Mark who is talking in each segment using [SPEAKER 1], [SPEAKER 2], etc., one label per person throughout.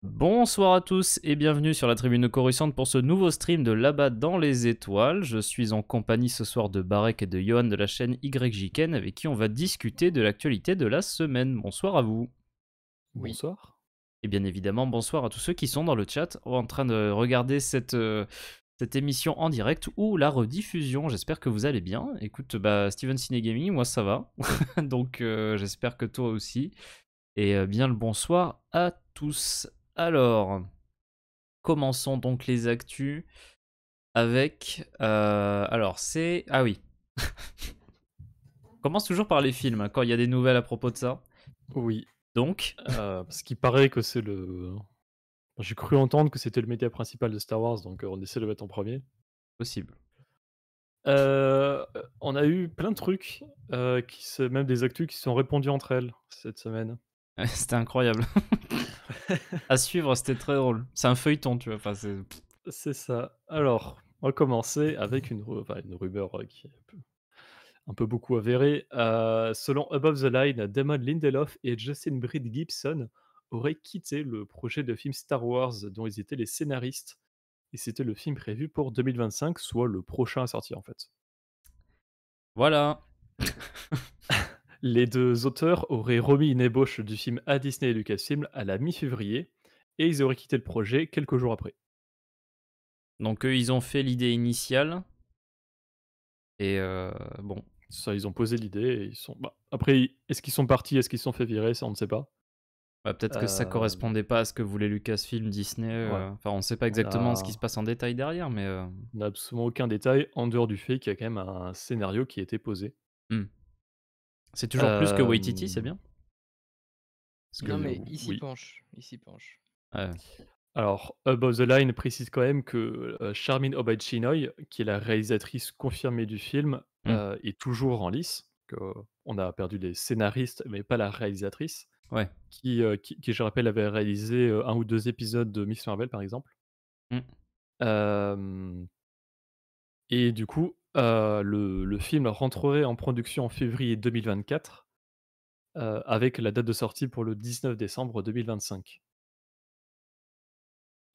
[SPEAKER 1] Bonsoir à tous et bienvenue sur la tribune Coruscante pour ce nouveau stream de Là-bas dans les étoiles. Je suis en compagnie ce soir de Barek et de Johan de la chaîne YJKen avec qui on va discuter de l'actualité de la semaine. Bonsoir à vous.
[SPEAKER 2] Oui.
[SPEAKER 3] Bonsoir.
[SPEAKER 1] Et bien évidemment, bonsoir à tous ceux qui sont dans le chat en train de regarder cette émission en direct ou la rediffusion. J'espère que vous allez bien. Écoute, Steven Ciné Gaming, moi ça va. Donc j'espère que toi aussi. Et bien le bonsoir à tous. Alors, commençons donc les actus avec. Alors, c'est. Ah oui. On commence toujours par les films hein, quand il y a des nouvelles à propos de ça.
[SPEAKER 3] Oui,
[SPEAKER 1] Donc,
[SPEAKER 3] parce qu'il paraît que c'est le j'ai cru entendre que c'était le média principal de Star Wars, donc on essaie de le mettre en premier.
[SPEAKER 1] possible.
[SPEAKER 3] On a eu plein de trucs, qui se même des actus qui se sont répondues entre elles cette semaine.
[SPEAKER 1] C'était incroyable. À suivre, c'était très drôle. C'est un feuilleton, tu vois. Enfin, c'est.
[SPEAKER 3] C'est ça. Alors, on va commencer avec une rumeur, qui est un peu beaucoup avérée. Selon Above the Line, Damon Lindelof et Justin Britt Gibson auraient quitté le projet de film Star Wars dont ils étaient les scénaristes. Et c'était le film prévu pour 2025, soit le prochain à sortir en fait.
[SPEAKER 1] Voilà.
[SPEAKER 3] Les deux auteurs auraient remis une ébauche du film à Disney et Lucasfilm à la mi-février, et ils auraient quitté le projet quelques jours après.
[SPEAKER 1] Donc, eux, ils ont fait l'idée initiale. Et bon.
[SPEAKER 3] Ça, ils ont posé l'idée et ils sont. Bah, après, est-ce qu'ils sont partis, est-ce qu'ils se sont fait virer, ça on ne sait pas.
[SPEAKER 1] Peut-être que ça
[SPEAKER 3] Euh,
[SPEAKER 1] correspondait pas à ce que voulait Lucasfilm, Disney.
[SPEAKER 3] ouais,
[SPEAKER 1] Enfin, on sait pas
[SPEAKER 3] on
[SPEAKER 1] exactement ce qui se
[SPEAKER 3] a,
[SPEAKER 1] passe en détail derrière, mais.
[SPEAKER 3] on a absolument aucun détail en dehors du fait qu'il y a quand même un scénario qui a été posé.
[SPEAKER 1] Hmm. C'est toujours plus que Waititi, c'est
[SPEAKER 3] Euh,
[SPEAKER 1] bien. Parce
[SPEAKER 2] Non,
[SPEAKER 1] que.
[SPEAKER 2] mais il s'y
[SPEAKER 3] oui.
[SPEAKER 2] penche. Il s'y penche.
[SPEAKER 1] Ouais.
[SPEAKER 3] Alors, Above the Line précise quand même que, Charmin Obaid Chinoy, qui est la réalisatrice confirmée du film,
[SPEAKER 1] Hmm.
[SPEAKER 3] est toujours en lice. On a perdu les scénaristes, mais pas la réalisatrice,
[SPEAKER 1] Ouais.
[SPEAKER 3] qui je rappelle avait réalisé, 1 ou 2 épisodes de Miss Marvel, par exemple.
[SPEAKER 1] Hmm.
[SPEAKER 3] Hem et du coup, le film rentrerait en production en février 2024, avec la date de sortie pour le 19 décembre 2025.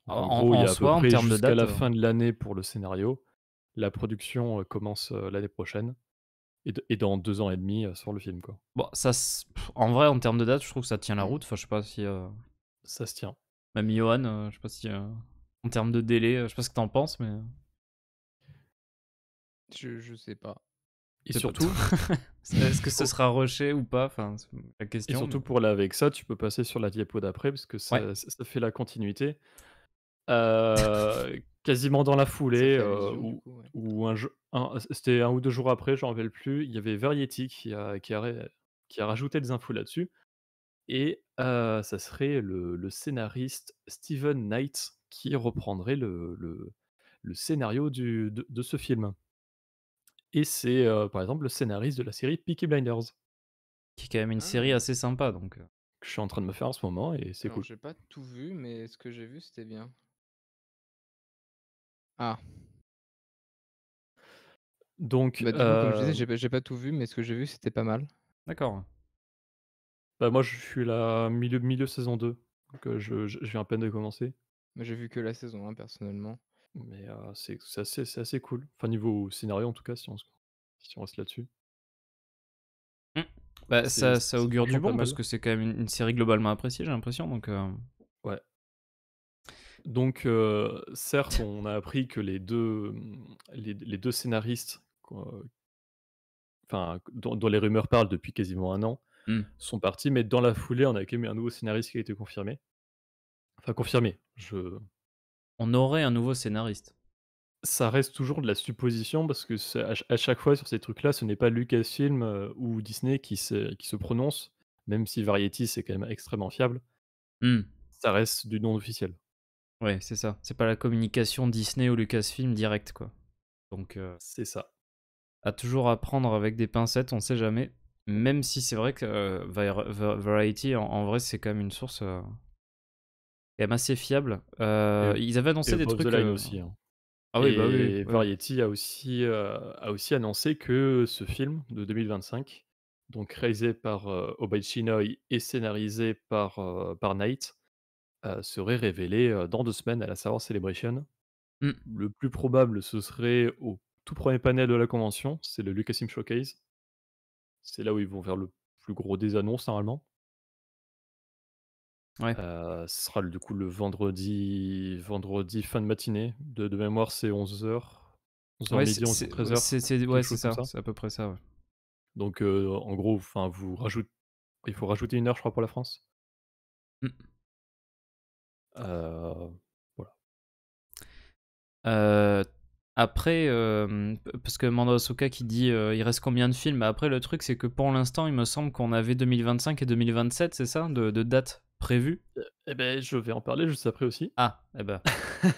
[SPEAKER 3] Donc en gros, il y
[SPEAKER 1] En
[SPEAKER 3] a à peu
[SPEAKER 1] soi, en
[SPEAKER 3] près
[SPEAKER 1] termes de
[SPEAKER 3] jusqu'à
[SPEAKER 1] date,
[SPEAKER 3] la fin de l'année pour le scénario. La production, commence, l'année prochaine et dans 2 ans et demi, sur le film, quoi.
[SPEAKER 1] bon, en vrai, en termes de date, je trouve que ça tient la route. Enfin, je sais pas si.
[SPEAKER 3] Ça se tient.
[SPEAKER 1] Même Johan, je sais pas si. En termes de délai, je sais pas ce que t'en penses, mais.
[SPEAKER 2] Je sais pas.
[SPEAKER 3] Et
[SPEAKER 1] C'est pas.
[SPEAKER 3] surtout
[SPEAKER 1] Est-ce que ce
[SPEAKER 3] pour
[SPEAKER 1] sera rushé ou pas? Enfin, c'est la
[SPEAKER 3] et
[SPEAKER 1] question.
[SPEAKER 3] surtout pour aller avec ça, tu peux passer sur la diapo d'après parce que
[SPEAKER 1] Ouais.
[SPEAKER 3] ça fait la continuité. Quasiment dans la
[SPEAKER 2] Ça
[SPEAKER 3] foulée,
[SPEAKER 2] fait allusion, du
[SPEAKER 3] ou
[SPEAKER 2] coup, ouais.
[SPEAKER 3] ou un jeu un c'était 1 ou 2 jours après, j'en rappelle plus, il y avait Variety qui a rajouté des infos là-dessus et ça serait le scénariste Steven Knight qui reprendrait le scénario de ce film et c'est, par exemple, le scénariste de la série Peaky Blinders,
[SPEAKER 1] Qui est quand même une série
[SPEAKER 2] Ah.
[SPEAKER 1] assez sympa, donc.
[SPEAKER 3] que je suis en train de me faire en ce moment et c'est
[SPEAKER 2] Alors,
[SPEAKER 3] cool.
[SPEAKER 2] j'ai pas tout vu, mais ce que j'ai vu, c'était bien. Ah.
[SPEAKER 3] Donc
[SPEAKER 2] Bah, du coup, comme je disais, j'ai pas tout vu, mais ce que j'ai vu, c'était pas mal.
[SPEAKER 1] D'accord.
[SPEAKER 3] bah, moi, je suis là milieu saison 2 donc je viens à peine de commencer.
[SPEAKER 2] Moi, j'ai vu que la saison 1, personnellement.
[SPEAKER 3] Mais c'est assez cool. Enfin, niveau scénario, en tout cas, si on reste là-dessus.
[SPEAKER 1] Hmm. Bah,
[SPEAKER 3] C'est
[SPEAKER 1] ça
[SPEAKER 3] c'est
[SPEAKER 1] augure du
[SPEAKER 3] franchement pas
[SPEAKER 1] bon parce
[SPEAKER 3] mal.
[SPEAKER 1] que c'est quand même une série globalement appréciée, j'ai l'impression. Donc.
[SPEAKER 3] Ouais. Donc, certes, on a appris que les 2 scénaristes enfin, dont les rumeurs parlent depuis quasiment 1 an,
[SPEAKER 1] Hmm.
[SPEAKER 3] sont partis, mais dans la foulée, on a quand même eu un nouveau scénariste qui a été confirmé. Enfin confirmé,
[SPEAKER 1] On aurait un nouveau scénariste.
[SPEAKER 3] ça reste toujours de la supposition parce que c'est à chaque fois sur ces trucs-là, ce n'est pas Lucasfilm, ou Disney qui se prononce, même si Variety, c'est quand même extrêmement fiable.
[SPEAKER 1] Hmm.
[SPEAKER 3] Ça reste du non officiel.
[SPEAKER 1] Ouais, c'est ça. C'est pas la communication Disney ou Lucasfilm direct, quoi. Donc,
[SPEAKER 3] C'est ça.
[SPEAKER 1] à toujours à prendre avec des pincettes, on sait jamais. Même si c'est vrai que Variety, en vrai, c'est quand même une source quand même assez fiable.
[SPEAKER 3] Et
[SPEAKER 1] Ils avaient
[SPEAKER 3] et
[SPEAKER 1] annoncé des
[SPEAKER 3] Above the
[SPEAKER 1] trucs.
[SPEAKER 3] Line aussi, hein.
[SPEAKER 1] Ah oui, bah oui,
[SPEAKER 3] Et
[SPEAKER 1] oui, oui.
[SPEAKER 3] Variety a aussi annoncé que ce film de 2025, donc réalisé par, Obaid Chinoy et scénarisé par Knight, serait révélé, dans 2 semaines à la Star Wars Celebration.
[SPEAKER 1] Mmh.
[SPEAKER 3] Le plus probable, ce serait au tout premier panel de la convention, c'est le Lucasfilm Showcase. C'est là où ils vont faire le plus gros des annonces normalement.
[SPEAKER 1] Ouais.
[SPEAKER 3] Ce sera du coup le vendredi fin de matinée. De mémoire, c'est 11:00
[SPEAKER 1] Ouais,
[SPEAKER 3] midi, 11:00
[SPEAKER 1] ouais,
[SPEAKER 3] 13:00,
[SPEAKER 1] ouais,
[SPEAKER 3] quelque
[SPEAKER 1] c'est
[SPEAKER 3] chose comme
[SPEAKER 1] ça,
[SPEAKER 3] ça.
[SPEAKER 1] c'est à peu près ça, ouais.
[SPEAKER 3] Donc, en gros, enfin, il faut rajouter 1 heure, je crois, pour la France.
[SPEAKER 1] Mmh.
[SPEAKER 3] Voilà.
[SPEAKER 1] Heu, Après, parce que Mando Asuka qui dit, il reste combien de films? Bah, après le truc c'est que pour l'instant, il me semble qu'on avait 2025 et 2027, c'est ça? De dates prévues?
[SPEAKER 3] Et beh, je vais en parler juste après aussi.
[SPEAKER 1] Ah, eh ben,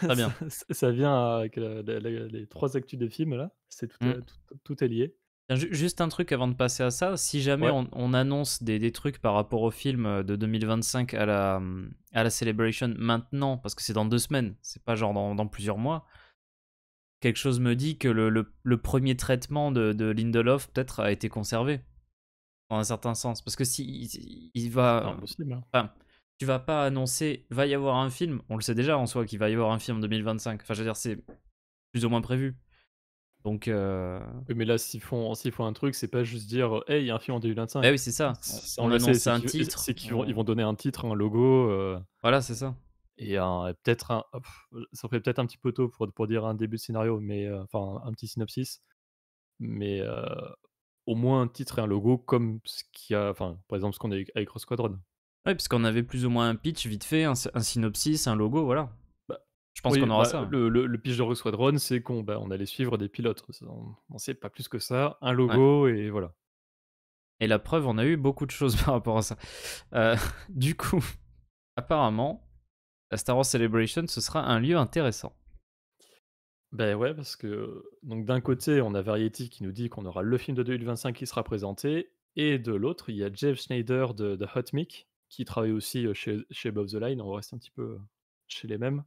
[SPEAKER 1] très bien.
[SPEAKER 3] Ça vient avec, les 3 actus des films là, c'est
[SPEAKER 1] Mmh.
[SPEAKER 3] tout est lié.
[SPEAKER 1] Tiens, juste un truc avant de passer à ça, si jamais
[SPEAKER 3] Ouais,
[SPEAKER 1] on annonce des trucs par rapport au film, de 2025 à la Celebration maintenant, parce que c'est dans 2 semaines, c'est pas genre dans plusieurs mois, quelque chose me dit que le 1er traitement de Lindelof peut-être a été conservé, dans un certain sens. Parce que si il
[SPEAKER 3] c'est pas
[SPEAKER 1] va
[SPEAKER 3] impossible, hein.
[SPEAKER 1] enfin, tu vas pas annoncer: «Va y avoir un film», on le sait déjà en soi qu'il va y avoir un film en 2025. Enfin je veux dire, c'est plus ou moins prévu. Donc
[SPEAKER 3] Oui, mais là, s'ils font un truc, c'est pas juste dire: «Hey, il y a un film en
[SPEAKER 1] bah
[SPEAKER 3] 2025».
[SPEAKER 1] oui, c'est ça. On
[SPEAKER 3] On le sait,
[SPEAKER 1] annonce un titre,
[SPEAKER 3] c'est qu'ils vont ils
[SPEAKER 1] on
[SPEAKER 3] vont donner un titre, un logo,
[SPEAKER 1] voilà, c'est ça.
[SPEAKER 3] et peut-être ça ferait peut-être un petit peu tôt pour dire un début de scénario, mais enfin, un petit synopsis, mais au moins un titre et un logo comme ce qu'il y a enfin, par exemple, ce qu'on a avec Rogue Squadron.
[SPEAKER 1] Ouais, parce qu'on avait plus ou moins un pitch vite fait, un synopsis, un logo, voilà.
[SPEAKER 3] Bah,
[SPEAKER 1] Je pense
[SPEAKER 3] oui,
[SPEAKER 1] qu'on aura
[SPEAKER 3] bah,
[SPEAKER 1] ça, ouais.
[SPEAKER 3] le pitch de Rogue Squadron, c'est on allait suivre des pilotes. On sait pas plus que ça, un
[SPEAKER 1] Ouais.
[SPEAKER 3] logo et voilà.
[SPEAKER 1] Et la preuve, on a eu beaucoup de choses par rapport à ça. Heu, du coup, apparemment, la Star Wars Celebration, ce sera un lieu intéressant.
[SPEAKER 3] Ben ouais, parce que donc d'un côté, on a Variety qui nous dit qu'on aura le film de 2025 qui sera présenté et de l'autre, il y a Jeff Schneider de Hot Mic qui travaille aussi, chez Above the Line, on va rester un petit peu, chez les mêmes,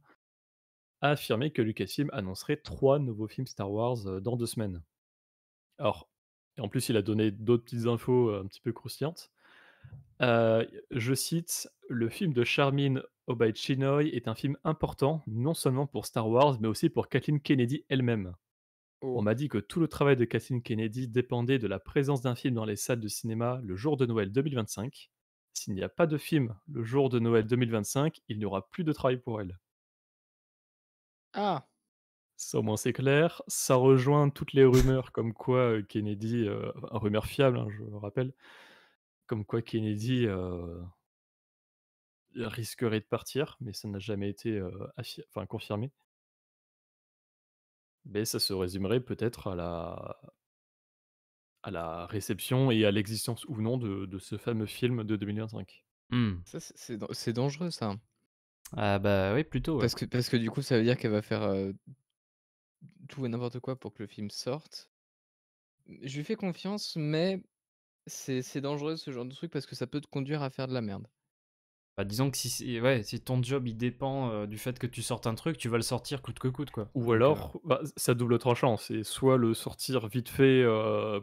[SPEAKER 3] a affirmé que Lucasfilm annoncerait 3 nouveaux films Star Wars, dans 2 semaines. Alors et en plus, il a donné d'autres petites infos, un petit peu croustillantes. Je cite: «Le film de Charmin Obaid-Chinoy est un film important, non seulement pour Star Wars, mais aussi pour Kathleen Kennedy elle-même. On
[SPEAKER 2] Oh.
[SPEAKER 3] m'a dit que tout le travail de Kathleen Kennedy dépendait de la présence d'un film dans les salles de cinéma le jour de Noël 2025. S'il n'y a pas de film le jour de Noël 2025, il n'y aura plus de travail pour elle».
[SPEAKER 2] Ah!
[SPEAKER 3] Ça, au moins, c'est clair. Ça rejoint toutes les rumeurs comme quoi, Kennedy, enfin, rumeurs fiables, hein, je rappelle, comme quoi Kennedy, risquerait de partir, mais ça n'a jamais été, confirmé. Mais ça se résumerait peut-être à la réception et à l'existence ou non de ce fameux film de 2025.
[SPEAKER 1] Mmh.
[SPEAKER 2] Ça, c'est dangereux ça.
[SPEAKER 1] Ah bah, oui, plutôt, ouais.
[SPEAKER 2] Parce que du coup, ça veut dire qu'elle va faire, tout et n'importe quoi pour que le film sorte. Je lui fais confiance, mais c'est dangereux ce genre de truc parce que ça peut te conduire à faire de la merde.
[SPEAKER 1] Bah, disons que si ouais, si ton job, il dépend, du fait que tu sortes un truc, tu vas le sortir coûte que coûte, quoi.
[SPEAKER 3] Ou
[SPEAKER 1] Donc
[SPEAKER 3] alors, bah, c'est à double tranchant, c'est soit le sortir vite fait,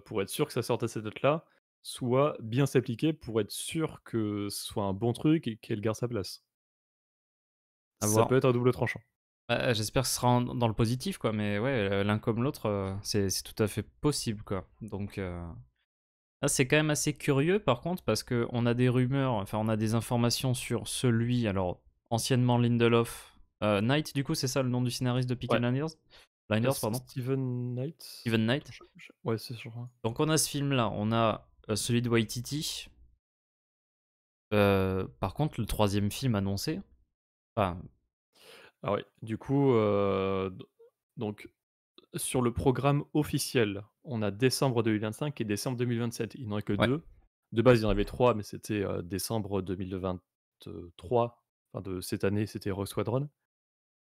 [SPEAKER 3] pour être sûr que ça sorte à cette date-là, soit bien s'appliquer pour être sûr que ce soit un bon truc et qu'elle garde sa place.
[SPEAKER 1] à
[SPEAKER 3] Ça peut
[SPEAKER 1] voir.
[SPEAKER 3] être à double tranchant.
[SPEAKER 1] J'espère que ce sera dans le positif, quoi, mais ouais, l'un comme l'autre, c'est tout à fait possible, quoi. Donc là, c'est quand même assez curieux, par contre, parce qu'on a des rumeurs, enfin, on a des informations sur celui, alors, anciennement Lindelof, Knight, du coup, c'est ça le nom du scénariste de Peaky
[SPEAKER 3] Ouais,
[SPEAKER 1] Blinders? Blinders, pardon.
[SPEAKER 3] Steven Knight?
[SPEAKER 1] Steven
[SPEAKER 3] Attends,
[SPEAKER 1] Knight.
[SPEAKER 3] ouais, c'est sûr, hein.
[SPEAKER 1] Donc on a ce film-là, on a, celui de Waititi. Par contre, le troisième film annoncé, enfin,
[SPEAKER 3] Ah ouais, du coup, d donc sur le programme officiel, on a décembre 2025 et décembre 2027. Il n'y en a que
[SPEAKER 1] ouais.
[SPEAKER 3] 2. De base, il y en avait 3, mais c'était, décembre 2023, enfin de cette année, c'était Rogue Squadron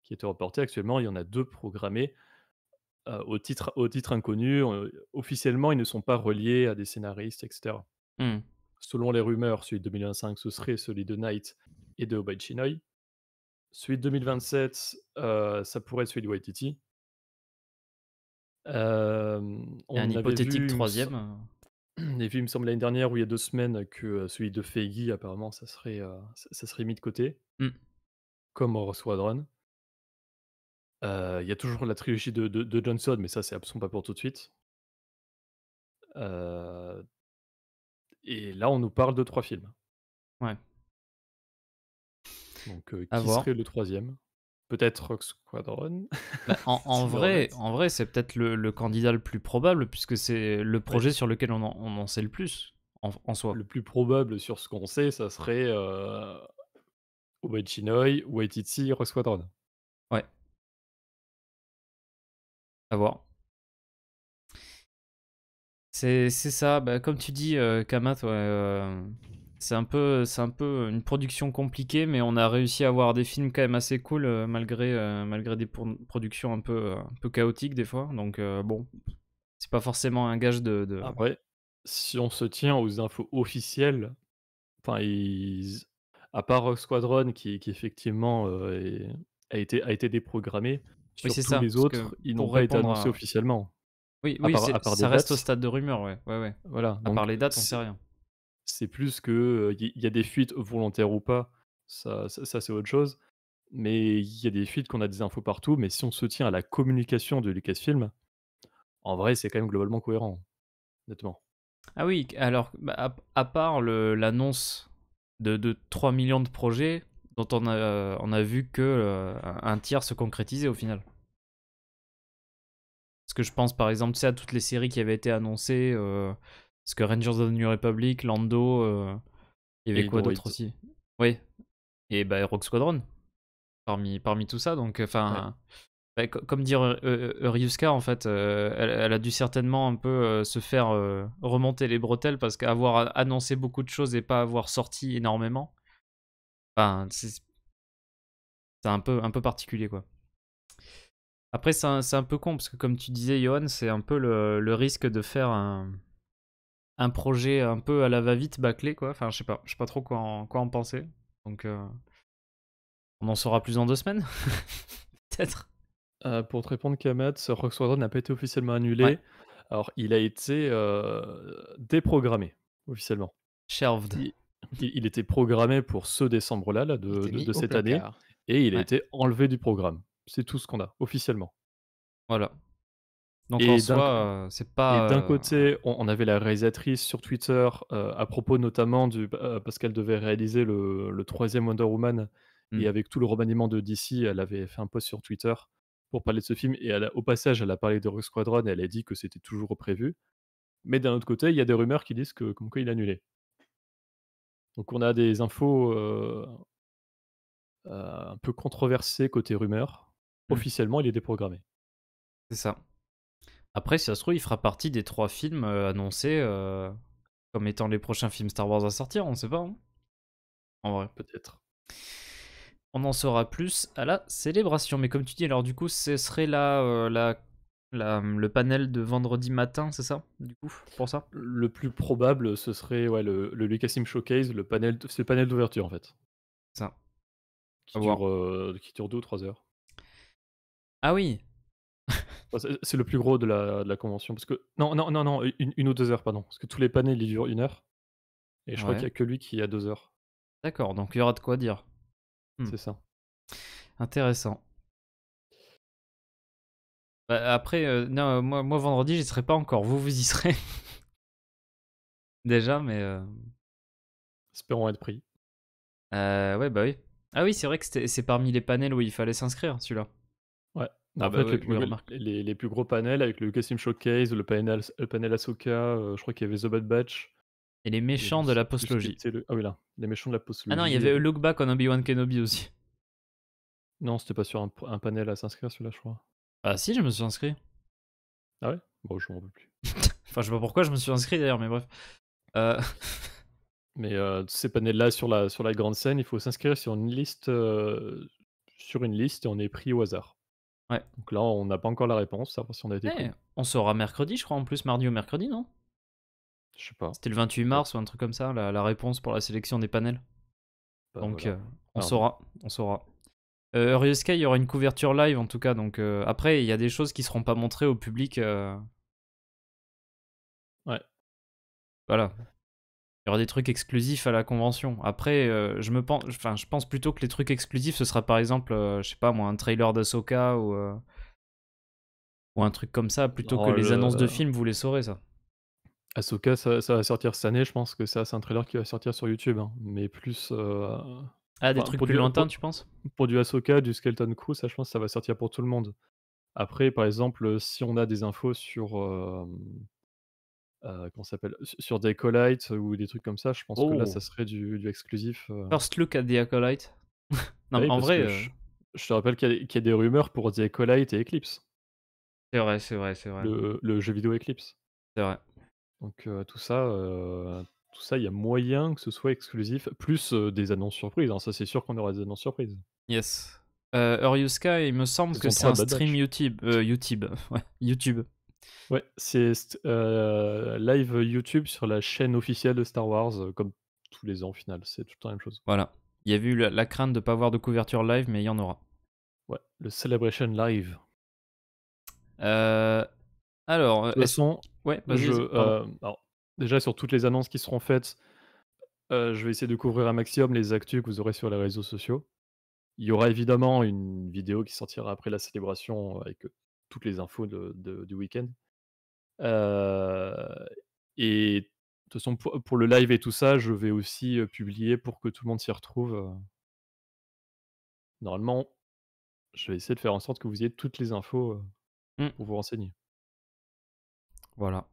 [SPEAKER 3] qui était reporté. Actuellement, il y en a 2 programmés, au titre inconnu. Officiellement, ils ne sont pas reliés à des scénaristes et cetera.
[SPEAKER 1] Mmh.
[SPEAKER 3] Selon les rumeurs, celui de 2025, ce serait celui de Knight et de Obey Chinoy. Celui de 2027, ça pourrait être celui de Waititi.
[SPEAKER 1] Et un
[SPEAKER 3] On avait
[SPEAKER 1] hypothétique
[SPEAKER 3] vu,
[SPEAKER 1] troisième.
[SPEAKER 3] j'ai vu, il me semble, l'année dernière ou il y a 2 semaines que, celui de Feige apparemment ça serait mis de côté.
[SPEAKER 1] Mmh.
[SPEAKER 3] comme Rogue Squadron. Il y a toujours la trilogie de Johnson, mais ça, c'est absolument pas pour tout de suite. Heu et là, on nous parle de 3 films.
[SPEAKER 1] Ouais,
[SPEAKER 3] Donc
[SPEAKER 1] à
[SPEAKER 3] qui
[SPEAKER 1] voir.
[SPEAKER 3] serait le troisième? Peut-être Rogue Squadron?
[SPEAKER 1] Bah, en
[SPEAKER 3] S'ils le
[SPEAKER 1] vrai,
[SPEAKER 3] remettent.
[SPEAKER 1] en vrai, c'est peut-être le candidat le plus probable puisque c'est le
[SPEAKER 3] Ouais,
[SPEAKER 1] projet sur lequel on en sait le plus en soi.
[SPEAKER 3] le plus probable sur ce qu'on sait, ça serait, Wei Chinoy, Waititi, Rogue Squadron.
[SPEAKER 1] Ouais, à voir. C'est ça, bah, comme tu dis, Kamat, ouais, c'est un peu une production compliquée, mais on a réussi à avoir des films quand même assez cool, malgré des productions un peu chaotiques des fois. Donc bon, c'est pas forcément un gage de...
[SPEAKER 3] Après, si on se tient aux infos officielles, enfin ils à part Rogue Squadron qui effectivement, a été déprogrammé,
[SPEAKER 1] Oui,
[SPEAKER 3] sur
[SPEAKER 1] c'est
[SPEAKER 3] tous
[SPEAKER 1] ça,
[SPEAKER 3] les
[SPEAKER 1] parce que
[SPEAKER 3] autres, ils n'ont
[SPEAKER 1] pour
[SPEAKER 3] pas été
[SPEAKER 1] répondre
[SPEAKER 3] annoncés
[SPEAKER 1] à...
[SPEAKER 3] officiellement.
[SPEAKER 1] Oui, oui,
[SPEAKER 3] À part des
[SPEAKER 1] ça reste au
[SPEAKER 3] dates,
[SPEAKER 1] stade de rumeur, ouais, ouais, ouais.
[SPEAKER 3] voilà,
[SPEAKER 1] À part
[SPEAKER 3] donc
[SPEAKER 1] les dates, on sait rien.
[SPEAKER 3] c'est plus que, il y a des fuites volontaires ou pas, ça c'est autre chose, mais il y a des fuites qu'on a des infos partout, mais si on se tient à la communication de Lucasfilm, en vrai, c'est quand même globalement cohérent, honnêtement.
[SPEAKER 1] Ah oui, alors, bah, à part l'annonce de 3 millions de projets, dont on a vu que un tiers se concrétiser au final. Parce que je pense par exemple, tu sais, à toutes les séries qui avaient été annoncées, parce que Rangers of the New Republic, Lando, il y avait
[SPEAKER 3] Et
[SPEAKER 1] quoi d'autre
[SPEAKER 3] Droids,
[SPEAKER 1] aussi? Oui, et bah Rogue Squadron, parmi tout ça, donc
[SPEAKER 3] ouais.
[SPEAKER 1] enfin... Bah, comme dire Ryuska, en fait, elle a dû certainement un peu se faire remonter les bretelles parce qu'avoir annoncé beaucoup de choses et pas avoir sorti énormément, enfin, c'est un peu particulier, quoi. Après, c'est un peu con parce que, comme tu disais, Johan, c'est un peu le risque de faire un projet un peu à la va-vite bâclé, quoi. Enfin, je sais pas trop quoi en penser. Donc, on en saura plus dans 2 semaines, peut-être.
[SPEAKER 3] Pour te répondre, Kamat, Rogue Squadron n'a pas été officiellement
[SPEAKER 1] Ouais,
[SPEAKER 3] annulé. Alors, il a été, déprogrammé, officiellement.
[SPEAKER 1] shelved.
[SPEAKER 3] Il il était programmé pour ce décembre-là, là,
[SPEAKER 2] Il était mis
[SPEAKER 3] de
[SPEAKER 2] au
[SPEAKER 3] cette année
[SPEAKER 2] placard.
[SPEAKER 3] et il a
[SPEAKER 1] Ouais,
[SPEAKER 3] été enlevé du programme. C'est tout ce qu'on a, officiellement.
[SPEAKER 1] voilà. Donc en
[SPEAKER 3] Et
[SPEAKER 1] soi, c'est pas.
[SPEAKER 3] d'un côté, on avait la réalisatrice sur Twitter, à propos notamment parce qu'elle devait réaliser le 3e Wonder Woman
[SPEAKER 1] Hmm.
[SPEAKER 3] et avec tout le remaniement de DC, elle avait fait un post sur Twitter pour parler de ce film et au passage, elle a parlé de Rogue Squadron et elle a dit que c'était toujours prévu. Mais d'un autre côté, il y a des rumeurs qui disent que comme quoi il a annulé. Donc on a des infos, un peu controversées côté rumeurs.
[SPEAKER 1] Hmm.
[SPEAKER 3] Officiellement, il est déprogrammé.
[SPEAKER 1] C'est ça. Après, si ça se trouve, il fera partie des 3 films annoncés comme étant les prochains films Star Wars à sortir, on sait pas, hein, en vrai.
[SPEAKER 3] Peut-être.
[SPEAKER 1] On en saura plus à la célébration. Mais comme tu dis, alors du coup, ce serait le panel de vendredi matin, c'est ça, du coup, pour ça?
[SPEAKER 3] Le plus probable, ce serait, ouais, le Lucasfilm Showcase, c'est le panel d'ouverture, en fait,
[SPEAKER 1] Ça, à voir.
[SPEAKER 3] qui dure 2 ou 3 heures.
[SPEAKER 1] Ah oui,
[SPEAKER 3] Enfin, c'est le plus gros de la convention parce que non, 1 ou 2 heures, pardon, parce que tous les panels, ils durent 1 heure et je crois qu'il
[SPEAKER 1] ouais,
[SPEAKER 3] y a que lui qui a 2 heures.
[SPEAKER 1] d'accord, donc il y aura de quoi dire. Hmm.
[SPEAKER 3] C'est ça.
[SPEAKER 1] Intéressant. Bah, après, non, moi vendredi, j'y serai pas encore. Vous y serez déjà, mais
[SPEAKER 3] Espérons être pris.
[SPEAKER 1] ouais, bah oui. Ah oui, c'est vrai que c'est parmi les panels où il fallait s'inscrire, celui-là.
[SPEAKER 3] Ouais.
[SPEAKER 1] Ah
[SPEAKER 3] En
[SPEAKER 1] bah
[SPEAKER 3] fait,
[SPEAKER 1] oui, oui, remarque.
[SPEAKER 3] les plus gros panels avec le Lucasfilm Showcase, le panel Ahsoka, je crois qu'il y avait The Bad Batch
[SPEAKER 1] Et les
[SPEAKER 3] et je
[SPEAKER 1] méchants de
[SPEAKER 3] sais
[SPEAKER 1] la
[SPEAKER 3] plus ce qui
[SPEAKER 1] postlogie.
[SPEAKER 3] était le ah oui, là, les méchants de la
[SPEAKER 1] Ah non, il y
[SPEAKER 3] postlogie
[SPEAKER 1] avait
[SPEAKER 3] et
[SPEAKER 1] A Look Back on Obi-Wan Kenobi aussi.
[SPEAKER 3] non, c'était pas sur un panel à s'inscrire celui-là, je crois.
[SPEAKER 1] Ah si, je me suis inscrit.
[SPEAKER 3] Ah ouais? Bon, je m'en rappelle plus.
[SPEAKER 1] Enfin, je sais pas pourquoi je me suis inscrit d'ailleurs, mais bref. Euh,
[SPEAKER 3] Mais ces panels-là sur la grande scène, il faut s'inscrire sur une liste et on est pris au hasard.
[SPEAKER 1] ouais.
[SPEAKER 3] Donc là, on n'a pas encore la réponse, savoir si on a été
[SPEAKER 1] Eh,
[SPEAKER 3] pris.
[SPEAKER 1] on saura mercredi, je crois, en plus, mardi ou mercredi, non?
[SPEAKER 3] Je sais pas,
[SPEAKER 1] C'était le 28 mars ou
[SPEAKER 3] peut-être.
[SPEAKER 1] un truc comme ça, la réponse pour la sélection des panels.
[SPEAKER 3] Bah
[SPEAKER 1] Donc,
[SPEAKER 3] voilà,
[SPEAKER 1] on
[SPEAKER 3] mardi.
[SPEAKER 1] saura, on saura. Early Sky, il y aura une couverture live en tout cas, donc après, il y a des choses qui seront pas montrées au public.
[SPEAKER 3] Ouais.
[SPEAKER 1] Voilà. Il y aura des trucs exclusifs à la convention. Après, je pense plutôt que les trucs exclusifs, ce sera par exemple, je sais pas moi, un trailer d'Ahsoka ou un truc comme ça, plutôt que
[SPEAKER 3] Alors
[SPEAKER 1] les annonces de
[SPEAKER 3] le
[SPEAKER 1] films, vous les saurez ça.
[SPEAKER 3] Ahsoka, ça va sortir cette année, je pense que ça, c'est un trailer qui va sortir sur YouTube, hein, mais plus,
[SPEAKER 1] Ah, des
[SPEAKER 3] enfin
[SPEAKER 1] trucs plus lointains, tu penses?
[SPEAKER 3] pour du Ahsoka, du Skeleton Crew, ça je pense que ça va sortir pour tout le monde. Après, par exemple, si on a des infos sur, comment ça s'appelle? Sur des Acolytes ou des trucs comme ça, je pense que là, ça
[SPEAKER 1] Oh!
[SPEAKER 3] serait du exclusif,
[SPEAKER 1] First look at the Acolyte. Non,
[SPEAKER 3] bah
[SPEAKER 1] mais
[SPEAKER 3] oui,
[SPEAKER 1] en
[SPEAKER 3] parce
[SPEAKER 1] vrai,
[SPEAKER 3] que je te rappelle qu'il y a des rumeurs pour The Acolyte et Eclipse,
[SPEAKER 1] c'est vrai, c'est vrai, c'est vrai,
[SPEAKER 3] le jeu vidéo Eclipse.
[SPEAKER 1] c'est vrai.
[SPEAKER 3] Donc tout ça, il y a moyen que ce soit exclusif, plus, des annonces surprises, hein, ça c'est sûr qu'on aura des annonces surprises.
[SPEAKER 1] Yes. Euriuska, il me semble que
[SPEAKER 3] Saison
[SPEAKER 1] c'est
[SPEAKER 3] 3
[SPEAKER 1] un
[SPEAKER 3] de Bad
[SPEAKER 1] stream
[SPEAKER 3] Batch.
[SPEAKER 1] YouTube, YouTube, ouais, YouTube.
[SPEAKER 3] Ouais, c'est live YouTube sur la chaîne officielle de Star Wars, comme tous les ans au final, c'est tout le temps la même chose.
[SPEAKER 1] Voilà. Il y a eu la crainte de pas avoir de couverture live, mais il y en aura.
[SPEAKER 3] Ouais, le Celebration Live.
[SPEAKER 1] Heu, alors,
[SPEAKER 3] De toute façon,
[SPEAKER 1] ouais, vas-y, pardon.
[SPEAKER 3] alors déjà sur toutes les annonces qui seront faites, je vais essayer de couvrir un maximum les actus que vous aurez sur les réseaux sociaux. Il y aura évidemment une vidéo qui sortira après la célébration avec, toutes les infos du week-end. Heu et de toute façon pour le live et tout ça, je vais aussi, publier pour que tout le monde s'y retrouve, normalement, je vais essayer de faire en sorte que vous ayez toutes les infos,
[SPEAKER 1] Mmh,
[SPEAKER 3] pour vous renseigner.
[SPEAKER 1] voilà.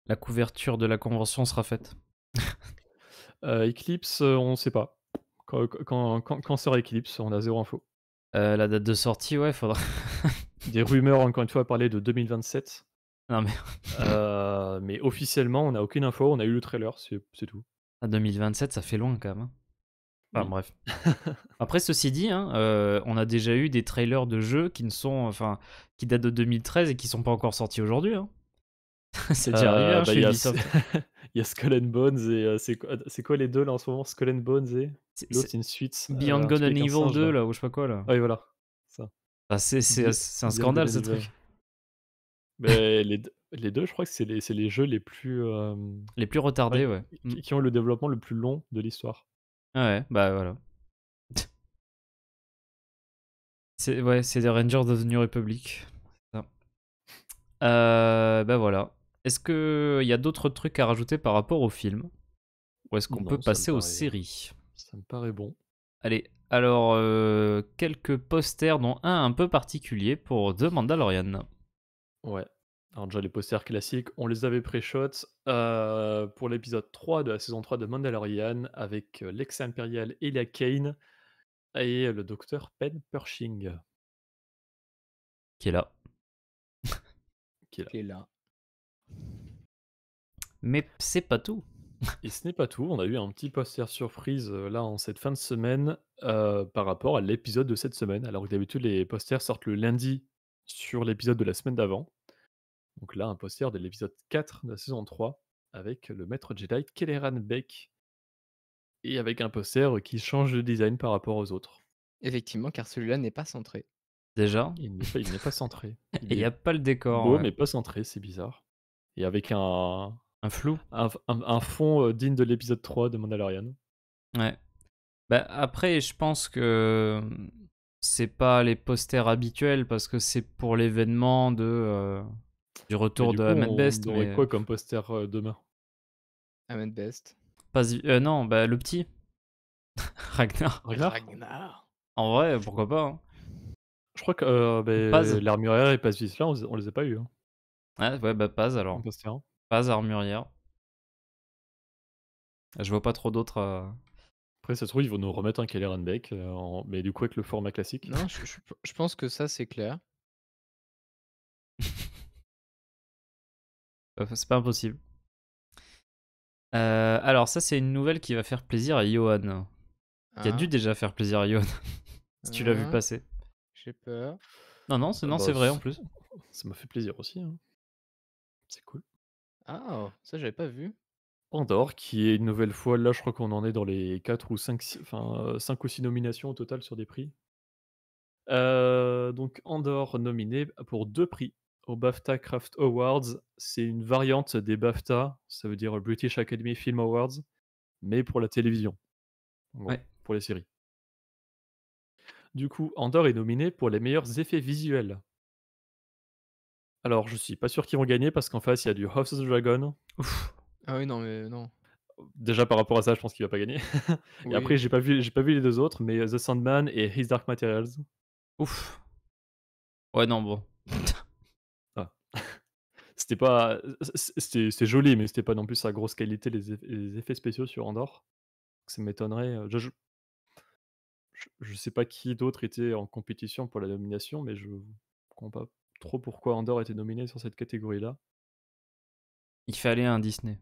[SPEAKER 1] La couverture de la convention sera faite.
[SPEAKER 3] Eclipse, on ne sait pas. Quand sort Eclipse? On a zéro info.
[SPEAKER 1] La date de sortie, ouais, faudra
[SPEAKER 3] Des rumeurs encore une fois parlaient de 2027,
[SPEAKER 1] non mais
[SPEAKER 3] mais officiellement on n'a aucune info, on a eu le trailer, c'est tout.
[SPEAKER 1] à 2027, ça fait loin quand même, hein. Enfin
[SPEAKER 3] Oui.
[SPEAKER 1] bref. Après ceci dit, hein, on a déjà eu des trailers de jeux qui ne sont enfin, qui datent de 2013 et qui sont pas encore sortis aujourd'hui, hein. C'est déjà arrivé, hein,
[SPEAKER 3] Bah,
[SPEAKER 1] chez Ubisoft.
[SPEAKER 3] il y a Skull and Bones et c'est quoi les 2 là en ce moment? Skull and Bones et l'autre
[SPEAKER 1] C'est
[SPEAKER 3] c'est une suite,
[SPEAKER 1] Beyond
[SPEAKER 3] un
[SPEAKER 1] Good
[SPEAKER 3] truc
[SPEAKER 1] and
[SPEAKER 3] avec un
[SPEAKER 1] Evil
[SPEAKER 3] singe
[SPEAKER 1] 2
[SPEAKER 3] là.
[SPEAKER 1] là, ou je sais pas quoi là.
[SPEAKER 3] Oui voilà, ça.
[SPEAKER 1] Bah, c'est un
[SPEAKER 3] Beyond Good
[SPEAKER 1] scandale
[SPEAKER 3] and
[SPEAKER 1] ce
[SPEAKER 3] Evil.
[SPEAKER 1] truc.
[SPEAKER 3] Beh, les 2 je crois que c'est les jeux les plus,
[SPEAKER 1] Les plus retardés,
[SPEAKER 3] ouais,
[SPEAKER 1] ouais. Mmh.
[SPEAKER 3] qui ont le développement le plus long de l'histoire.
[SPEAKER 1] Ouais, ouais, bah, voilà. C'est ouais, c'est les Rangers of the New Republic. C'est ça. Bah, voilà. Est-ce qu'il y a d'autres trucs à rajouter par rapport au film? Ou est-ce qu'on peut
[SPEAKER 3] Non,
[SPEAKER 1] passer aux séries?
[SPEAKER 3] ça me paraît bon.
[SPEAKER 1] Allez, alors, quelques posters, dont un peu particulier pour The Mandalorian.
[SPEAKER 3] Ouais. Alors déjà les posters classiques, on les avait pré-shot, pour l'épisode 3 de la saison 3 de Mandalorian avec, l'ex-impériale Elia Kane et le docteur Ben Pershing
[SPEAKER 1] Qui est là.
[SPEAKER 3] qui est là.
[SPEAKER 2] Qui est là.
[SPEAKER 1] Mais c'est pas tout.
[SPEAKER 3] Et ce n'est pas tout, on a eu un petit poster surprise, là en cette fin de semaine, par rapport à l'épisode de cette semaine. Alors que d'habitude les posters sortent le lundi sur l'épisode de la semaine d'avant. Donc là un poster de l'épisode 4 de la saison 3 avec le maître Jedi Kelleran Beck et avec un poster, qui change de design par rapport aux autres.
[SPEAKER 2] Effectivement, car celui-là n'est pas centré.
[SPEAKER 1] Déjà.
[SPEAKER 3] Il n'est pas centré.
[SPEAKER 1] Et
[SPEAKER 3] Il
[SPEAKER 1] il y
[SPEAKER 3] est
[SPEAKER 1] a pas le décor,
[SPEAKER 3] beau
[SPEAKER 1] ouais.
[SPEAKER 3] mais pas centré, c'est bizarre. Et avec un
[SPEAKER 1] Un flou.
[SPEAKER 3] un fond, digne de l'épisode 3 de Mandalorian.
[SPEAKER 1] Ouais. Bah, après, je pense que c'est pas les posters habituels parce que c'est pour l'événement du
[SPEAKER 3] Mais
[SPEAKER 1] retour
[SPEAKER 3] du
[SPEAKER 1] de
[SPEAKER 3] coup,
[SPEAKER 1] Ahmed Best,
[SPEAKER 3] on aurait
[SPEAKER 1] mais
[SPEAKER 3] quoi comme poster, demain?
[SPEAKER 2] Ahmed Best.
[SPEAKER 1] non, bah le petit. Ragnar.
[SPEAKER 3] Ragnar?
[SPEAKER 2] Ragnar.
[SPEAKER 1] En vrai, pourquoi pas, hein.
[SPEAKER 3] Je crois que,
[SPEAKER 1] Paz.
[SPEAKER 3] l'armurière et Paz Vizsla, on les a pas eu, hein,
[SPEAKER 1] Ouais, bah Paz
[SPEAKER 3] en
[SPEAKER 1] alors.
[SPEAKER 3] poster, hein.
[SPEAKER 1] Paz, armurière. Je vois pas trop d'autres.
[SPEAKER 3] Après ça se trouve, ils vont nous remettre un Kelleran Beck, mais du coup avec le format classique.
[SPEAKER 2] Non, je pense que ça, c'est clair.
[SPEAKER 1] C'est pas impossible. Alors, ça, c'est une nouvelle qui va faire plaisir à Johan. Qui a dû
[SPEAKER 2] Hein,
[SPEAKER 1] déjà faire plaisir à Johan. Si tu l'as vu
[SPEAKER 2] hein,
[SPEAKER 1] passer.
[SPEAKER 2] j'ai peur.
[SPEAKER 1] Non, non,
[SPEAKER 3] Ah
[SPEAKER 1] non,
[SPEAKER 3] bah,
[SPEAKER 1] c'est vrai en plus.
[SPEAKER 3] ça m'a fait plaisir aussi, hein. C'est cool.
[SPEAKER 2] Ah, ça, j'avais pas vu.
[SPEAKER 3] Andor qui est une nouvelle fois là, je crois qu'on en est dans les 4 ou 5, enfin, 5 ou 6 nominations au total sur des prix. Donc Andor nominé pour 2 prix, aux BAFTA Craft Awards. C'est une variante des BAFTA, ça veut dire British Academy Film Awards, mais pour la télévision, en gros,
[SPEAKER 1] Ouais.
[SPEAKER 3] pour les séries. Du coup, Andor est nominé pour les meilleurs effets visuels. Alors, je suis pas sûr qu'ils vont gagner parce qu'en face, il y a du House of the Dragon.
[SPEAKER 1] Ouf.
[SPEAKER 2] Ah oui, non, mais non.
[SPEAKER 3] Déjà par rapport à ça, je pense qu'il va pas gagner. Et après,
[SPEAKER 2] Oui.
[SPEAKER 3] j'ai pas vu les 2 autres, mais The Sandman et His Dark Materials.
[SPEAKER 1] Ouf. Ouais, non, bon.
[SPEAKER 3] Ah, c'était pas c'était joli, mais c'était pas non plus sa grosse qualité les effets spéciaux sur Andor. Ça m'étonnerait, je sais pas qui d'autre était en compétition pour la nomination, mais je comprends pas trop pourquoi Andor était nominé sur cette catégorie-là.
[SPEAKER 1] Il fallait un Disney.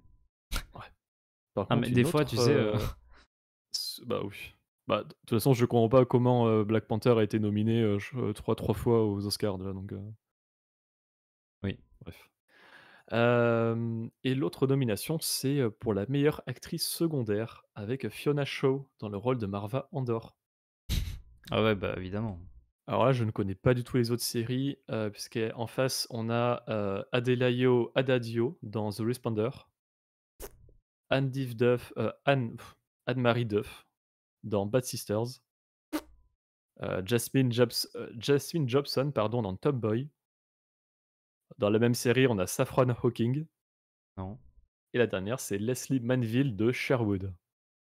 [SPEAKER 3] Ouais. Par
[SPEAKER 1] Ah, mais
[SPEAKER 3] contre
[SPEAKER 1] des
[SPEAKER 3] une
[SPEAKER 1] fois, tu
[SPEAKER 3] autre,
[SPEAKER 1] sais,
[SPEAKER 3] bah oui. Bah, de toute façon, je comprends pas comment, Black Panther a été nominé, 3 fois aux Oscars déjà, donc
[SPEAKER 1] oui.
[SPEAKER 3] bref. Et l'autre nomination, c'est, pour la meilleure actrice secondaire avec Fiona Shaw dans le rôle de Marva Andor.
[SPEAKER 1] Ah ouais, bah, évidemment.
[SPEAKER 3] Alors là, je ne connais pas du tout les autres séries, puisqu'en face, on a, Adelaio Adadio dans The Responder, Anne-Marie Duff dans Bad Sisters, Jasmine Jobson, pardon, dans Top Boy. Dans la même série, on a Saffron Hawking
[SPEAKER 1] Non.
[SPEAKER 3] et la dernière, c'est Leslie Manville de Sherwood.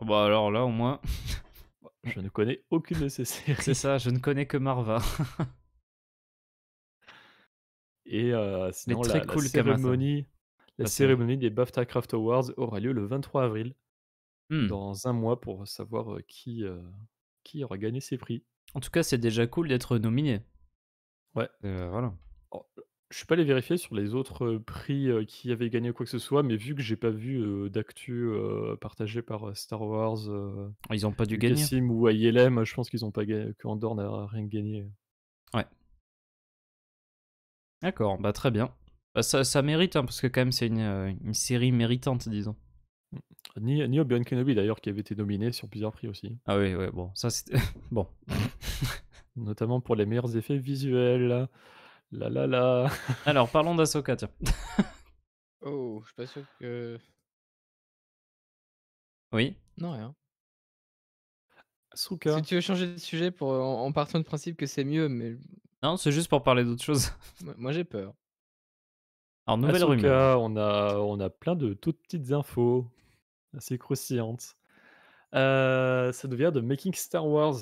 [SPEAKER 1] Bah, alors là, au moins,
[SPEAKER 3] Je ne connais aucune de ces
[SPEAKER 1] c'est
[SPEAKER 3] séries.
[SPEAKER 1] ça, je ne connais que Marva.
[SPEAKER 3] Et
[SPEAKER 1] Mais
[SPEAKER 3] sinon
[SPEAKER 1] très
[SPEAKER 3] la
[SPEAKER 1] cool, Kamata,
[SPEAKER 3] cérémonie la
[SPEAKER 1] la série.
[SPEAKER 3] cérémonie des BAFTA Craft Awards aura lieu le 23 avril,
[SPEAKER 1] Mmh.
[SPEAKER 3] dans un mois pour savoir, qui aura gagné ces prix.
[SPEAKER 1] En tout cas, c'est déjà cool d'être nominé.
[SPEAKER 3] Ouais.
[SPEAKER 1] Voilà.
[SPEAKER 3] Alors, je suis pas allé vérifier sur les autres, prix, qui avaient gagné quoi que ce soit, mais vu que j'ai pas vu, d'actu, partagée par, Star Wars,
[SPEAKER 1] Ils ont pas dû gagner.
[SPEAKER 3] Lucasfilm ou ILM, je pense qu'ils ont pas ga que Andor n'a rien gagné.
[SPEAKER 1] Ouais. D'accord, bah, très bien. Bah, ça mérite, hein, parce que quand même, c'est une série méritante, disons.
[SPEAKER 3] Mmh. Ni Obi-Wan Kenobi d'ailleurs qui avait été nominé sur plusieurs prix aussi,
[SPEAKER 1] Ah oui, ouais, bon, ça c'était bon.
[SPEAKER 3] notamment pour les meilleurs effets visuels. La la la.
[SPEAKER 1] Alors, parlons d'Ahsoka, tiens.
[SPEAKER 2] Oh, je suis pas sûr que
[SPEAKER 1] Oui?
[SPEAKER 2] non, rien. Si
[SPEAKER 3] Asuka.
[SPEAKER 2] tu veux changer de sujet pour en partant du principe que c'est mieux, mais
[SPEAKER 1] Non, c'est juste pour parler d'autre chose.
[SPEAKER 2] moi j'ai peur.
[SPEAKER 1] Alors, nouvelle rumeur.
[SPEAKER 3] Asuka, on a plein de toutes petites infos assez croustillantes. Ça nous vient de Making Star Wars,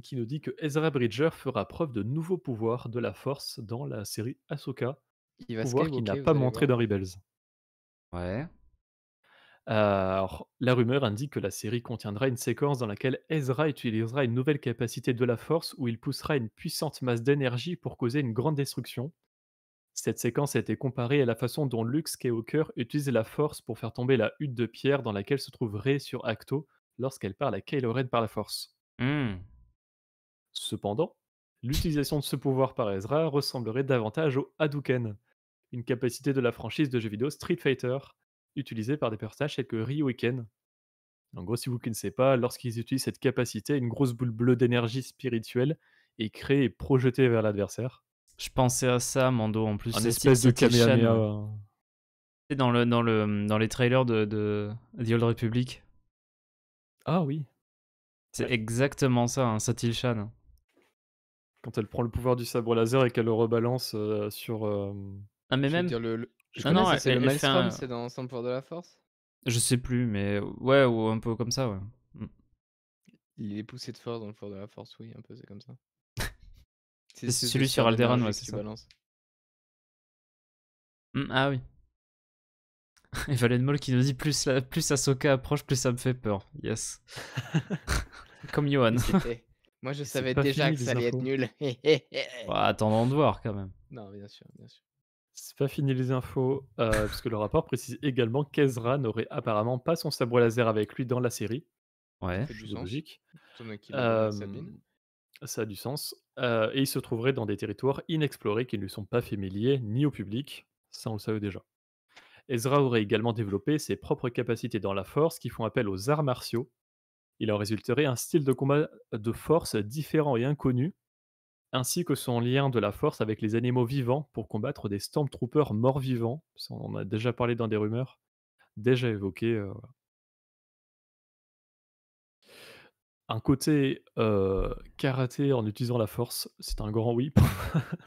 [SPEAKER 3] qui nous dit que Ezra Bridger fera preuve de nouveaux pouvoirs de la Force dans la série Ahsoka,
[SPEAKER 2] Il va
[SPEAKER 3] pouvoir qu'il n'a
[SPEAKER 2] skywalker,
[SPEAKER 3] pas
[SPEAKER 2] vous allez
[SPEAKER 3] montré
[SPEAKER 2] voir.
[SPEAKER 3] dans Rebels.
[SPEAKER 1] Ouais.
[SPEAKER 3] Alors, la rumeur indique que la série contiendra une séquence dans laquelle Ezra utilisera une nouvelle capacité de la Force où il poussera une puissante masse d'énergie pour causer une grande destruction. Cette séquence a été comparée à la façon dont Luke Skywalker utilise la Force pour faire tomber la hutte de pierre dans laquelle se trouve Rey sur Ahch-To lorsqu'elle parle à Kylo Ren par la Force.
[SPEAKER 1] Mmh.
[SPEAKER 3] Cependant, l'utilisation de ce pouvoir par Ezra ressemblerait davantage au Hadouken, une capacité de la franchise de jeux vidéo Street Fighter, utilisée par des personnages tels que Ryu et Ken. En gros, si vous ne connaissez pas, lorsqu'ils utilisent cette capacité, une grosse boule bleue d'énergie spirituelle est créée et projetée vers l'adversaire.
[SPEAKER 1] Je pensais à ça, Mando, en plus,
[SPEAKER 3] Un
[SPEAKER 1] c'est
[SPEAKER 3] espèce de
[SPEAKER 1] c'est Ilshan.
[SPEAKER 3] Kamehameha.
[SPEAKER 1] Tu sais, dans les trailers de The Old Republic.
[SPEAKER 3] Ah oui,
[SPEAKER 1] C'est
[SPEAKER 3] ouais.
[SPEAKER 1] exactement ça, hein, Satilshan.
[SPEAKER 3] Quand elle prend le pouvoir du sabre laser et qu'elle le rebalance sur.
[SPEAKER 1] Ah, mais
[SPEAKER 2] Je veux
[SPEAKER 1] même.
[SPEAKER 2] dire je
[SPEAKER 1] Non,
[SPEAKER 2] connais,
[SPEAKER 1] non,
[SPEAKER 2] ça c'est le
[SPEAKER 1] elle fait
[SPEAKER 2] Maelstrom,
[SPEAKER 1] un.
[SPEAKER 2] c'est dans Sans pouvoir de la force?
[SPEAKER 1] Je sais plus, mais ouais, ou un peu comme ça, ouais. Mm.
[SPEAKER 2] Il est poussé de force dans le pouvoir de la force, oui, un peu, c'est comme ça. C'est
[SPEAKER 1] C'est
[SPEAKER 2] cette espèce de
[SPEAKER 1] celui sur
[SPEAKER 2] sphère
[SPEAKER 1] Alderaan, ouais,
[SPEAKER 2] d'énergie que
[SPEAKER 1] c'est
[SPEAKER 2] tu
[SPEAKER 1] ça.
[SPEAKER 2] balances.
[SPEAKER 1] Ah oui. Et Valen Moll qui nous dit plus Ahsoka approche, plus ça me fait peur. Yes. Comme Johan.
[SPEAKER 2] Et c'était moi je
[SPEAKER 3] Et c'est
[SPEAKER 2] savais
[SPEAKER 3] pas
[SPEAKER 2] déjà
[SPEAKER 3] fini
[SPEAKER 2] que ça
[SPEAKER 3] les
[SPEAKER 2] allait être
[SPEAKER 3] infos.
[SPEAKER 2] nul.
[SPEAKER 1] Bah, attendons de voir quand même.
[SPEAKER 2] Non, bien sûr, bien sûr.
[SPEAKER 3] C'est pas fini les infos, parce que le rapport précise également qu'Ezra n'aurait apparemment pas son sabre laser avec lui dans la série,
[SPEAKER 2] Ça
[SPEAKER 1] Ouais.
[SPEAKER 2] fait du
[SPEAKER 3] chose
[SPEAKER 2] sens,
[SPEAKER 3] logique.
[SPEAKER 2] étant donné qu'il l'a donné à Sabine.
[SPEAKER 3] Hem, Ça a du sens, et il se trouverait dans des territoires inexplorés qui ne lui sont pas familiers ni au public, ça on le savait déjà. Ezra aurait également développé ses propres capacités dans la Force qui font appel aux arts martiaux. Il en résulterait un style de combat de force différent et inconnu, ainsi que son lien de la Force avec les animaux vivants pour combattre des Stormtroopers morts-vivants. Ça, on en a déjà parlé dans des rumeurs, déjà évoqué, un côté, karaté en utilisant la Force, c'est un grand oui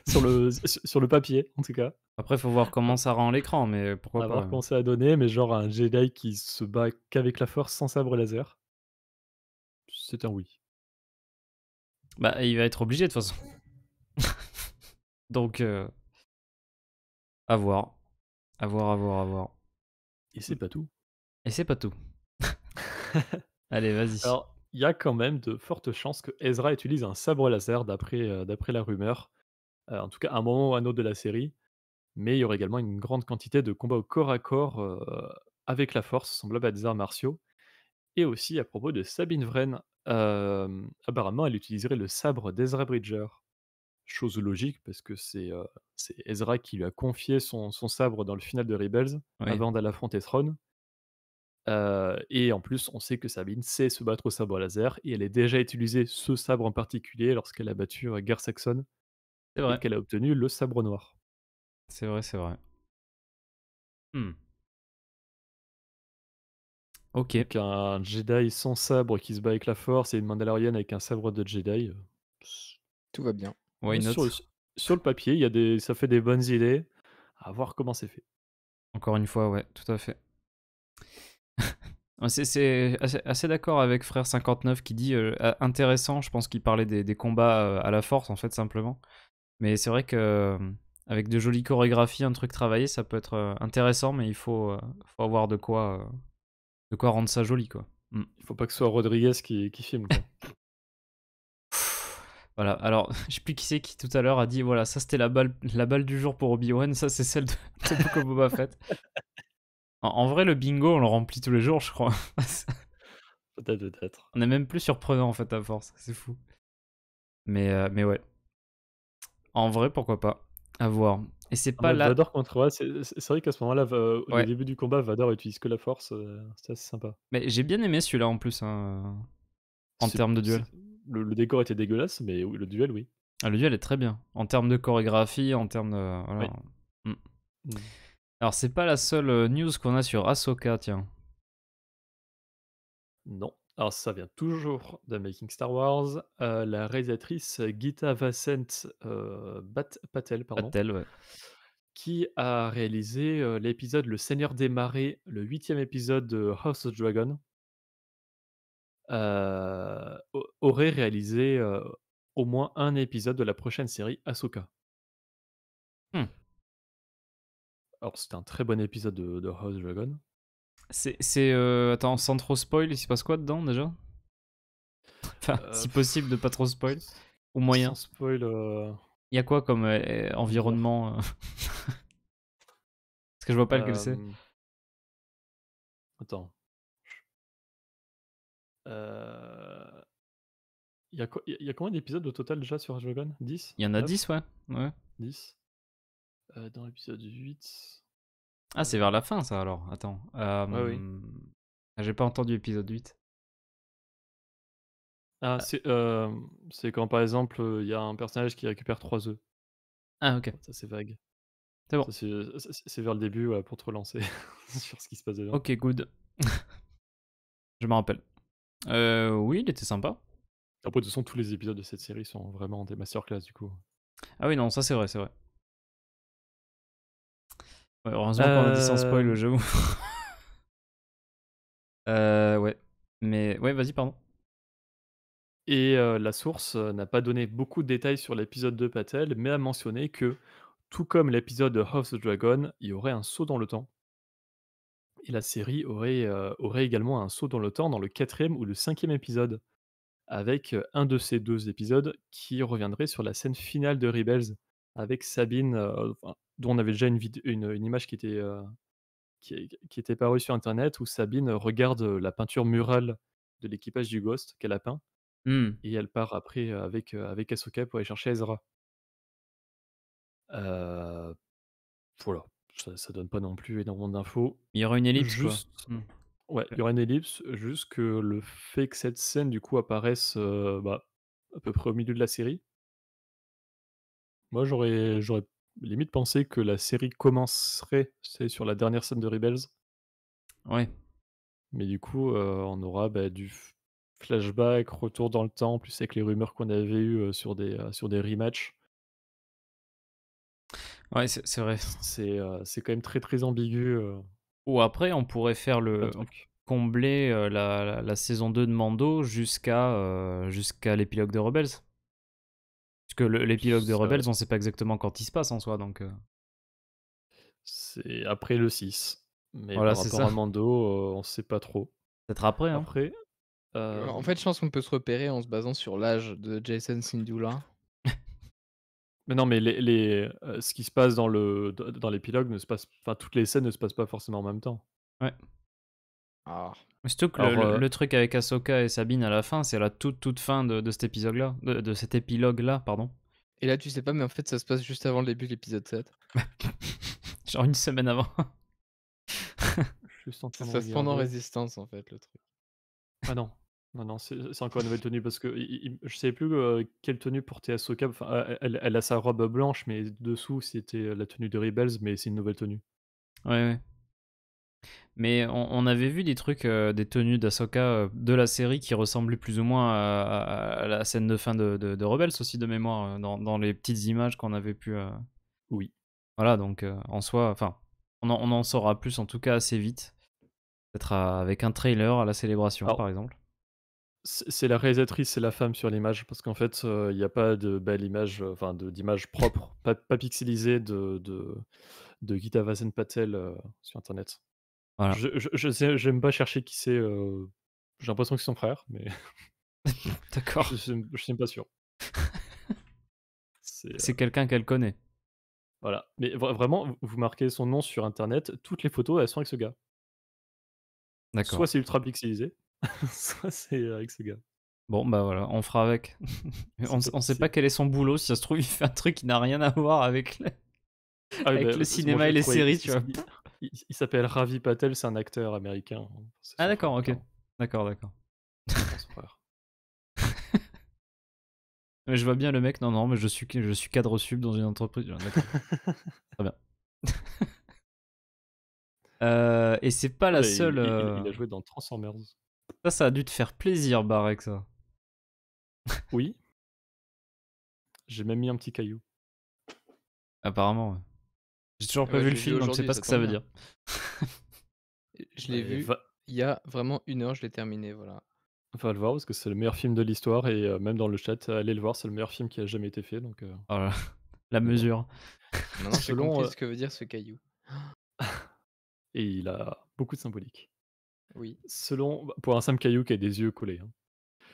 [SPEAKER 3] sur le papier, en tout cas.
[SPEAKER 1] Après, faut voir comment ça rend l'écran, mais pourquoi
[SPEAKER 3] À
[SPEAKER 1] pas,
[SPEAKER 3] voir
[SPEAKER 1] ouais.
[SPEAKER 3] comment ça a donné, mais genre un Jedi qui se bat qu'avec la Force sans sabre laser, c'est un oui.
[SPEAKER 1] Bah, il va être obligé de toute façon. Donc, à voir. À voir, à voir, à voir.
[SPEAKER 3] Et c'est pas tout.
[SPEAKER 1] Et c'est pas tout. Allez, vas-y.
[SPEAKER 3] Alors, il y a quand même de fortes chances que Ezra utilise un sabre laser d'après la rumeur, en tout cas à un moment ou à un autre de la série, mais il y aurait également une grande quantité de combats au corps à corps, avec la Force, semblables à des arts martiaux. Et aussi à propos de Sabine Wren, apparemment elle utiliserait le sabre d'Ezra Bridger. Chose logique parce que c'est Ezra qui lui a confié son sabre dans le final de Rebels,
[SPEAKER 1] Oui,
[SPEAKER 3] avant d'aller affronter Thrawn. Et en plus, on sait que Sabine sait se battre au sabre laser et elle a déjà utilisé ce sabre en particulier lorsqu'elle a battu, Gar Saxon
[SPEAKER 1] c'est
[SPEAKER 3] et
[SPEAKER 1] vrai.
[SPEAKER 3] qu'elle a obtenu le sabre noir.
[SPEAKER 1] C'est vrai, c'est vrai. Hmm. Ok.
[SPEAKER 3] Donc un Jedi sans sabre qui se bat avec la Force et une Mandalorienne avec un sabre de Jedi,
[SPEAKER 2] Tout va bien.
[SPEAKER 1] Why
[SPEAKER 3] sur le
[SPEAKER 1] not?
[SPEAKER 3] sur le papier, ça fait des bonnes idées, à voir comment c'est fait.
[SPEAKER 1] Encore une fois, ouais, tout à fait. Ouais, c'est assez d'accord avec Frère 59 qui dit intéressant. Je pense qu'il parlait des combats à la force, en fait, simplement. Mais c'est vrai que avec de jolies chorégraphies, un truc travaillé, ça peut être intéressant, mais faut avoir de quoi rendre ça joli, quoi. Mm.
[SPEAKER 3] Il faut pas que ce soit Rodriguez qui filme, quoi.
[SPEAKER 1] Voilà, alors, je sais plus qui c'est qui tout à l'heure a dit voilà, ça c'était la balle du jour pour Obi-Wan, ça c'est celle de Book of Boba Fett. En vrai, le bingo, on le remplit tous les jours, je crois.
[SPEAKER 3] Peut-être, peut-être.
[SPEAKER 1] On est même plus surprenant en fait à force, c'est fou. Mais ouais, en vrai, pourquoi pas. À voir. Et c'est
[SPEAKER 3] En
[SPEAKER 1] pas
[SPEAKER 3] mode
[SPEAKER 1] là.
[SPEAKER 3] Vador contre ouais, c'est vrai qu'à ce moment-là, le
[SPEAKER 1] Ouais,
[SPEAKER 3] début du combat, Vador utilise que la force, c'est assez sympa.
[SPEAKER 1] mais j'ai bien aimé celui-là en plus, hein, en termes de
[SPEAKER 3] C'est
[SPEAKER 1] duel.
[SPEAKER 3] le décor était dégueulasse, mais oui, le duel, oui.
[SPEAKER 1] Ah, le duel est très bien. En termes de chorégraphie, en termes de. Voilà.
[SPEAKER 3] Oui.
[SPEAKER 1] Mm.
[SPEAKER 3] Mmh.
[SPEAKER 1] Alors, c'est pas la seule news qu'on a sur Ahsoka, tiens.
[SPEAKER 3] Non. Alors ça vient toujours de Making Star Wars. La réalisatrice Geeta Vasant, Patel,
[SPEAKER 1] Pas
[SPEAKER 3] pardon,
[SPEAKER 1] tel, ouais.
[SPEAKER 3] qui a réalisé, l'épisode Le Seigneur des Marais, le 8e épisode de House of Dragon, aurait réalisé, au moins un épisode de la prochaine série Ahsoka.
[SPEAKER 1] Hmm.
[SPEAKER 3] Alors c'était un très bon épisode de House of Dragon.
[SPEAKER 1] Attends, sans trop spoil, il se passe quoi dedans déjà? Enfin,
[SPEAKER 3] Heu,
[SPEAKER 1] si possible de pas trop spoil. Ou
[SPEAKER 3] sans
[SPEAKER 1] moyen.
[SPEAKER 3] spoil,
[SPEAKER 1] Il y a quoi comme
[SPEAKER 3] comment dire?
[SPEAKER 1] environnement Parce que je vois pas lequel c'est.
[SPEAKER 3] Hem, attends, heu, il y a combien d'épisodes au total déjà sur House of Dragon? 10?
[SPEAKER 1] Il y en a 10,
[SPEAKER 3] 9?
[SPEAKER 1] ouais. Ouais.
[SPEAKER 3] 10? Dans l'épisode 8,
[SPEAKER 1] Ah, c'est vers la fin, ça, alors. Attends.
[SPEAKER 3] ouais, oui.
[SPEAKER 1] J'ai pas entendu épisode 8.
[SPEAKER 3] Ah,
[SPEAKER 1] Ah,
[SPEAKER 3] c'est quand par exemple, il y a un personnage qui récupère 3 œufs.
[SPEAKER 1] ah, ok.
[SPEAKER 3] Ça c'est vague.
[SPEAKER 1] C'est bon.
[SPEAKER 3] Ça c'est vers le début, ouais, pour te relancer sur ce qui se passe dedans.
[SPEAKER 1] Ok, good. Je me rappelle. Oui, il était sympa.
[SPEAKER 3] Après de toute façon, tous les épisodes de cette série sont vraiment des masterclass du coup.
[SPEAKER 1] Ah oui, non, ça c'est vrai, c'est vrai. Ouais, heureusement qu'on a dit sans spoil,
[SPEAKER 3] Hem
[SPEAKER 1] j'avoue. Ouais. Mais, ouais, vas-y, pardon.
[SPEAKER 3] et la source, n'a pas donné beaucoup de détails sur l'épisode de Patel, mais a mentionné que, tout comme l'épisode de House of Dragon, il y aurait un saut dans le temps et la série aurait également un saut dans le temps dans le 4e ou le 5e épisode, avec, un de ces 2 épisodes qui reviendrait sur la scène finale de Rebels avec Sabine, enfin, dont on avait déjà une image qui était parue sur internet où Sabine regarde, la peinture murale de l'équipage du Ghost qu'elle a peint.
[SPEAKER 1] Hmm.
[SPEAKER 3] Et elle part après, avec Asuka pour aller chercher Ezra. Heu, voilà, ça donne pas non plus énormément d'infos.
[SPEAKER 1] Il y aura une ellipse, quoi.
[SPEAKER 3] Juste
[SPEAKER 1] Hmm.
[SPEAKER 3] ouais, il
[SPEAKER 1] Ok.
[SPEAKER 3] y aura une ellipse, juste que le fait que cette scène du coup apparaisse, bah, à peu près au milieu de la série, Moi, j'aurais limite pensé que la série commencerait, sur la dernière scène de Rebels,
[SPEAKER 1] Ouais.
[SPEAKER 3] mais du coup, on aura, bah, du flashback, retour dans le temps, en plus avec les rumeurs qu'on avait eues, sur des rematchs.
[SPEAKER 1] Ouais, c'est vrai.
[SPEAKER 3] C'est quand même très, très ambigu,
[SPEAKER 1] Ou après, on pourrait faire
[SPEAKER 3] plein de
[SPEAKER 1] le
[SPEAKER 3] trucs.
[SPEAKER 1] combler, la saison 2 de Mando jusqu'à l'épilogue de Rebels. Parce que l'épilogue de
[SPEAKER 3] Ça
[SPEAKER 1] Rebels, on sait pas exactement quand il se passe en soi, donc
[SPEAKER 3] C'est après le 6, mais
[SPEAKER 1] voilà,
[SPEAKER 3] par
[SPEAKER 1] c'est
[SPEAKER 3] rapport
[SPEAKER 1] ça.
[SPEAKER 3] à Mando, on sait pas trop.
[SPEAKER 1] Peut-être après, hein.
[SPEAKER 3] Après,
[SPEAKER 2] En fait, je pense qu'on peut se repérer en se basant sur l'âge de Jason Syndulla.
[SPEAKER 3] mais non, mais ce qui se passe dans l'épilogue ne se passe, enfin, toutes les scènes ne se passent pas forcément en même temps.
[SPEAKER 1] Ouais.
[SPEAKER 2] Ah.
[SPEAKER 1] Surtout que
[SPEAKER 3] Alors,
[SPEAKER 1] le truc avec Ahsoka et Sabine à la fin, c'est la toute fin de cet épisode-là, de cet épilogue-là, pardon.
[SPEAKER 2] Et là, tu sais pas, mais en fait, ça se passe juste avant le début de l'épisode 7.
[SPEAKER 1] Genre une semaine avant.
[SPEAKER 3] je suis juste en
[SPEAKER 2] Ça
[SPEAKER 3] train
[SPEAKER 2] se
[SPEAKER 3] de
[SPEAKER 2] passe pendant
[SPEAKER 3] regarder.
[SPEAKER 2] Résistance, en fait, le truc.
[SPEAKER 3] Ah non, non, non, c'est encore une nouvelle tenue parce que je sais plus, quelle tenue portait Ahsoka. Enfin, elle a sa robe blanche, mais dessous, c'était, la tenue de Rebels, mais c'est une nouvelle tenue.
[SPEAKER 1] Ouais, ouais. Mais on avait vu des trucs, des tenues d'Ahsoka de la série qui ressemblaient plus ou moins à la scène de fin de Rebels aussi de mémoire, dans les petites images qu'on avait pu.
[SPEAKER 3] Oui.
[SPEAKER 1] Voilà, donc en soi, enfin, on en saura plus en tout cas assez vite. Peut-être avec un trailer à la célébration
[SPEAKER 3] Alors,
[SPEAKER 1] par exemple.
[SPEAKER 3] c'est la réalisatrice, c'est la femme sur l'image parce qu'en fait, il y a pas de belle image, enfin d'image propre, pas pixelisée de Geeta Vasen Patel, sur internet.
[SPEAKER 1] Voilà,
[SPEAKER 3] Je sais, j'aime pas chercher qui c'est, j'ai l'impression que c'est son frère, mais
[SPEAKER 1] d'accord.
[SPEAKER 3] je suis même pas sûr. C'est,
[SPEAKER 1] C'est quelqu'un qu'elle connaît.
[SPEAKER 3] voilà, mais vraiment, vous marquez son nom sur internet, toutes les photos, elles sont avec ce gars.
[SPEAKER 1] D'accord.
[SPEAKER 3] Soit c'est ultra pixelisé, soit c'est, avec ce gars.
[SPEAKER 1] Bon, bah voilà, on fera avec. Mais
[SPEAKER 3] C'est pas de
[SPEAKER 1] on sait
[SPEAKER 3] souci.
[SPEAKER 1] pas quel est son boulot, si ça se trouve, il fait un truc qui n'a rien à voir avec
[SPEAKER 3] Ah oui,
[SPEAKER 1] avec
[SPEAKER 3] bah,
[SPEAKER 1] le
[SPEAKER 3] moi
[SPEAKER 1] cinéma
[SPEAKER 3] je
[SPEAKER 1] et
[SPEAKER 3] l'ai
[SPEAKER 1] les
[SPEAKER 3] trouvé,
[SPEAKER 1] séries, tu vois.
[SPEAKER 3] il s'appelle Ravi Patel, c'est un acteur américain, hein, c'est
[SPEAKER 1] Ah
[SPEAKER 3] son frère,
[SPEAKER 1] d'accord, ok.
[SPEAKER 3] clairement.
[SPEAKER 1] D'accord, d'accord.
[SPEAKER 3] C'est clairement son frère.
[SPEAKER 1] Mais je vois bien le mec, non, non, mais je suis cadre sub dans une entreprise. D'accord, très bien. Et c'est pas
[SPEAKER 3] Ah
[SPEAKER 1] la
[SPEAKER 3] bah,
[SPEAKER 1] seule.
[SPEAKER 3] il a joué dans Transformers.
[SPEAKER 1] Ça a dû te faire plaisir, Barek, ça.
[SPEAKER 3] Oui, j'ai même mis un petit caillou.
[SPEAKER 1] Apparemment, ouais. J'ai toujours
[SPEAKER 2] Ah
[SPEAKER 1] pas
[SPEAKER 2] bah,
[SPEAKER 1] vu
[SPEAKER 2] je
[SPEAKER 1] le
[SPEAKER 2] l'ai vu
[SPEAKER 1] film, donc je sais
[SPEAKER 2] aujourd'hui,
[SPEAKER 1] pas ce
[SPEAKER 2] ça
[SPEAKER 1] que ça
[SPEAKER 2] tombe
[SPEAKER 1] veut
[SPEAKER 2] bien.
[SPEAKER 1] dire.
[SPEAKER 2] Je l'ai
[SPEAKER 3] Et
[SPEAKER 2] vu il y a vraiment 1 heure, je l'ai terminé, voilà.
[SPEAKER 3] va le voir parce que c'est le meilleur film de l'histoire et même dans le chat, allez le voir, c'est le meilleur film qui a jamais été fait, donc
[SPEAKER 1] Voilà, la
[SPEAKER 3] voilà.
[SPEAKER 1] mesure.
[SPEAKER 2] Maintenant, j'ai
[SPEAKER 3] Selon,
[SPEAKER 2] compris ce que veut dire ce caillou.
[SPEAKER 3] et il a beaucoup de symbolique.
[SPEAKER 2] Oui,
[SPEAKER 3] Selon, bah, pour un simple caillou qui a des yeux collés, hein.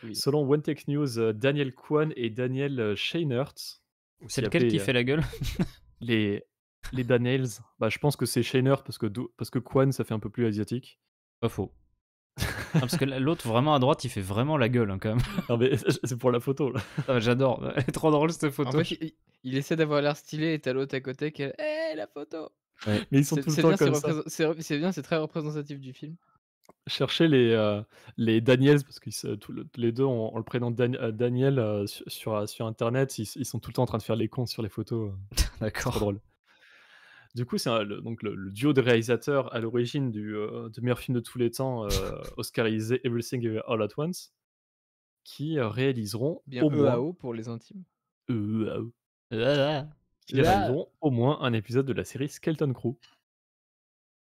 [SPEAKER 2] oui.
[SPEAKER 3] Selon One Tech News, Daniel Kwan et Daniel, Scheinert,
[SPEAKER 1] C'est
[SPEAKER 3] aussi
[SPEAKER 1] lequel qui
[SPEAKER 3] appelés,
[SPEAKER 1] fait la gueule?
[SPEAKER 3] les Daniels, bah, je pense que c'est Scheinert parce que Kwan, ça fait un peu plus asiatique.
[SPEAKER 1] Pas faux. Ah, parce que l'autre, vraiment à droite, il fait vraiment la gueule, hein, quand même.
[SPEAKER 3] Non mais c'est pour la photo là.
[SPEAKER 1] Ah, j'adore. Elle est trop drôle, cette
[SPEAKER 2] En
[SPEAKER 1] photo.
[SPEAKER 2] fait, il essaie d'avoir l'air stylé et tu l'autre à côté qui est: «Eh, la photo!»
[SPEAKER 1] Ouais.
[SPEAKER 3] Mais ils sont tout le
[SPEAKER 2] C'est
[SPEAKER 3] temps
[SPEAKER 2] bien,
[SPEAKER 3] comme ça.
[SPEAKER 2] c'est bien, c'est très représentatif du film.
[SPEAKER 3] Cherchez les Daniels parce qu'ils se tous le les 2 ont le prénom Daniel, sur internet, ils sont tout le temps en train de faire les cons sur les photos, c'est trop
[SPEAKER 1] D'accord.
[SPEAKER 3] drôle. Du coup, c'est le duo de réalisateurs à l'origine du meilleur film de tous les temps, oscarisé Everything All at Once, qui, réaliseront
[SPEAKER 2] Bien
[SPEAKER 3] au moins,
[SPEAKER 2] EAO pour les intimes.
[SPEAKER 3] euh,
[SPEAKER 1] Ah,
[SPEAKER 3] qui réaliseront au moins un épisode de la série Skeleton Crew.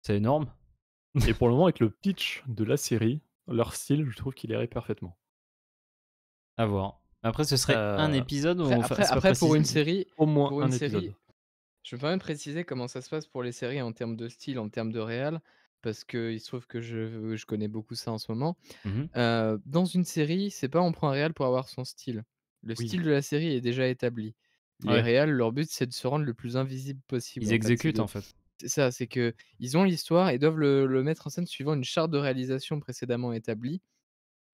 [SPEAKER 1] c'est énorme.
[SPEAKER 3] Et pour le moment, avec le pitch de la série, leur style, je trouve qu'il irait parfaitement.
[SPEAKER 1] À voir. Après, ce serait un
[SPEAKER 3] Heu,
[SPEAKER 1] épisode ou
[SPEAKER 2] Après
[SPEAKER 1] enfin,
[SPEAKER 2] après
[SPEAKER 1] c'est pas
[SPEAKER 2] après pour une
[SPEAKER 1] précisé?
[SPEAKER 2] série
[SPEAKER 3] Au moins
[SPEAKER 2] pour une
[SPEAKER 3] un
[SPEAKER 2] série
[SPEAKER 3] épisode.
[SPEAKER 2] je me permets de préciser comment ça se passe pour les séries en termes de style, en termes de réal, parce qu'il se trouve que je connais beaucoup ça en ce moment.
[SPEAKER 1] Mmh.
[SPEAKER 2] Dans une série, c'est pas on prend un réal pour avoir son style. Le
[SPEAKER 3] Oui,
[SPEAKER 2] style de la série est déjà établi. Les
[SPEAKER 1] Ouais,
[SPEAKER 2] réals, leur but, c'est de se rendre le plus invisible possible,
[SPEAKER 1] ils
[SPEAKER 2] en fait.
[SPEAKER 1] exécutent, en fait.
[SPEAKER 2] C'est ça, c'est qu'ils ont l'histoire et doivent le mettre en scène suivant une charte de réalisation précédemment établie,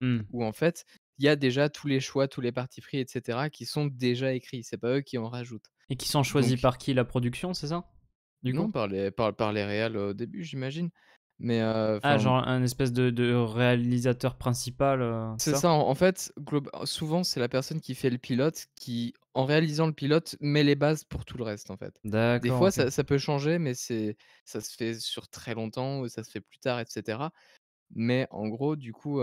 [SPEAKER 1] Mmh.
[SPEAKER 2] où en fait, il y a déjà tous les choix, tous les partis pris et cetera qui sont déjà écrits. C'est pas eux qui en rajoutent.
[SPEAKER 1] Et qui sont choisis
[SPEAKER 2] Donc
[SPEAKER 1] par qui? La production, c'est ça? Du coup?
[SPEAKER 2] non, par les réals au début, j'imagine. Mais
[SPEAKER 1] Ah, genre un espèce de réalisateur principal,
[SPEAKER 2] c'est
[SPEAKER 1] ça?
[SPEAKER 2] ça, en fait, souvent, c'est la personne qui fait le pilote qui, en réalisant le pilote, met les bases pour tout le reste, en fait. Des
[SPEAKER 1] D'accord,
[SPEAKER 2] fois,
[SPEAKER 1] OK.
[SPEAKER 2] ça peut changer, mais ça se fait sur très longtemps ou ça se fait plus tard et cetera. Mais en gros, du coup,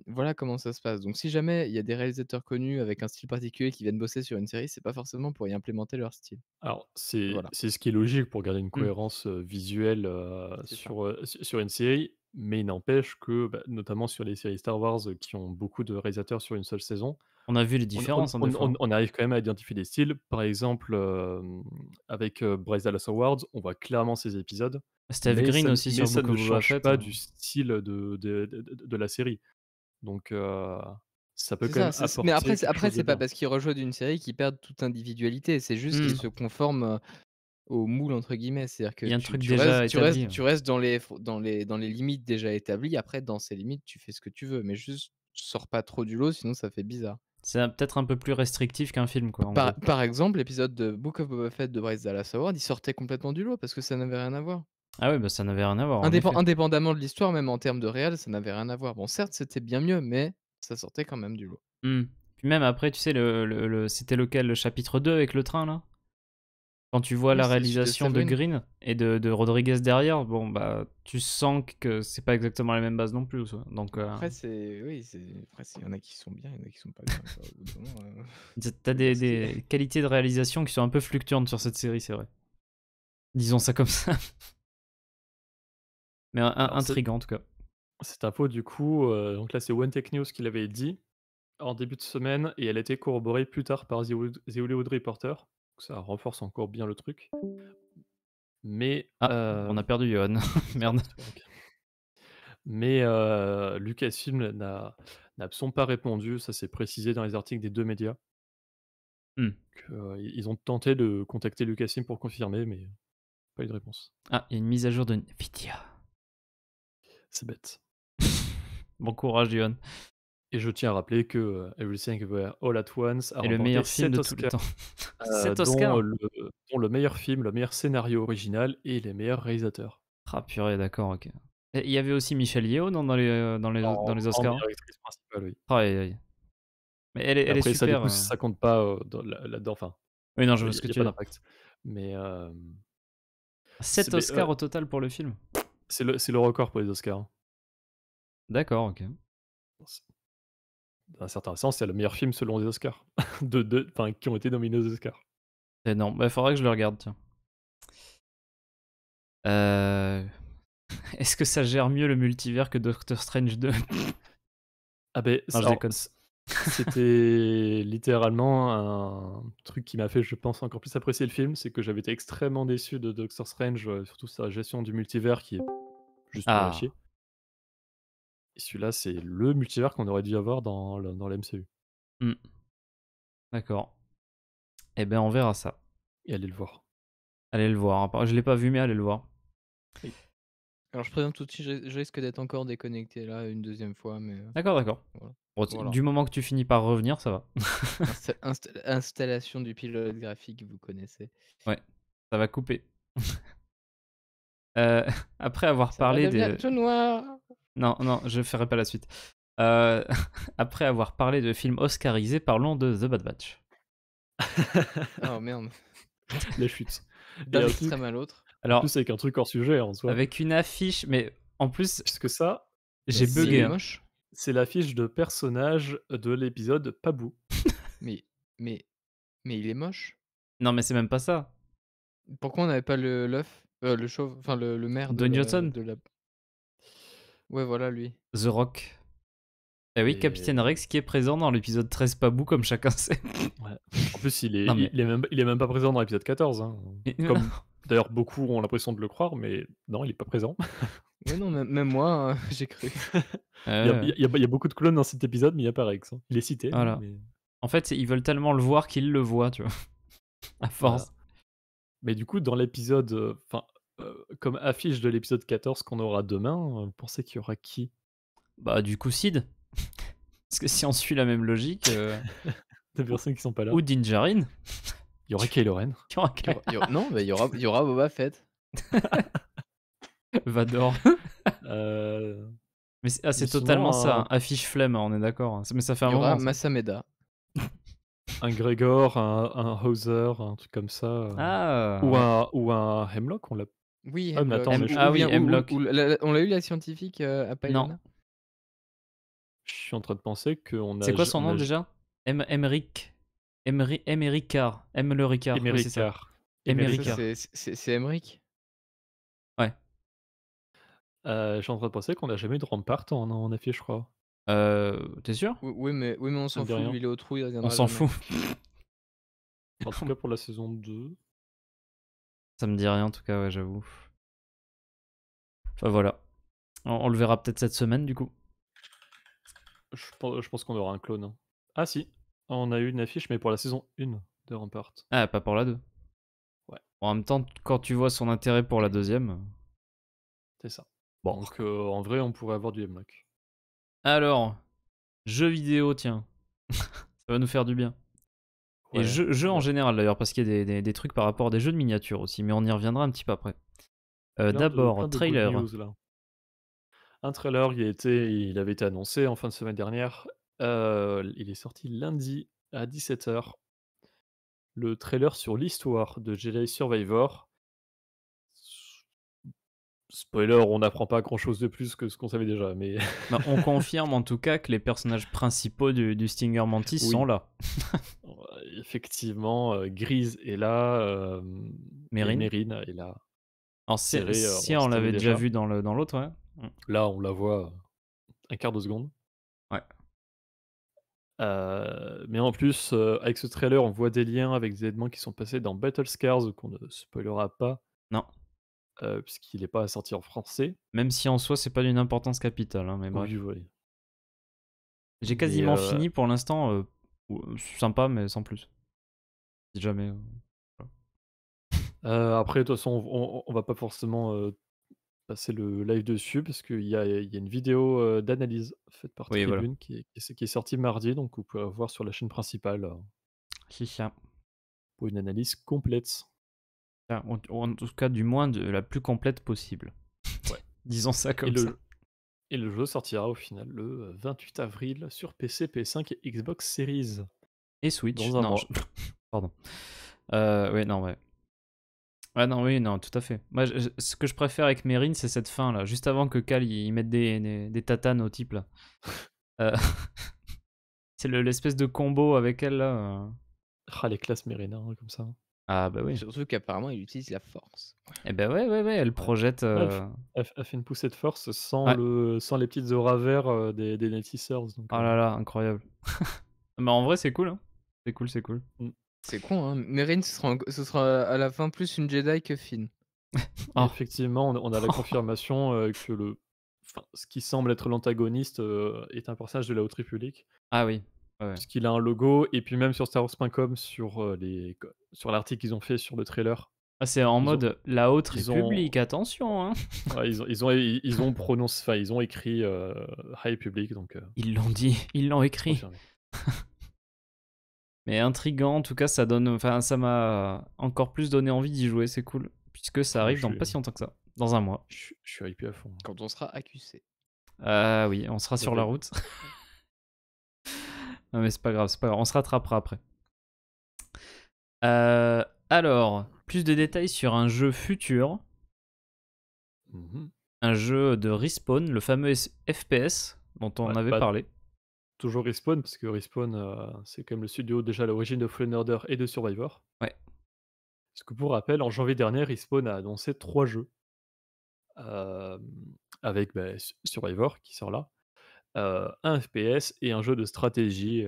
[SPEAKER 2] voilà comment ça se passe. Donc si jamais il y a des réalisateurs connus avec un style particulier qui viennent bosser sur une série, c'est pas forcément pour y implémenter leur style.
[SPEAKER 3] Alors, c'est
[SPEAKER 2] Voilà,
[SPEAKER 3] c'est ce qui est logique pour garder une
[SPEAKER 1] Mmh.
[SPEAKER 3] cohérence, visuelle,
[SPEAKER 2] c'est ça.
[SPEAKER 3] sur une série, mais il n'empêche que, bah, notamment sur les séries Star Wars, qui ont beaucoup de réalisateurs sur une seule saison,
[SPEAKER 1] On a vu les
[SPEAKER 3] on on
[SPEAKER 1] différences, hein, des
[SPEAKER 3] on
[SPEAKER 1] fois,
[SPEAKER 3] on
[SPEAKER 1] hein.
[SPEAKER 3] on arrive quand même à identifier des styles. Par exemple, avec, Bryce Dallas Howard, on voit clairement ses épisodes,
[SPEAKER 1] Steve Green aussi
[SPEAKER 3] mais
[SPEAKER 1] sur
[SPEAKER 3] ça
[SPEAKER 1] Book
[SPEAKER 3] ne
[SPEAKER 1] of Boba
[SPEAKER 3] change
[SPEAKER 1] Fett,
[SPEAKER 3] pas du style de la série. Donc, ça peut
[SPEAKER 2] C'est
[SPEAKER 3] quand
[SPEAKER 2] ça,
[SPEAKER 3] même
[SPEAKER 2] mais
[SPEAKER 3] apporter quelque
[SPEAKER 2] après
[SPEAKER 3] chose de
[SPEAKER 2] c'est pas
[SPEAKER 3] bien.
[SPEAKER 2] parce qu'ils rejoignent une série qu'ils perdent toute individualité, c'est juste
[SPEAKER 3] C'est
[SPEAKER 2] qu'ils
[SPEAKER 1] Mmh.
[SPEAKER 3] ça.
[SPEAKER 2] se conforment, «au moule» entre guillemets. C'est-à-dire que
[SPEAKER 1] Il y a un
[SPEAKER 2] tu
[SPEAKER 1] truc
[SPEAKER 2] tu restes
[SPEAKER 1] déjà
[SPEAKER 2] tu restes
[SPEAKER 1] établi, ouais.
[SPEAKER 2] tu restes dans les limites déjà établies. Après dans ces limites, tu fais ce que tu veux, mais juste sors pas trop du lot, sinon ça fait bizarre.
[SPEAKER 1] Peut-être un peu plus restrictif qu'un film, quoi, en
[SPEAKER 2] Par
[SPEAKER 1] gros.
[SPEAKER 2] par exemple, l'épisode de Book of Boba Fett de Bryce Dallas Howard, il sortait complètement du lot parce que ça n'avait rien à voir.
[SPEAKER 1] Ah ouais, bah, ça n'avait rien à voir, en effet.
[SPEAKER 2] Indépendamment de l'histoire, même en termes de réal, ça n'avait rien à voir. Bon certes, c'était bien mieux, mais ça sortait quand même du lot.
[SPEAKER 1] Mmh. Puis même après, tu sais, c'était lequel? Le chapitre 2 avec le train, là? Quand tu vois
[SPEAKER 2] Oui,
[SPEAKER 1] la
[SPEAKER 2] c'est celui de
[SPEAKER 1] réalisation de
[SPEAKER 2] Steve.
[SPEAKER 1] Green et de Rodriguez derrière, bon, bah, tu sens que c'est pas exactement les mêmes bases non plus, quoi. Donc,
[SPEAKER 2] Après c'est oui, après il y en a qui sont bien, il y en a qui sont pas bien, quoi. Au bout d'un moment,
[SPEAKER 1] t'as
[SPEAKER 2] faut dire ce qui est.
[SPEAKER 1] des qualités de réalisation qui sont un peu fluctuantes sur cette série, c'est vrai. Disons ça comme ça. Mais
[SPEAKER 3] Alors
[SPEAKER 1] intriguant, en tout cas.
[SPEAKER 3] cette info du coup, donc là c'est One Tech News qui l'avait dit en début de semaine et elle a été corroborée plus tard par The Hollywood Reporter. Donc ça renforce encore bien le truc. Mais,
[SPEAKER 1] Ah, on a perdu Johan.
[SPEAKER 3] super,
[SPEAKER 1] Merde.
[SPEAKER 3] super, OK. Mais, Lucasfilm n'a absolument pas répondu, ça s'est précisé dans les articles des 2 médias
[SPEAKER 1] Mmh.
[SPEAKER 3] ils ont tenté de contacter Lucasfilm pour confirmer, mais pas eu de réponse.
[SPEAKER 1] Ah, il y a une mise à jour de Nvidia.
[SPEAKER 3] C'est bête.
[SPEAKER 1] Bon courage, Johan.
[SPEAKER 3] Et je tiens à rappeler que, Everything Everywhere All at Once a
[SPEAKER 1] Et le
[SPEAKER 3] remporté
[SPEAKER 1] meilleur film
[SPEAKER 3] 7
[SPEAKER 1] de tous les
[SPEAKER 3] Oscars,
[SPEAKER 1] temps. 7
[SPEAKER 3] dont,
[SPEAKER 1] Oscars?
[SPEAKER 3] le meilleur film, le meilleur scénario original et les meilleurs réalisateurs.
[SPEAKER 1] Ah purée, d'accord, OK. Et il y avait aussi Michelle Yeoh non, dans les
[SPEAKER 3] En
[SPEAKER 1] Oscars?
[SPEAKER 3] meilleure actrice principale, oui.
[SPEAKER 1] Aïe, aïe. Mais elle est
[SPEAKER 3] Après ça, du
[SPEAKER 1] super,
[SPEAKER 3] coup, ça compte pas, là-dedans, enfin,
[SPEAKER 1] Oui, non, je vois
[SPEAKER 3] il
[SPEAKER 1] ce que
[SPEAKER 3] y a
[SPEAKER 1] tu
[SPEAKER 3] pas
[SPEAKER 1] veux dire.
[SPEAKER 3] d'impact. Mais,
[SPEAKER 1] 7
[SPEAKER 3] mais,
[SPEAKER 1] Oscars au total pour le film?
[SPEAKER 3] c'est le record pour les Oscars, hein.
[SPEAKER 1] D'accord, OK.
[SPEAKER 3] C Dans un certain sens, c'est le meilleur film selon les Oscars, enfin, qui ont été nominés aux Oscars.
[SPEAKER 1] C'est énorme. Bah, faudrait que je le regarde, tiens. Heu, est-ce que ça gère mieux le multivers que Doctor Strange 2?
[SPEAKER 3] Ah beh,
[SPEAKER 1] Non, je déconne.
[SPEAKER 3] c'était littéralement un truc qui m'a fait, je pense, encore plus apprécier le film, c'est que j'avais été extrêmement déçu de Doctor Strange, surtout sa gestion du multivers qui est juste nulle à
[SPEAKER 1] Ah,
[SPEAKER 3] chier. Et celui-là, c'est le multivers qu'on aurait dû avoir dans la MCU
[SPEAKER 1] mmh, d'accord. Eh ben, on verra ça.
[SPEAKER 3] et allez le voir.
[SPEAKER 1] Allez le voir, hein. Je l'ai pas vu, mais allez le voir.
[SPEAKER 3] Oui.
[SPEAKER 2] Alors je préviens tout de suite, je risque d'être encore déconnecté là une deuxième fois, mais
[SPEAKER 1] D'accord, d'accord.
[SPEAKER 2] voilà.
[SPEAKER 1] Bon,
[SPEAKER 2] Voilà.
[SPEAKER 1] du moment que tu finis par revenir, ça va.
[SPEAKER 2] Installation du pilote graphique, vous connaissez.
[SPEAKER 1] Ouais, ça va couper. Heu, après avoir
[SPEAKER 2] Ça va
[SPEAKER 1] parlé
[SPEAKER 2] devenir
[SPEAKER 1] de
[SPEAKER 2] tout noir.
[SPEAKER 1] non, non, je ferai pas la suite. Heu, après avoir parlé de films oscarisés, parlons de The Bad Batch.
[SPEAKER 2] Oh merde,
[SPEAKER 3] La chute et
[SPEAKER 2] d'un
[SPEAKER 3] un
[SPEAKER 2] extrême
[SPEAKER 3] truc
[SPEAKER 2] à l'autre.
[SPEAKER 3] en
[SPEAKER 1] Alors,
[SPEAKER 3] plus avec un truc hors sujet en soi,
[SPEAKER 1] avec une affiche, mais en plus,
[SPEAKER 3] puisque ça,
[SPEAKER 1] j'ai
[SPEAKER 2] Mais il est
[SPEAKER 1] buggé, hein.
[SPEAKER 2] moche.
[SPEAKER 3] c'est l'affiche de personnage de l'épisode Pabou.
[SPEAKER 2] Mais mais mais il est moche.
[SPEAKER 1] Non, mais c'est même pas ça.
[SPEAKER 2] Pourquoi on n'avait pas le chauve, enfin le maire
[SPEAKER 1] Dwayne Johnson,
[SPEAKER 2] de la ouais voilà lui.
[SPEAKER 1] The Rock. Eh oui, Capitaine
[SPEAKER 3] Et
[SPEAKER 1] Rex qui est présent dans l'épisode 13 Pabou, comme chacun sait.
[SPEAKER 3] ouais, en plus il est
[SPEAKER 1] Non, mais
[SPEAKER 3] il est même pas présent dans l'épisode 14, hein.
[SPEAKER 1] mais
[SPEAKER 3] Comme d'ailleurs beaucoup ont l'impression de le croire, mais non, il est pas présent.
[SPEAKER 2] Ouais non, même moi, j'ai cru.
[SPEAKER 1] ouais,
[SPEAKER 3] Il y a beaucoup de clones dans cet épisode, mais il y a pas Rex, hein. Il est cité, hein,
[SPEAKER 1] voilà.
[SPEAKER 3] mais
[SPEAKER 1] En fait, ils veulent tellement le voir qu'ils le voient, tu vois? À
[SPEAKER 3] voilà.
[SPEAKER 1] force.
[SPEAKER 3] Mais du coup, dans l'épisode, enfin, comme affiche de l'épisode 14 qu'on aura demain, vous pensez qu'il y aura qui?
[SPEAKER 1] Bah, du coup, Sid. Parce que si on suit la même logique,
[SPEAKER 3] Des
[SPEAKER 1] ou
[SPEAKER 3] personnes qui sont pas là?
[SPEAKER 1] ou Din Djarin,
[SPEAKER 3] Il y aura Kylo Ren.
[SPEAKER 1] qui aura
[SPEAKER 2] Non, mais il y aura Boba Fett.
[SPEAKER 1] Vador.
[SPEAKER 3] Heu,
[SPEAKER 1] Mais c'est
[SPEAKER 3] mais
[SPEAKER 1] c'est
[SPEAKER 3] sinon
[SPEAKER 1] totalement ça, hein,
[SPEAKER 3] un
[SPEAKER 1] affiche flemme, on est d'accord, hein. Mais ça fait
[SPEAKER 2] Il
[SPEAKER 1] un
[SPEAKER 2] y aura
[SPEAKER 1] moment ça.
[SPEAKER 2] Masameda.
[SPEAKER 3] un Gregor, un Hauser, un truc comme ça,
[SPEAKER 1] Ah ouais.
[SPEAKER 3] ou un Hemlock, on l'a
[SPEAKER 2] Oui,
[SPEAKER 3] ah mais attends,
[SPEAKER 2] Hemlock.
[SPEAKER 3] mais
[SPEAKER 1] Ah
[SPEAKER 2] Ou
[SPEAKER 1] oui,
[SPEAKER 2] bien
[SPEAKER 1] Hemlock.
[SPEAKER 2] on l'a eu la scientifique, à
[SPEAKER 1] Non.
[SPEAKER 2] Pailana?
[SPEAKER 3] je suis en train de penser qu'on
[SPEAKER 1] C'est
[SPEAKER 3] a
[SPEAKER 1] quoi
[SPEAKER 3] ja
[SPEAKER 1] son
[SPEAKER 3] on
[SPEAKER 1] nom
[SPEAKER 3] a j
[SPEAKER 1] déjà? Emeric. Emericard. Le Ricard, oui c'est ça.
[SPEAKER 3] Emericard.
[SPEAKER 2] Ça,
[SPEAKER 1] Emericard.
[SPEAKER 3] Emericard.
[SPEAKER 2] c'est Emmerich?
[SPEAKER 1] Ouais.
[SPEAKER 3] Je suis en train de penser qu'on a jamais eu de Rampart en affiche, je crois.
[SPEAKER 1] Tu sûr?
[SPEAKER 2] Oui, mais on
[SPEAKER 3] Ça
[SPEAKER 2] s'en
[SPEAKER 3] me dit
[SPEAKER 2] fout,
[SPEAKER 3] rien.
[SPEAKER 2] lui, il est au trou, il
[SPEAKER 1] On
[SPEAKER 2] reviendra
[SPEAKER 1] s'en
[SPEAKER 2] jamais.
[SPEAKER 1] fout.
[SPEAKER 3] En tout cas pour la saison 2.
[SPEAKER 1] Ça me dit rien en tout cas, ouais, j'avoue. Enfin voilà. On le verra peut-être cette semaine du coup.
[SPEAKER 3] Je pense qu'on aura un clone, hein. Ah si, on a eu une affiche, mais pour la saison 1 de Rampart.
[SPEAKER 1] Ah, pas pour la 2.
[SPEAKER 3] Ouais,
[SPEAKER 1] En même temps, quand tu vois son intérêt pour la deuxième.
[SPEAKER 3] c'est ça.
[SPEAKER 1] Bon.
[SPEAKER 3] Donc en vrai, on pourrait avoir du Hemlock.
[SPEAKER 1] Alors, jeux vidéo, tiens. Ça va nous faire du bien. Et
[SPEAKER 3] Ouais,
[SPEAKER 1] jeux en
[SPEAKER 3] bah,
[SPEAKER 1] général d'ailleurs, parce qu'il y a des trucs par rapport à des jeux de miniatures aussi, mais on y reviendra un petit peu après. D'abord,
[SPEAKER 3] plein de good
[SPEAKER 1] trailer.
[SPEAKER 3] news là. Un trailer, il avait été annoncé en fin de semaine dernière. Il est sorti lundi à 17h. Le trailer sur l'histoire de Jedi Survivor. Spoiler, on n'apprend pas grand-chose de plus que ce qu'on savait déjà, mais
[SPEAKER 1] Bah, on confirme en tout cas que les personnages principaux du Stinger Mantis sont
[SPEAKER 3] oui,
[SPEAKER 1] là.
[SPEAKER 3] effectivement, Grease est là, et
[SPEAKER 1] Mérine.
[SPEAKER 3] Meryn est là.
[SPEAKER 1] Alors
[SPEAKER 3] Cere,
[SPEAKER 1] si
[SPEAKER 3] on
[SPEAKER 1] on
[SPEAKER 3] savait
[SPEAKER 1] l'avait déjà
[SPEAKER 3] déjà.
[SPEAKER 1] vu dans l'autre, ouais.
[SPEAKER 3] Là, on la voit, un quart de seconde.
[SPEAKER 1] Ouais.
[SPEAKER 3] Mais en plus, avec ce trailer, on voit des liens avec des éléments qui sont passés dans Battle Scars qu'on ne spoilera pas,
[SPEAKER 1] Non.
[SPEAKER 3] puisqu'il n'est pas sorti en français.
[SPEAKER 1] Même si en soi c'est pas d'une importance capitale, hein, mais
[SPEAKER 3] Oui,
[SPEAKER 1] bref.
[SPEAKER 3] oui.
[SPEAKER 1] J'ai
[SPEAKER 3] Mais
[SPEAKER 1] quasiment fini pour l'instant. Sympa, mais sans plus. Si jamais. Voilà.
[SPEAKER 3] après de toute façon, on va pas forcément, passer le live dessus parce qu'il y a une vidéo, d'analyse faite par
[SPEAKER 1] Oui, voilà.
[SPEAKER 3] Tribune qui est sortie mardi, donc vous pouvez la voir sur la chaîne principale,
[SPEAKER 1] C'est ça.
[SPEAKER 3] pour une analyse complète.
[SPEAKER 1] En tout cas, du moins de la plus complète possible.
[SPEAKER 3] Ouais.
[SPEAKER 1] Disons ça
[SPEAKER 3] Et
[SPEAKER 1] comme ça.
[SPEAKER 3] le jeu sortira au final le 28 avril sur PC, PS5 et Xbox Series
[SPEAKER 1] Et Switch.
[SPEAKER 3] dans un
[SPEAKER 1] Non,
[SPEAKER 3] mois.
[SPEAKER 1] pardon. Ouais, non, ouais. Ah non, oui, non, tout à fait. Moi, ce que je préfère avec Mérine, c'est cette fin là, juste avant que Cal il mette des tatanes au type là. Euh, c'est l'espèce de combo avec elle là.
[SPEAKER 3] Ah les classes Mérina, hein, comme ça.
[SPEAKER 1] Ah bah oui.
[SPEAKER 2] Surtout qu'apparemment, il utilise la force.
[SPEAKER 1] Eh ben ouais, ouais, ouais, elle
[SPEAKER 3] Ouais.
[SPEAKER 1] projette.
[SPEAKER 3] Elle fait une poussée de force
[SPEAKER 1] Ouais.
[SPEAKER 3] sans les petites auras verts, des Netissers, donc
[SPEAKER 1] Oh là là, incroyable. Mais en vrai, c'est cool, hein. C'est cool, c'est cool.
[SPEAKER 3] mmh.
[SPEAKER 2] C'est con, hein. Meryn, ce sera à la fin plus une Jedi que Finn.
[SPEAKER 1] Oh.
[SPEAKER 3] Effectivement, on a la confirmation, que ce qui semble être l'antagoniste, est un personnage de la Haute République,
[SPEAKER 1] Ah oui. Ouais, ouais.
[SPEAKER 3] puisqu'il a un logo et puis même sur StarWars.com sur l'article qu'ils ont fait sur le trailer,
[SPEAKER 1] Ah, c'est en
[SPEAKER 3] ils ont
[SPEAKER 1] mode la Haute
[SPEAKER 3] ils ont
[SPEAKER 1] République, attention, hein.
[SPEAKER 3] ouais, ils ont écrit, High Republic, donc
[SPEAKER 1] Ils l'ont dit, ils l'ont
[SPEAKER 3] c'est
[SPEAKER 1] écrit.
[SPEAKER 3] confirmé.
[SPEAKER 1] Mais intriguant, en tout cas, enfin, ça m'a encore plus donné envie d'y jouer, c'est cool. Puisque ça
[SPEAKER 3] Ah moi
[SPEAKER 1] arrive
[SPEAKER 3] je
[SPEAKER 1] dans
[SPEAKER 3] suis
[SPEAKER 1] pas si longtemps que ça. Dans un mois.
[SPEAKER 3] je suis hypé à fond.
[SPEAKER 2] Quand on sera accusé.
[SPEAKER 1] Ah oui, on sera
[SPEAKER 3] Ça
[SPEAKER 1] sur
[SPEAKER 3] va
[SPEAKER 1] la
[SPEAKER 3] être
[SPEAKER 1] route. Non mais c'est pas grave, c'est pas grave. On se rattrapera après. Alors, plus de détails sur un jeu futur.
[SPEAKER 3] mmh
[SPEAKER 1] Un jeu de Respawn, le fameux FPS dont on
[SPEAKER 3] Ouais,
[SPEAKER 1] avait
[SPEAKER 3] bah,
[SPEAKER 1] parlé.
[SPEAKER 3] toujours Respawn, parce que Respawn, c'est quand même le studio déjà à l'origine de Fallen Order et de Survivor.
[SPEAKER 1] Ouais.
[SPEAKER 3] Parce que pour rappel, en janvier dernier, Respawn a annoncé 3 jeux, hem, avec, bah, Survivor qui sort là, un FPS et un jeu de stratégie,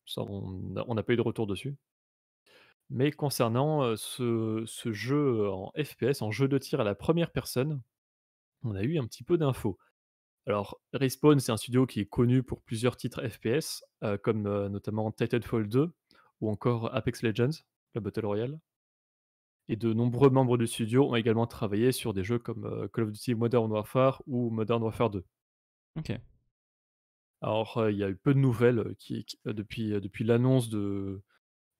[SPEAKER 3] ça on n'a pas eu de retour dessus. Mais concernant, ce jeu en FPS, en jeu de tir à la première personne, on a eu un petit peu d'infos. Alors, Respawn, c'est un studio qui est connu pour plusieurs titres FPS, comme, notamment Titanfall 2 ou encore Apex Legends, le Battle Royale. Et de nombreux membres du studio ont également travaillé sur des jeux comme, Call of Duty Modern Warfare ou Modern Warfare 2.
[SPEAKER 1] Ok.
[SPEAKER 3] Alors, il y a eu peu de nouvelles, depuis l'annonce de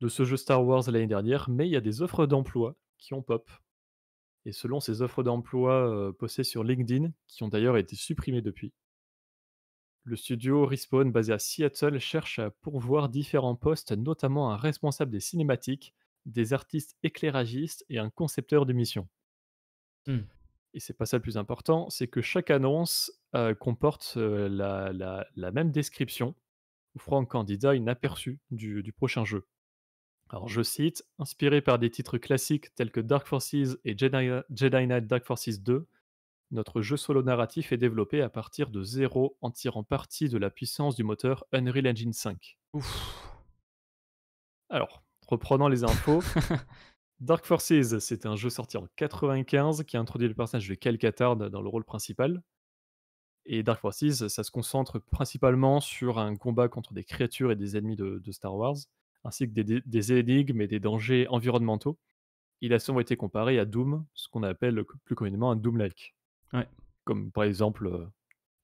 [SPEAKER 3] ce jeu Star Wars l'année dernière, mais il y a des offres d'emploi qui ont pop et selon ses offres d'emploi postées sur LinkedIn, qui ont d'ailleurs été supprimées depuis. Le studio Respawn, basé à Seattle, cherche à pourvoir différents postes, notamment un responsable des cinématiques, des artistes éclairagistes et un concepteur d'émissions.
[SPEAKER 1] Hmm.
[SPEAKER 3] Et c'est pas ça le plus important, c'est que chaque annonce comporte la même description, offrant au candidat une aperçu du prochain jeu. Alors je cite: «Inspiré par des titres classiques tels que Dark Forces et Jedi Knight Dark Forces 2, notre jeu solo narratif est développé à partir de zéro en tirant parti de la puissance du moteur Unreal Engine 5».
[SPEAKER 1] Ouf.
[SPEAKER 3] Alors, reprenant les infos, Dark Forces, c'est un jeu sorti en 95 qui a introduit le personnage de Cal Katarn dans le rôle principal. Et Dark Forces, ça se concentre principalement sur un combat contre des créatures et des ennemis de Star Wars, ainsi que des énigmes et des dangers environnementaux. Il a souvent été comparé à Doom, ce qu'on appelle plus communément un Doom-like.
[SPEAKER 1] Ouais.
[SPEAKER 3] Comme par exemple,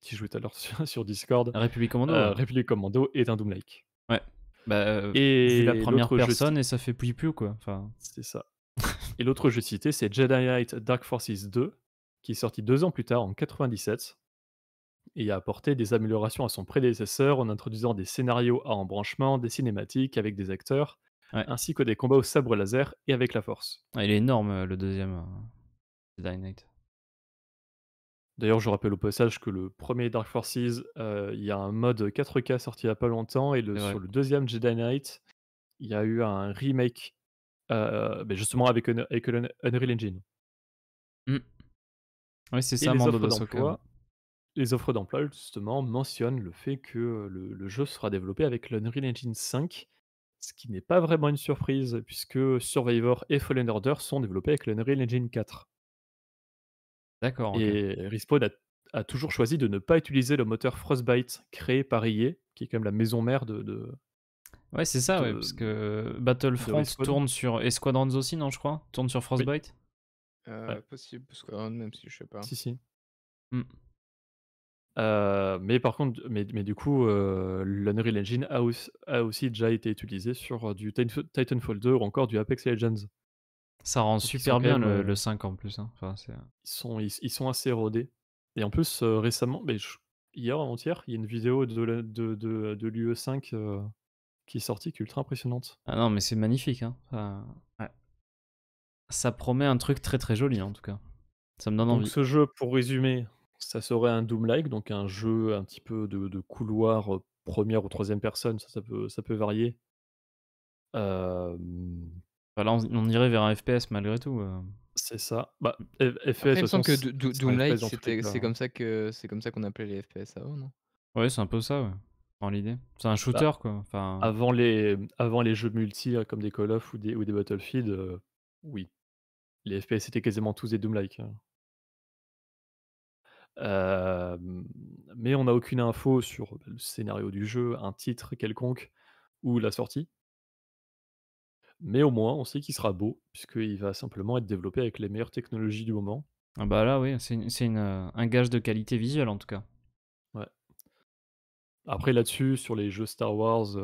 [SPEAKER 3] qui jouait tout à l'heure sur Discord,
[SPEAKER 1] République Commando. Ouais.
[SPEAKER 3] République Commando est un Doom-like.
[SPEAKER 1] Ouais. Bah, vu la
[SPEAKER 3] Et
[SPEAKER 1] première
[SPEAKER 3] l'autre jeu
[SPEAKER 1] personne et ça fait plus quoi. Enfin,
[SPEAKER 3] c'est ça. Et l'autre jeu cité, c'est Jedi Knight Dark Forces 2, qui est sorti 2 ans plus tard, en 97, et a apporté des améliorations à son prédécesseur en introduisant des scénarios à embranchement, des cinématiques avec des acteurs,
[SPEAKER 1] ouais.
[SPEAKER 3] ainsi que des combats au sabre laser et avec la force.
[SPEAKER 1] Ah, il est énorme le deuxième Jedi Knight.
[SPEAKER 3] D'ailleurs, je rappelle au passage que le premier Dark Forces, il y a un mode 4K sorti il y a pas longtemps, et
[SPEAKER 1] C'est vrai.
[SPEAKER 3] sur le deuxième Jedi Knight, il y a eu un remake, justement avec Unreal Engine.
[SPEAKER 1] Hmm. Oui, c'est
[SPEAKER 3] Et
[SPEAKER 1] ça, Mando d'Ahsoka. Ouais.
[SPEAKER 3] les offres d'emploi justement mentionnent le fait que le jeu sera développé avec l'Unreal Engine 5, ce qui n'est pas vraiment une surprise puisque Survivor et Fallen Order sont développés avec l'Unreal Engine 4.
[SPEAKER 1] D'accord, ok.
[SPEAKER 3] Et Respawn a toujours choisi de ne pas utiliser le moteur Frostbite créé par EA, qui est quand même la maison mère
[SPEAKER 1] Ouais, c'est ça, ouais,
[SPEAKER 3] de
[SPEAKER 1] parce que
[SPEAKER 3] de
[SPEAKER 1] Battlefront
[SPEAKER 3] Respawn.
[SPEAKER 1] tourne sur. Et Squadrons aussi, non, je crois? Tourne sur
[SPEAKER 3] Oui,
[SPEAKER 1] Frostbite?
[SPEAKER 3] ouais,
[SPEAKER 2] Possible, parce que même si je sais pas.
[SPEAKER 3] si, si.
[SPEAKER 1] Hmm.
[SPEAKER 3] Mais par contre, mais du coup, l'Unreal Engine a aussi déjà été utilisé sur du Titanfall 2 ou encore du Apex Legends.
[SPEAKER 1] Ça rend
[SPEAKER 3] Donc ils sont
[SPEAKER 1] super
[SPEAKER 3] quand
[SPEAKER 1] bien
[SPEAKER 3] même,
[SPEAKER 1] le 5 en plus. Hein. Enfin, c'est...
[SPEAKER 3] ils sont assez rodés, et en plus, récemment, hier, avant-hier, il y a une vidéo de l'UE5, qui est sortie, qui est ultra impressionnante.
[SPEAKER 1] Ah non, mais c'est magnifique. Hein. Enfin, ouais. Ça promet un truc très très joli, en tout cas. Ça me donne
[SPEAKER 3] Donc
[SPEAKER 1] envie.
[SPEAKER 3] ce jeu, pour résumer, ça serait un Doom-like, donc un jeu un petit peu de couloir, 1re ou 3e personne, ça peut varier. Hem,
[SPEAKER 1] Enfin, là, on irait vers un FPS malgré tout.
[SPEAKER 3] c'est ça. Bah, FPS, de
[SPEAKER 2] Après, il
[SPEAKER 3] toute
[SPEAKER 2] me
[SPEAKER 3] façon,
[SPEAKER 2] semble que
[SPEAKER 3] c'est un FPS
[SPEAKER 2] Doom-like,
[SPEAKER 3] dans tous les cas,
[SPEAKER 2] c'est
[SPEAKER 3] hein.
[SPEAKER 2] comme ça qu'on appelait les FPS avant, non?
[SPEAKER 1] Ouais, c'est un peu ça, ouais. Dans l'idée. C'est un
[SPEAKER 3] Bah,
[SPEAKER 1] shooter, quoi. Enfin,
[SPEAKER 3] avant les jeux multi, comme des Call of ou des Battlefield, oui, les FPS étaient quasiment tous des Doom-like, hein. Hem, mais on n'a aucune info sur, le scénario du jeu, un titre quelconque ou la sortie. Mais au moins, on sait qu'il sera beau, puisqu'il va simplement être développé avec les meilleures technologies du moment.
[SPEAKER 1] ah bah là, oui, un gage de qualité visuelle, en tout cas.
[SPEAKER 3] Ouais. Après là-dessus, sur les jeux Star Wars,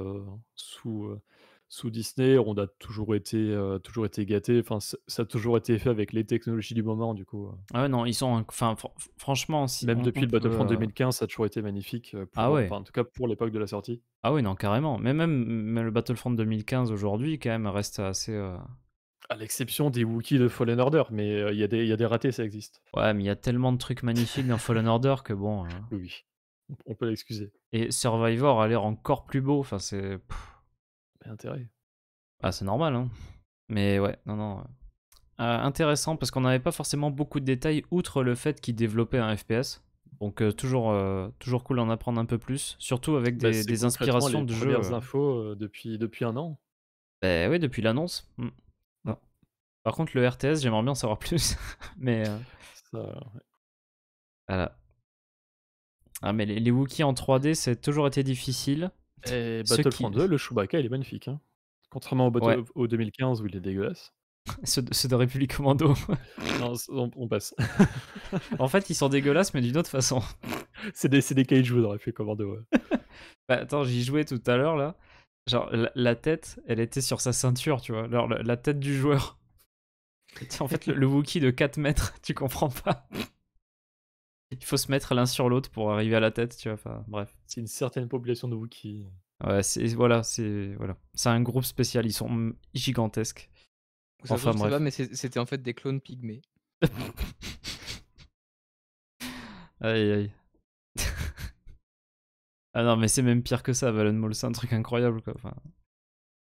[SPEAKER 3] sous Disney, on a toujours été gâtés. Enfin, ça a toujours été fait avec les technologies du moment, du coup,
[SPEAKER 1] Ah ouais, non, ils sont. Enfin, franchement, si
[SPEAKER 3] même depuis
[SPEAKER 1] on
[SPEAKER 3] le
[SPEAKER 1] peut.
[SPEAKER 3] Battlefront 2015, ça a toujours été magnifique,
[SPEAKER 1] Ah ouais.
[SPEAKER 3] enfin, en tout cas, pour l'époque de la sortie.
[SPEAKER 1] Ah oui, non, carrément. Mais même le Battlefront 2015 aujourd'hui, quand même, reste assez.
[SPEAKER 3] À l'exception des Wookiees de Fallen Order, mais il y a des ratés, ça existe.
[SPEAKER 1] Ouais, mais il y a tellement de trucs magnifiques dans Fallen Order que bon.
[SPEAKER 3] Oui, oui, on peut l'excuser.
[SPEAKER 1] Et Survivor a l'air encore plus beau. Enfin, c'est.
[SPEAKER 3] Mais intérêt.
[SPEAKER 1] Ah, c'est normal, hein. Mais ouais, non, non. Intéressant parce qu'on n'avait pas forcément beaucoup de détails outre le fait qu'il développait un FPS. Donc toujours cool d'en apprendre un peu plus, surtout avec
[SPEAKER 3] Bah, c'est
[SPEAKER 1] des
[SPEAKER 3] concrètement
[SPEAKER 1] inspirations
[SPEAKER 3] les
[SPEAKER 1] de jeux.
[SPEAKER 3] premières infos, depuis 1 an.
[SPEAKER 1] Bah oui, depuis l'annonce.
[SPEAKER 3] Mmh.
[SPEAKER 1] Ah. Par contre, le RTS, j'aimerais bien en savoir plus. Mais
[SPEAKER 3] Ça, ouais.
[SPEAKER 1] voilà. Ah, mais les Wookiees en 3D, c'est toujours été difficile.
[SPEAKER 3] Et
[SPEAKER 1] Ceux
[SPEAKER 3] Battlefront
[SPEAKER 1] qui...
[SPEAKER 3] 2, le Chewbacca, il est magnifique, hein. Contrairement
[SPEAKER 1] Ouais,
[SPEAKER 3] au 2015 où il est dégueulasse.
[SPEAKER 1] ceux de République Commando.
[SPEAKER 3] Non, on passe.
[SPEAKER 1] En fait, ils sont dégueulasses, mais d'une autre façon.
[SPEAKER 3] C'est des kaijus dans Effet Commando, ouais.
[SPEAKER 1] Bah, attends, j'y jouais tout à l'heure, là. Genre, la tête, elle était sur sa ceinture, tu vois. Alors, la tête du joueur. En fait, le Wookie de 4 mètres, tu comprends pas. Il faut se mettre l'un sur l'autre pour arriver à la tête, tu vois. Enfin, bref.
[SPEAKER 3] C'est une certaine population de Wookiees.
[SPEAKER 1] Ouais, c'est un groupe spécial. Ils sont gigantesques.
[SPEAKER 2] Ça,
[SPEAKER 1] Enfin,
[SPEAKER 2] je sais
[SPEAKER 1] bref.
[SPEAKER 2] pas, mais c'était en fait des clones pygmées.
[SPEAKER 1] Aïe, aïe. Ah non, mais c'est même pire que ça, Balan Mall. C'est un truc incroyable, quoi.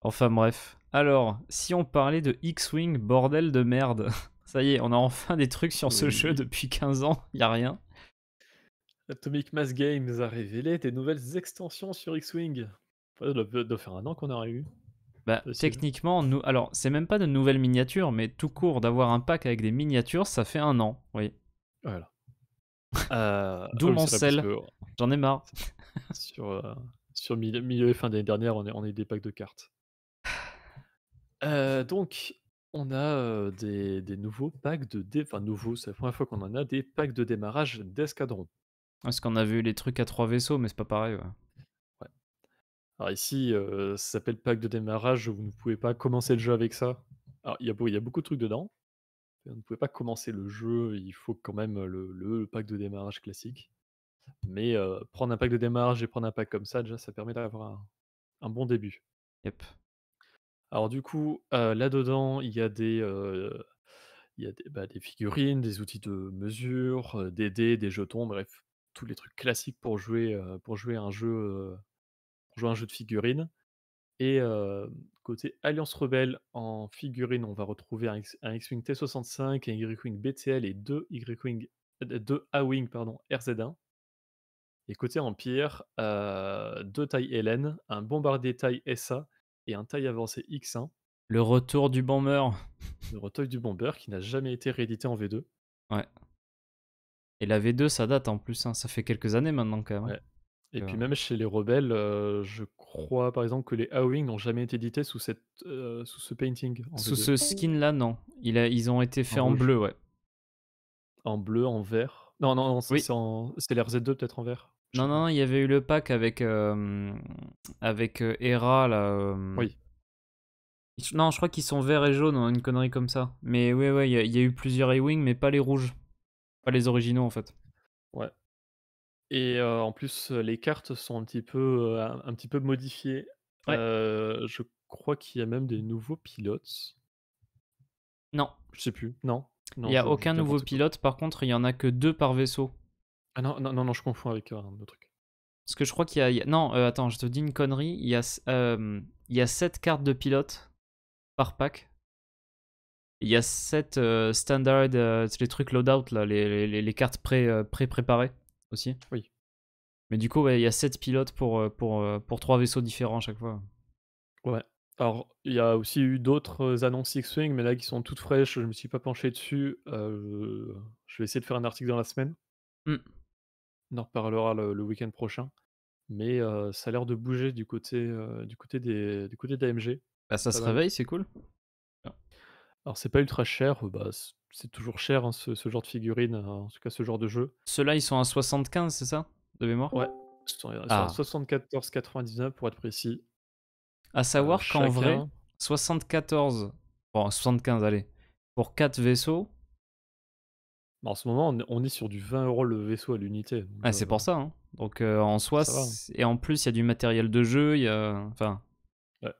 [SPEAKER 1] Enfin, bref. Alors, si on parlait de X-Wing, bordel de merde. Ça y est, on a enfin des trucs sur ce
[SPEAKER 3] Oui.
[SPEAKER 1] jeu depuis 15 ans. Y a rien.
[SPEAKER 3] Atomic Mass Games a révélé des nouvelles extensions sur X-Wing. Ça doit faire un an qu'on aurait eu.
[SPEAKER 1] Bah,
[SPEAKER 3] Facile.
[SPEAKER 1] techniquement, alors, c'est même pas de nouvelles miniatures, mais tout court, d'avoir un pack avec des miniatures, ça fait un an. Oui.
[SPEAKER 3] Voilà.
[SPEAKER 1] D'où
[SPEAKER 3] oui,
[SPEAKER 1] mon
[SPEAKER 3] c'est vrai,
[SPEAKER 1] sel.
[SPEAKER 3] parce que
[SPEAKER 1] J'en ai marre.
[SPEAKER 3] sur milieu et fin d'année dernière, on a eu des packs de cartes. Donc, on a des nouveaux packs enfin nouveaux, c'est la première fois qu'on en a des packs de démarrage d'escadron.
[SPEAKER 1] Parce qu'on a vu les trucs à 3 vaisseaux, mais c'est pas pareil. Ouais.
[SPEAKER 3] Ouais. Alors ici, ça s'appelle pack de démarrage, vous ne pouvez pas commencer le jeu avec ça. Alors il y a beaucoup de trucs dedans. Vous ne pouvez pas commencer le jeu, il faut quand même le pack de démarrage classique. Mais prendre un pack de démarrage et prendre un pack comme ça, déjà, ça permet d'avoir un bon début.
[SPEAKER 1] Yep.
[SPEAKER 3] Alors du coup, là-dedans, il y a des figurines, des outils de mesure, des dés, des jetons, bref, tous les trucs classiques pour jouer à un jeu, de figurines. Et côté Alliance Rebelle, en figurine, on va retrouver un X-Wing T65, un Y-Wing BTL et 2 A-Wing, pardon, RZ1. Et côté Empire, 2 tailles Hélène, un bombardier taille SA et un taille avancé X1.
[SPEAKER 1] Le retour du bomber.
[SPEAKER 3] Le recueil du bomber qui n'a jamais été réédité en V2.
[SPEAKER 1] Ouais. Et la V2, ça date en plus. Hein. Ça fait quelques années maintenant, quand même.
[SPEAKER 3] Ouais. Et puis même chez les rebelles, je crois par exemple que les A-Wing n'ont jamais été édités sous ce painting en
[SPEAKER 1] Sous
[SPEAKER 3] V2.
[SPEAKER 1] ce skin-là, non. Ils ont été faits en
[SPEAKER 3] rouge.
[SPEAKER 1] bleu, ouais.
[SPEAKER 3] En bleu, en vert. Non,
[SPEAKER 1] Oui.
[SPEAKER 3] c'est l'RZ2 peut-être en vert. Je sais
[SPEAKER 1] Non,
[SPEAKER 3] pas.
[SPEAKER 1] non, il y avait eu le pack avec Hera, là.
[SPEAKER 3] Oui.
[SPEAKER 1] Non, je crois qu'ils sont verts et jaunes, hein, une connerie comme ça. Mais ouais, il y a eu plusieurs A-Wing, mais pas les rouges. Pas les originaux, en fait.
[SPEAKER 3] Ouais. Et en plus, les cartes sont un petit peu modifiées.
[SPEAKER 1] Ouais.
[SPEAKER 3] Je crois qu'il y a même des nouveaux pilotes.
[SPEAKER 1] Non.
[SPEAKER 3] Je sais plus. Non?
[SPEAKER 1] Il
[SPEAKER 3] Non,
[SPEAKER 1] n'y a
[SPEAKER 3] je
[SPEAKER 1] aucun
[SPEAKER 3] dis
[SPEAKER 1] nouveau
[SPEAKER 3] n'importe quoi.
[SPEAKER 1] pilote, par contre, il y en a que 2 par vaisseau.
[SPEAKER 3] Ah non, je confonds avec un autre truc.
[SPEAKER 1] Parce que je crois qu'il y a... Non, attends, je te dis une connerie. Il y a 7 cartes de pilote par pack. Il y a 7 standard, c'est les trucs loadout, là, les cartes pré-préparées aussi.
[SPEAKER 3] Oui.
[SPEAKER 1] Mais du coup, ouais, il y a 7 pilotes pour 3 vaisseaux différents à chaque fois.
[SPEAKER 3] Ouais. Alors, il y a aussi eu d'autres annonces X-Wing, mais là qui sont toutes fraîches, je me suis pas penché dessus. Je vais essayer de faire un article dans la semaine.
[SPEAKER 1] Hmm.
[SPEAKER 3] On en reparlera le week-end prochain. Mais ça a l'air de bouger du côté d'AMG.
[SPEAKER 1] Bah, ça
[SPEAKER 3] Pas
[SPEAKER 1] se
[SPEAKER 3] mal.
[SPEAKER 1] réveille, c'est cool.
[SPEAKER 3] Alors c'est pas ultra cher, bah, c'est toujours cher, hein, ce genre de figurine, en tout cas ce genre de jeu.
[SPEAKER 1] Ceux-là, ils sont à 75, c'est ça? De mémoire?
[SPEAKER 3] Ouais, ils sont à
[SPEAKER 1] Ah.
[SPEAKER 3] 74,99 pour être précis.
[SPEAKER 1] À savoir qu'en vrai,
[SPEAKER 3] Chacun
[SPEAKER 1] 74... Bon, 75, allez. Pour 4 vaisseaux...
[SPEAKER 3] en ce moment, on est sur du 20 € le vaisseau à l'unité, donc
[SPEAKER 1] Ah, c'est pour ça, hein. Donc en soi,
[SPEAKER 3] ça va, hein.
[SPEAKER 1] et en plus, il y a du matériel de jeu, il y a... Enfin...
[SPEAKER 3] Ouais.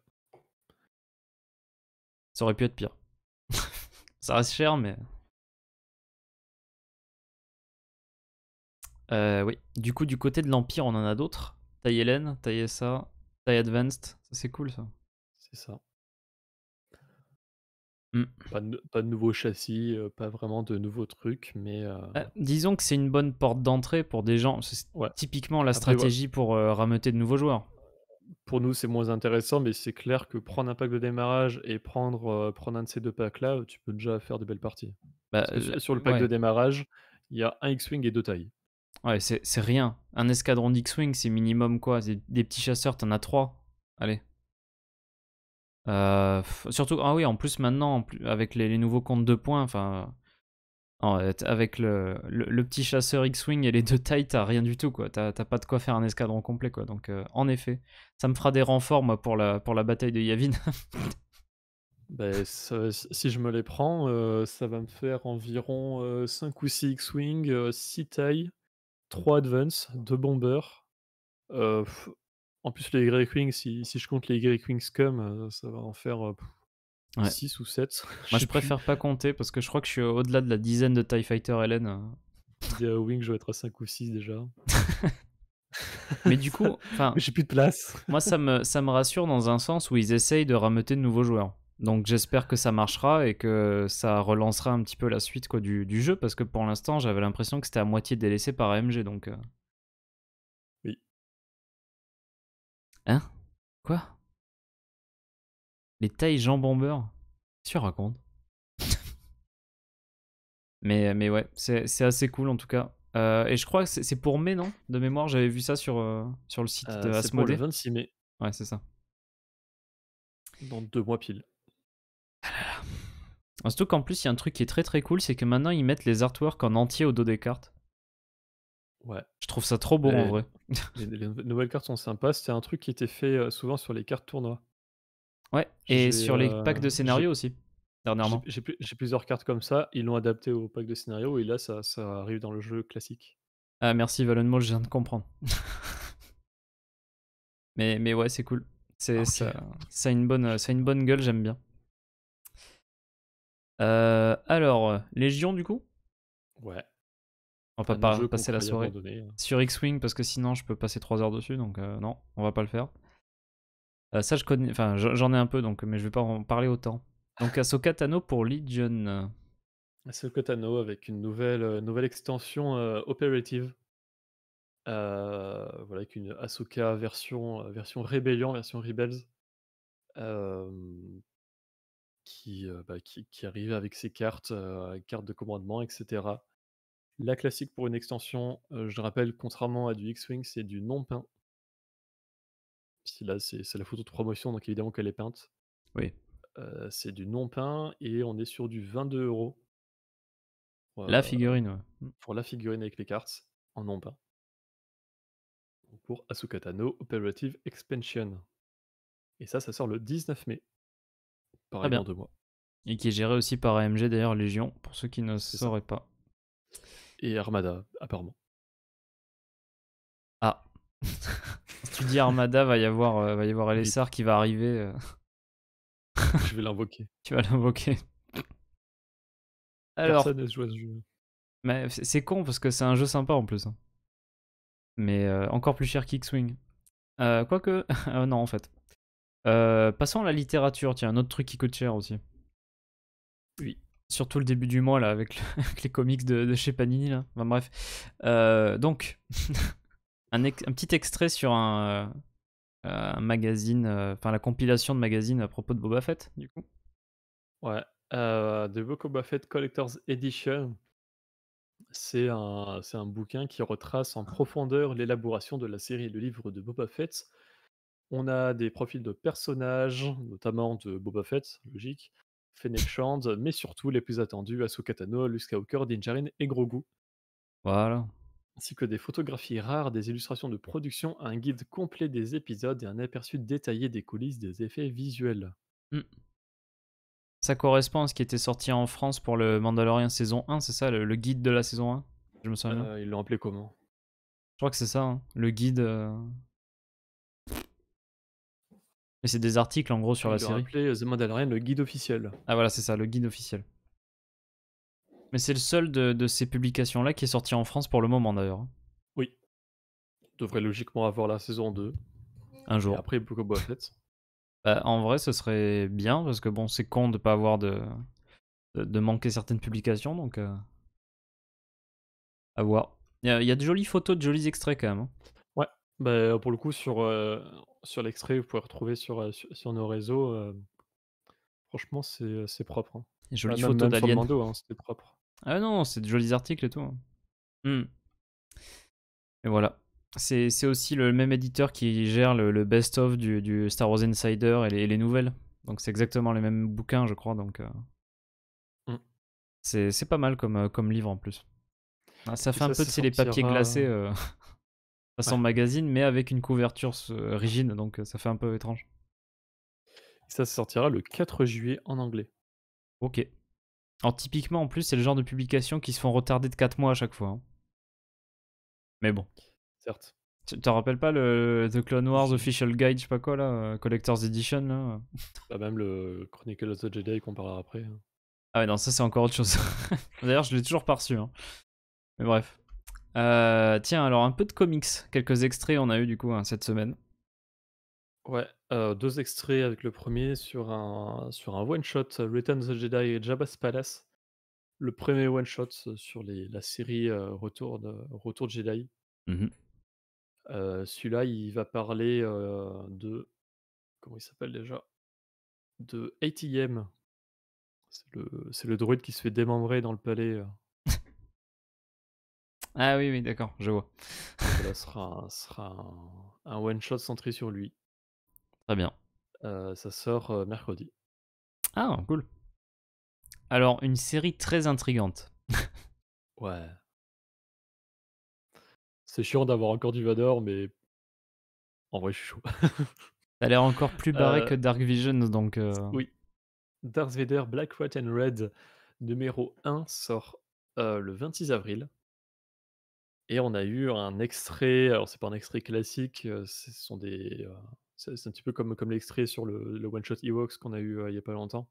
[SPEAKER 1] Ça aurait pu être pire. Ça reste cher, mais... oui. Du coup, du côté de l'Empire, on en a d'autres. Taille Hélène, taille SA, taille Advanced. Ça, c'est cool, ça.
[SPEAKER 3] C'est ça.
[SPEAKER 1] Hmm.
[SPEAKER 3] Pas de nouveaux châssis, pas vraiment de nouveaux trucs, mais
[SPEAKER 1] Disons que c'est une bonne porte d'entrée pour des gens. C'est
[SPEAKER 3] ouais.
[SPEAKER 1] typiquement la
[SPEAKER 3] Après,
[SPEAKER 1] stratégie pour rameuter de nouveaux joueurs.
[SPEAKER 3] Pour nous, c'est moins intéressant, mais c'est clair que prendre un pack de démarrage et prendre un de ces 2 packs-là, tu peux déjà faire de belles parties.
[SPEAKER 1] Bah,
[SPEAKER 3] Parce que sur le pack de démarrage, il y a un X-Wing et 2 tailles.
[SPEAKER 1] Ouais, c'est rien. Un escadron d'X-Wing, c'est minimum quoi? C'est des petits chasseurs, t'en as 3. Allez. Surtout, ah oui, en plus maintenant, avec les nouveaux comptes de points, enfin... avec le petit chasseur X-Wing et les 2 tailles, t'as rien du tout, quoi. T'as pas de quoi faire un escadron complet, quoi. Donc, en effet, ça me fera des renforts, moi, pour la bataille de Yavin.
[SPEAKER 3] Bah, si je me les prends, ça va me faire environ, 5 ou 6 X-Wing, 6 TIE, 3 Advance, 2 bombers, heu, en plus les Y-Wing si je compte les Y-Wing Scum, ça va en faire,
[SPEAKER 1] Ouais.
[SPEAKER 3] 6 ou 7, je
[SPEAKER 1] Moi,
[SPEAKER 3] sais
[SPEAKER 1] je
[SPEAKER 3] plus.
[SPEAKER 1] préfère pas compter parce que je crois que je suis au-delà de la dizaine de TIE Fighter LN.
[SPEAKER 3] Des A-Wing, je dois être à 5 ou 6 déjà.
[SPEAKER 1] Mais du
[SPEAKER 3] Ça
[SPEAKER 1] coup, enfin,
[SPEAKER 3] mais j'ai plus de place.
[SPEAKER 1] moi, ça me rassure dans un sens où ils essayent de rameuter de nouveaux joueurs. Donc j'espère que ça marchera et que ça relancera un petit peu la suite quoi, du jeu parce que pour l'instant, j'avais l'impression que c'était à moitié délaissé par AMG. Donc,
[SPEAKER 3] Oui.
[SPEAKER 1] Hein? Quoi? Les tailles Jean Bomber? Qu'est-ce que tu racontes? Mais ouais, c'est assez cool en tout cas. Et je crois que c'est pour mai, non? De mémoire, j'avais vu ça sur le site de
[SPEAKER 3] C'est pour le
[SPEAKER 1] Asmodée.
[SPEAKER 3] 26 mai,
[SPEAKER 1] Ouais, c'est ça.
[SPEAKER 3] dans 2 mois pile.
[SPEAKER 1] Surtout qu'en plus, il y a un truc qui est très très cool, c'est que maintenant ils mettent les artworks en entier au dos des cartes.
[SPEAKER 3] Ouais.
[SPEAKER 1] Je trouve ça trop beau en
[SPEAKER 3] Et
[SPEAKER 1] vrai.
[SPEAKER 3] les nouvelles cartes sont sympas. C'était un truc qui était fait, souvent sur les cartes tournois.
[SPEAKER 1] Ouais, et
[SPEAKER 3] J'ai,
[SPEAKER 1] sur les packs de
[SPEAKER 3] j'ai
[SPEAKER 1] scénario aussi, dernièrement.
[SPEAKER 3] j'ai plusieurs cartes comme ça, ils l'ont adapté au pack de scénario et là ça arrive dans le jeu classique.
[SPEAKER 1] Ah merci Valenmol, je viens de comprendre. Mais ouais, c'est cool.
[SPEAKER 3] Ah OK.
[SPEAKER 1] Ça a une bonne gueule, j'aime bien. Alors, Légion du coup?
[SPEAKER 3] Ouais,
[SPEAKER 1] On va
[SPEAKER 3] un
[SPEAKER 1] pas
[SPEAKER 3] jeu qu'on
[SPEAKER 1] passer la
[SPEAKER 3] croyait
[SPEAKER 1] soirée.
[SPEAKER 3] abandonné.
[SPEAKER 1] Sur X-Wing, parce que sinon je peux passer 3 heures dessus, donc non, on va pas le faire. Ça je connais, enfin j'en ai un peu, donc, mais je vais pas en parler autant. Donc Ahsoka Tano pour Legion.
[SPEAKER 3] Ahsoka Tano avec une nouvelle extension, operative. Voilà, avec une Ahsoka version rébellion, version rebels, hem, qui arrive avec ses cartes de commandement et cetera. La classique pour une extension, je rappelle, contrairement à du X-Wing, c'est du non peint. Si là, c'est la photo de promotion, donc évidemment qu'elle est peinte.
[SPEAKER 1] Oui.
[SPEAKER 3] C'est du non peint et on est sur du 22 €,
[SPEAKER 1] La figurine, ouais.
[SPEAKER 3] pour la figurine avec les cartes en non peint. Donc pour Ahsoka Tano Operative Expansion et ça sort le 19 mai.
[SPEAKER 1] Très
[SPEAKER 3] Pareil dans
[SPEAKER 1] bien.
[SPEAKER 3] 2 mois.
[SPEAKER 1] Et qui est géré aussi par AMG d'ailleurs, Légion, pour ceux qui ne
[SPEAKER 3] C'est ça.
[SPEAKER 1] sauraient pas.
[SPEAKER 3] Et Armada, apparemment.
[SPEAKER 1] Ah. Si tu dis Armada, va y avoir
[SPEAKER 3] RIP.
[SPEAKER 1] LSR qui va arriver.
[SPEAKER 3] Je vais l'invoquer.
[SPEAKER 1] Tu vas l'invoquer. Alors,
[SPEAKER 3] Personne n'a joué à ce jeu.
[SPEAKER 1] mais c'est con parce que c'est un jeu sympa en plus, hein. Mais encore plus cher qu'X-Wing. Quoique, non en fait. Passons à la littérature, tiens, un autre truc qui coûte cher aussi.
[SPEAKER 3] Oui.
[SPEAKER 1] Surtout le début du mois là, avec, avec les comics de chez Panini là. Enfin, bref. Donc, un petit extrait sur un magazine, enfin la compilation de magazines à propos de Boba Fett, du coup.
[SPEAKER 3] Ouais. The Book of Boba Fett Collector's Edition, c'est un bouquin qui retrace en profondeur l'élaboration de la série Le Livre de Boba Fett. On a des profils de personnages, notamment de Boba Fett, logique, Fennec Shand, mais surtout les plus attendus, Ahsoka Tano, Luke Skywalker, Din Djarin et Grogu,
[SPEAKER 1] Voilà.
[SPEAKER 3] ainsi que des photographies rares, des illustrations de production, un guide complet des épisodes et un aperçu détaillé des coulisses des effets visuels.
[SPEAKER 1] Hmm. Ça correspond à ce qui était sorti en France pour le Mandalorian saison 1, c'est ça, le guide de la saison 1? Je me souviens bien.
[SPEAKER 3] Ils l'ont appelé comment?
[SPEAKER 1] Je crois que c'est ça, hein, le guide. Et c'est des articles en gros sur la
[SPEAKER 3] Ils l'ont
[SPEAKER 1] série.
[SPEAKER 3] appelé The Mandalorian, le guide officiel.
[SPEAKER 1] Ah voilà, c'est ça, le guide officiel. Mais c'est le seul de ces publications-là qui est sorti en France pour le moment d'ailleurs, hein.
[SPEAKER 3] Oui, on devrait logiquement avoir la saison 2,
[SPEAKER 1] Un
[SPEAKER 3] et
[SPEAKER 1] jour.
[SPEAKER 3] après Book of Boba Fett.
[SPEAKER 1] Bah, en vrai, ce serait bien parce que bon, c'est con de pas avoir de manquer certaines publications, donc à voir. Il y a de jolies photos, de jolis extraits quand même, hein.
[SPEAKER 3] Ouais, bah, pour le coup sur l'extrait, vous pouvez retrouver sur nos réseaux, franchement c'est propre, hein.
[SPEAKER 1] Des jolies
[SPEAKER 3] Même
[SPEAKER 1] photos
[SPEAKER 3] même sur le
[SPEAKER 1] d'aliens.
[SPEAKER 3] Mando, hein, c'était propre.
[SPEAKER 1] Ah non, c'est de jolis articles et tout, hein. Hmm. Et voilà. C'est aussi le même éditeur qui gère le best-of du Star Wars Insider et les nouvelles. Donc c'est exactement les mêmes bouquins, je crois. Donc
[SPEAKER 3] Mmh.
[SPEAKER 1] c'est pas mal comme livre en plus. Ah, ça
[SPEAKER 3] Et
[SPEAKER 1] fait un peu,
[SPEAKER 3] ça
[SPEAKER 1] tu sais, les papiers glacés façon
[SPEAKER 3] ouais.
[SPEAKER 1] magazine, mais avec une couverture rigide, donc ça fait un peu étrange.
[SPEAKER 3] Ça sortira le 4 juillet en anglais.
[SPEAKER 1] Ok. Alors typiquement, en plus, c'est le genre de publication qui se font retarder de 4 mois à chaque fois, hein. Mais bon.
[SPEAKER 3] Certes.
[SPEAKER 1] Tu te rappelles pas le The Clone Wars
[SPEAKER 3] Je
[SPEAKER 1] Official Guide, je sais pas quoi là, Collector's Edition là?
[SPEAKER 3] Bah, même le Chronicle of the Jedi qu'on parlera après, hein.
[SPEAKER 1] Ah ouais, non, ça c'est encore autre chose. D'ailleurs, je l'ai toujours pas reçu, hein. Mais bref. Tiens, alors un peu de comics. Quelques extraits on a eu du coup, hein, cette semaine.
[SPEAKER 3] Ouais, 2 extraits avec le premier sur un one shot, Return of the Jedi et Jabba's Palace. Le premier one shot, sur la série, Retour de Jedi.
[SPEAKER 1] Mmh.
[SPEAKER 3] Celui-là, il va parler, de comment il s'appelle déjà? De ATM. C'est le droïde qui se fait démembrer dans le palais,
[SPEAKER 1] Ah oui, oui, d'accord, je vois.
[SPEAKER 3] donc voilà, ce sera un one shot centré sur lui.
[SPEAKER 1] Très bien.
[SPEAKER 3] Ça sort, mercredi.
[SPEAKER 1] Ah, cool. Alors, une série très intrigante.
[SPEAKER 3] Ouais. C'est chiant d'avoir encore du Vador, mais en vrai, je suis chaud.
[SPEAKER 1] Ça a l'air encore plus barré que
[SPEAKER 3] Heu,
[SPEAKER 1] Dark Vision, donc
[SPEAKER 3] oui, Darth Vader Black, White and Red numéro 1 sort, le 26 avril et on a eu un extrait, alors c'est pas un extrait classique, ce sont c'est un petit peu comme l'extrait sur le one shot Ewoks qu'on a eu, il y a pas longtemps.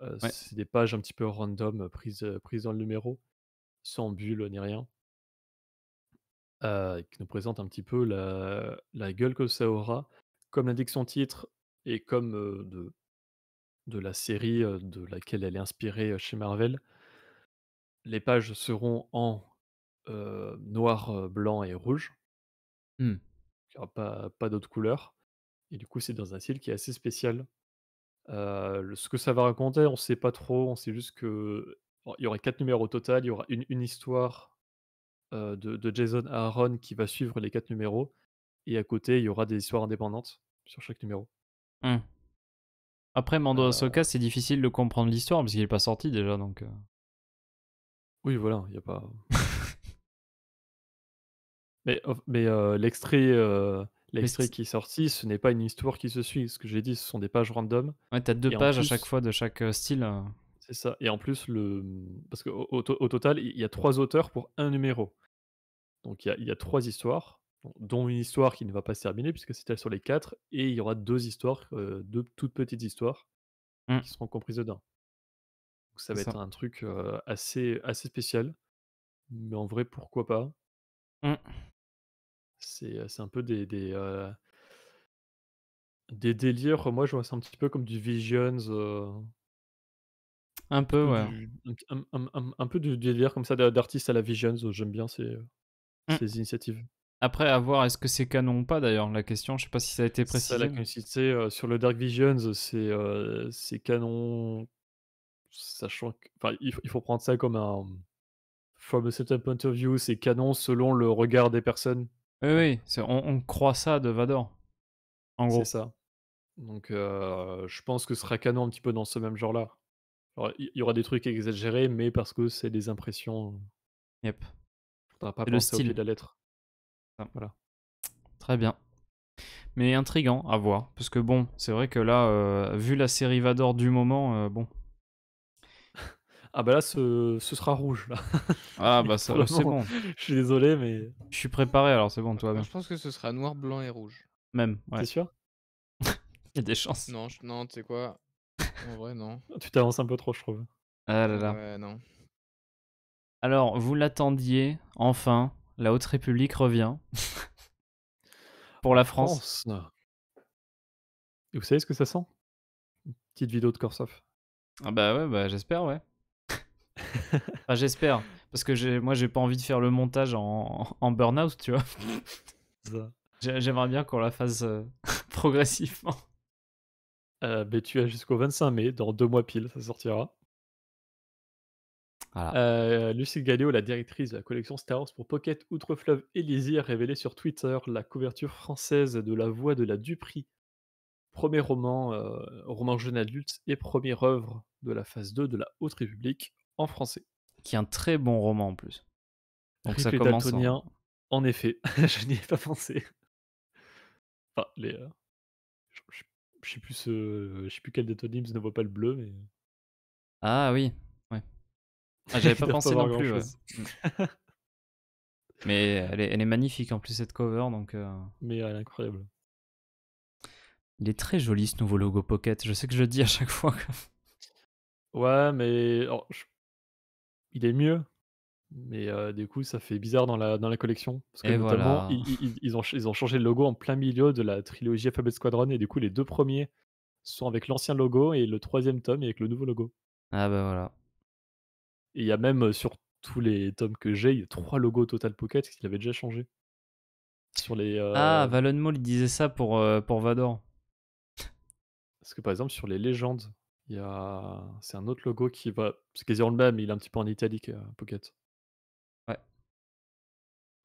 [SPEAKER 1] ouais.
[SPEAKER 3] C'est des pages un petit peu random, prises dans le numéro, sans bulle ni rien, qui nous présente un petit peu la gueule que ça aura. Comme l'indique son titre et comme, de la série, de laquelle elle est inspirée, chez Marvel, les pages seront en, noir, blanc et rouge.
[SPEAKER 1] Mmh.
[SPEAKER 3] Il y aura pas d'autres couleurs et du coup, c'est dans un style qui est assez spécial. Ce que ça va raconter, on sait pas trop, on sait juste que il y aurait 4 numéros au total. Il y aura une histoire, de Jason Aaron qui va suivre les 4 numéros et à côté, il y aura des histoires indépendantes sur chaque numéro.
[SPEAKER 1] Mmh. Après, Mando
[SPEAKER 3] Heu,
[SPEAKER 1] Ahsoka, c'est difficile de comprendre l'histoire parce qu'il est pas sorti déjà, donc
[SPEAKER 3] oui, voilà, il y a pas mais
[SPEAKER 1] Mais
[SPEAKER 3] l'extrait qui est sorti, ce n'est pas une histoire qui se suit. Ce que j'ai dit, ce sont des pages random
[SPEAKER 1] ouais, tu 2
[SPEAKER 3] et en
[SPEAKER 1] pages à chaque
[SPEAKER 3] plus
[SPEAKER 1] fois de chaque, style,
[SPEAKER 3] c'est ça et en plus parce qu'au total, il y a 3 auteurs pour un numéro. Donc il y a 3 histoires, dont une histoire qui ne va pas se terminer puisque c'est sur les 4 et il y aura 2 histoires, 2 toutes petites histoires
[SPEAKER 1] Mmh,
[SPEAKER 3] qui seront comprises dedans. Donc ça
[SPEAKER 1] c'est
[SPEAKER 3] va
[SPEAKER 1] ça.
[SPEAKER 3] être un truc, assez spécial, mais en vrai, pourquoi pas?
[SPEAKER 1] Mmh.
[SPEAKER 3] C'est un peu des délires, moi je vois ça un petit peu comme du Visions,
[SPEAKER 1] Un
[SPEAKER 3] un petit
[SPEAKER 1] peu,
[SPEAKER 3] peu
[SPEAKER 1] ouais.
[SPEAKER 3] un peu du délire comme ça d'artistes à la Visions, j'aime bien
[SPEAKER 1] Mmh.
[SPEAKER 3] ces initiatives.
[SPEAKER 1] Après, à voir, est-ce que c'est canon ou pas d'ailleurs? La question, je sais pas si ça a été
[SPEAKER 3] Ça
[SPEAKER 1] précisé,
[SPEAKER 3] là,
[SPEAKER 1] mais
[SPEAKER 3] comme si tu sais, sur le Dark Visions, c'est canon, sachant que enfin, il faut prendre ça comme un from a certain point of view, c'est canon selon le regard des personnes.
[SPEAKER 1] oui,
[SPEAKER 3] Voilà,
[SPEAKER 1] oui, on croit ça de Vador, en
[SPEAKER 3] c'est
[SPEAKER 1] gros.
[SPEAKER 3] ça. Donc je pense que ce sera canon un petit peu dans ce même genre-là. Alors il y aura des trucs exagérés, mais parce que c'est des impressions,
[SPEAKER 1] Yep,
[SPEAKER 3] faudra pas
[SPEAKER 1] c'est le
[SPEAKER 3] penser au pied
[SPEAKER 1] style.
[SPEAKER 3] de la lettre.
[SPEAKER 1] Ah,
[SPEAKER 3] Voilà.
[SPEAKER 1] très bien. Mais intriguant à voir, parce que bon, c'est vrai que là, vu la série Vador du moment, bon.
[SPEAKER 3] Ah bah là, ce sera rouge là.
[SPEAKER 1] Ah bah ça, c'est
[SPEAKER 3] Vraiment,
[SPEAKER 1] bon.
[SPEAKER 3] je suis désolé, mais
[SPEAKER 1] Je suis préparé alors, c'est bon, tout va
[SPEAKER 2] Moi,
[SPEAKER 1] bien.
[SPEAKER 2] je pense que ce sera noir, blanc et rouge.
[SPEAKER 1] Même,
[SPEAKER 3] tu
[SPEAKER 1] ouais.
[SPEAKER 3] sûr?
[SPEAKER 1] Il y a des chances.
[SPEAKER 2] Non, non, tu sais quoi? En vrai, non.
[SPEAKER 3] Tu t'avances un peu trop, je trouve.
[SPEAKER 1] Ah là là.
[SPEAKER 2] Ouais, non.
[SPEAKER 1] Alors, vous l'attendiez, enfin, la Haute République revient pour
[SPEAKER 3] En
[SPEAKER 1] la France.
[SPEAKER 3] France, et vous savez ce que ça sent? Petite vidéo de Corsoff.
[SPEAKER 1] Ah bah ouais, bah j'espère, ouais. Enfin, j'espère, parce que moi, j'ai pas envie de faire le montage en burn-out, tu vois.
[SPEAKER 3] Ça.
[SPEAKER 1] J'aimerais bien qu'on la fasse progressivement.
[SPEAKER 3] Beh, tu as jusqu'au 25 mai, dans 2 mois pile, ça sortira.
[SPEAKER 1] Voilà.
[SPEAKER 3] Lucille Gallio, la directrice de la collection Star Wars pour Pocket, Outre-Fleuve et Lizzie, a révélé sur Twitter la couverture française de La Voix de la Duprie. Premier roman jeune adulte et première œuvre de la phase 2 de la Haute République en français.
[SPEAKER 1] Qui est un très bon roman en plus. Donc ça
[SPEAKER 3] Ripley
[SPEAKER 1] commence
[SPEAKER 3] daltonien, en effet, je n'y ai pas pensé. Enfin, je je sais plus quel des Tonyms ne voit pas le bleu, mais
[SPEAKER 1] Ah oui, ouais. Ah, j'avais
[SPEAKER 3] ils
[SPEAKER 1] pas
[SPEAKER 3] doivent pas
[SPEAKER 1] pensé non
[SPEAKER 3] voir
[SPEAKER 1] plus, ouais.
[SPEAKER 3] grand-chose.
[SPEAKER 1] Mais elle est magnifique en plus cette cover, donc
[SPEAKER 3] Mais elle est incroyable.
[SPEAKER 1] il est très joli ce nouveau logo Pocket. Je sais que je le dis à chaque fois.
[SPEAKER 3] Ouais, mais alors il est mieux, mais du coup, ça fait bizarre dans la collection. Parce que
[SPEAKER 1] Et
[SPEAKER 3] notamment,
[SPEAKER 1] voilà.
[SPEAKER 3] ils ont changé le logo en plein milieu de la trilogie Alphabet Squadron et du coup, les 2 premiers sont avec l'ancien logo et le troisième tome est avec le nouveau logo.
[SPEAKER 1] Ah bah voilà.
[SPEAKER 3] Et il y a même, sur tous les tomes que j'ai, il y a 3 logos Total Pocket qui avaient déjà changé. Sur les,
[SPEAKER 1] Ah, Valen Mall, il disait ça pour Vador.
[SPEAKER 3] parce que par exemple sur les légendes, il y a c'est un autre logo qui va c'est quasiment le même, mais il est un petit peu en italique, Pocket.
[SPEAKER 1] Ouais.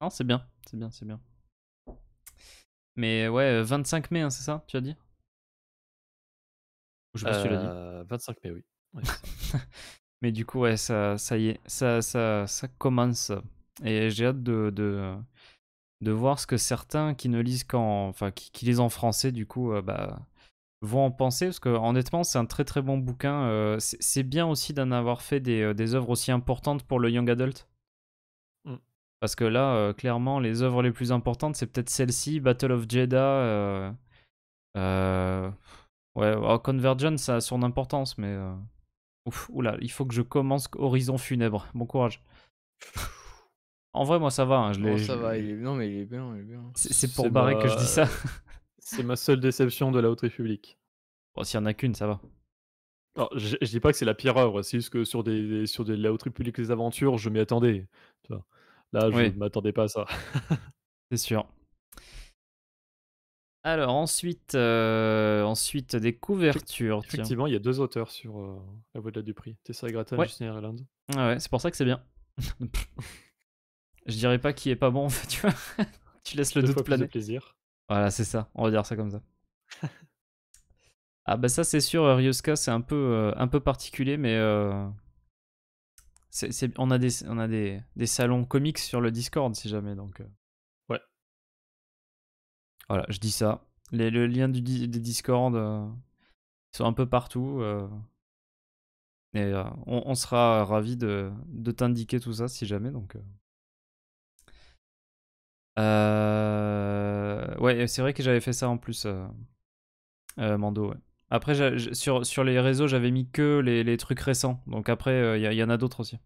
[SPEAKER 1] Non, c'est bien, c'est bien, c'est bien. Mais ouais, 25 mai, hein, c'est ça, tu as dit? Ou je sais pas si tu l'as dit.
[SPEAKER 3] 25 mai, oui. Ouais, c'est ça.
[SPEAKER 1] Mais du coup, ouais, ça y est, ça commence. Et j'ai hâte de voir ce que certains qui ne lisent enfin, qui lisent en français, du coup, bah, vont en penser. Parce que honnêtement, c'est un très très bon bouquin. C'est bien aussi d'en avoir fait des œuvres aussi importantes pour le young adult.
[SPEAKER 3] Mmh.
[SPEAKER 1] Parce que là, clairement, les œuvres les plus importantes, c'est peut-être celle-ci, Battle of Jeddah. Euh, ouais, Convergence, ça a son importance, mais. Ouf, oula, il faut que je commence Horizon Funèbre. Bon courage. En vrai, moi ça va. Hein,
[SPEAKER 2] Non, ça va, il est non, mais il est bien, il est bien.
[SPEAKER 1] c'est pour Barré que je dis ça.
[SPEAKER 3] C'est ma seule déception de la Haute République.
[SPEAKER 1] Bon, s'il y en a qu'une, ça va.
[SPEAKER 3] Alors je dis pas que c'est la pire œuvre, c'est juste que sur des la Haute République, les aventures, je m'y attendais, tu vois? Là, je
[SPEAKER 1] Oui,
[SPEAKER 3] m'attendais pas à ça.
[SPEAKER 1] c'est sûr. Alors ensuite des
[SPEAKER 3] Effect
[SPEAKER 1] couvertures, tiens.
[SPEAKER 3] effectivement, il y a 2 auteurs sur, La Voix de la Dupri. Tessa Gratton et
[SPEAKER 1] Ouais,
[SPEAKER 3] Justin Ireland.
[SPEAKER 1] ouais, c'est pour ça que c'est bien. Je dirais pas qui est pas bon, en fait, tu vois. Tu laisses le
[SPEAKER 3] 2
[SPEAKER 1] doute
[SPEAKER 3] fois plus de
[SPEAKER 1] planer.
[SPEAKER 3] plaisir.
[SPEAKER 1] Voilà, c'est ça. On va dire ça comme ça. Ah bah ça c'est sûr, Ryoska c'est un peu particulier, mais on a des salons comics sur le Discord si jamais, donc
[SPEAKER 3] Ouais.
[SPEAKER 1] voilà, je dis ça. Le lien des Discord ils sont un peu partout, et on sera ravis de t'indiquer tout ça si jamais, donc ouais, c'est vrai que j'avais fait ça en plus, Mando, ouais. Après, sur les réseaux, j'avais mis que les trucs récents. Donc après, il y en a d'autres aussi.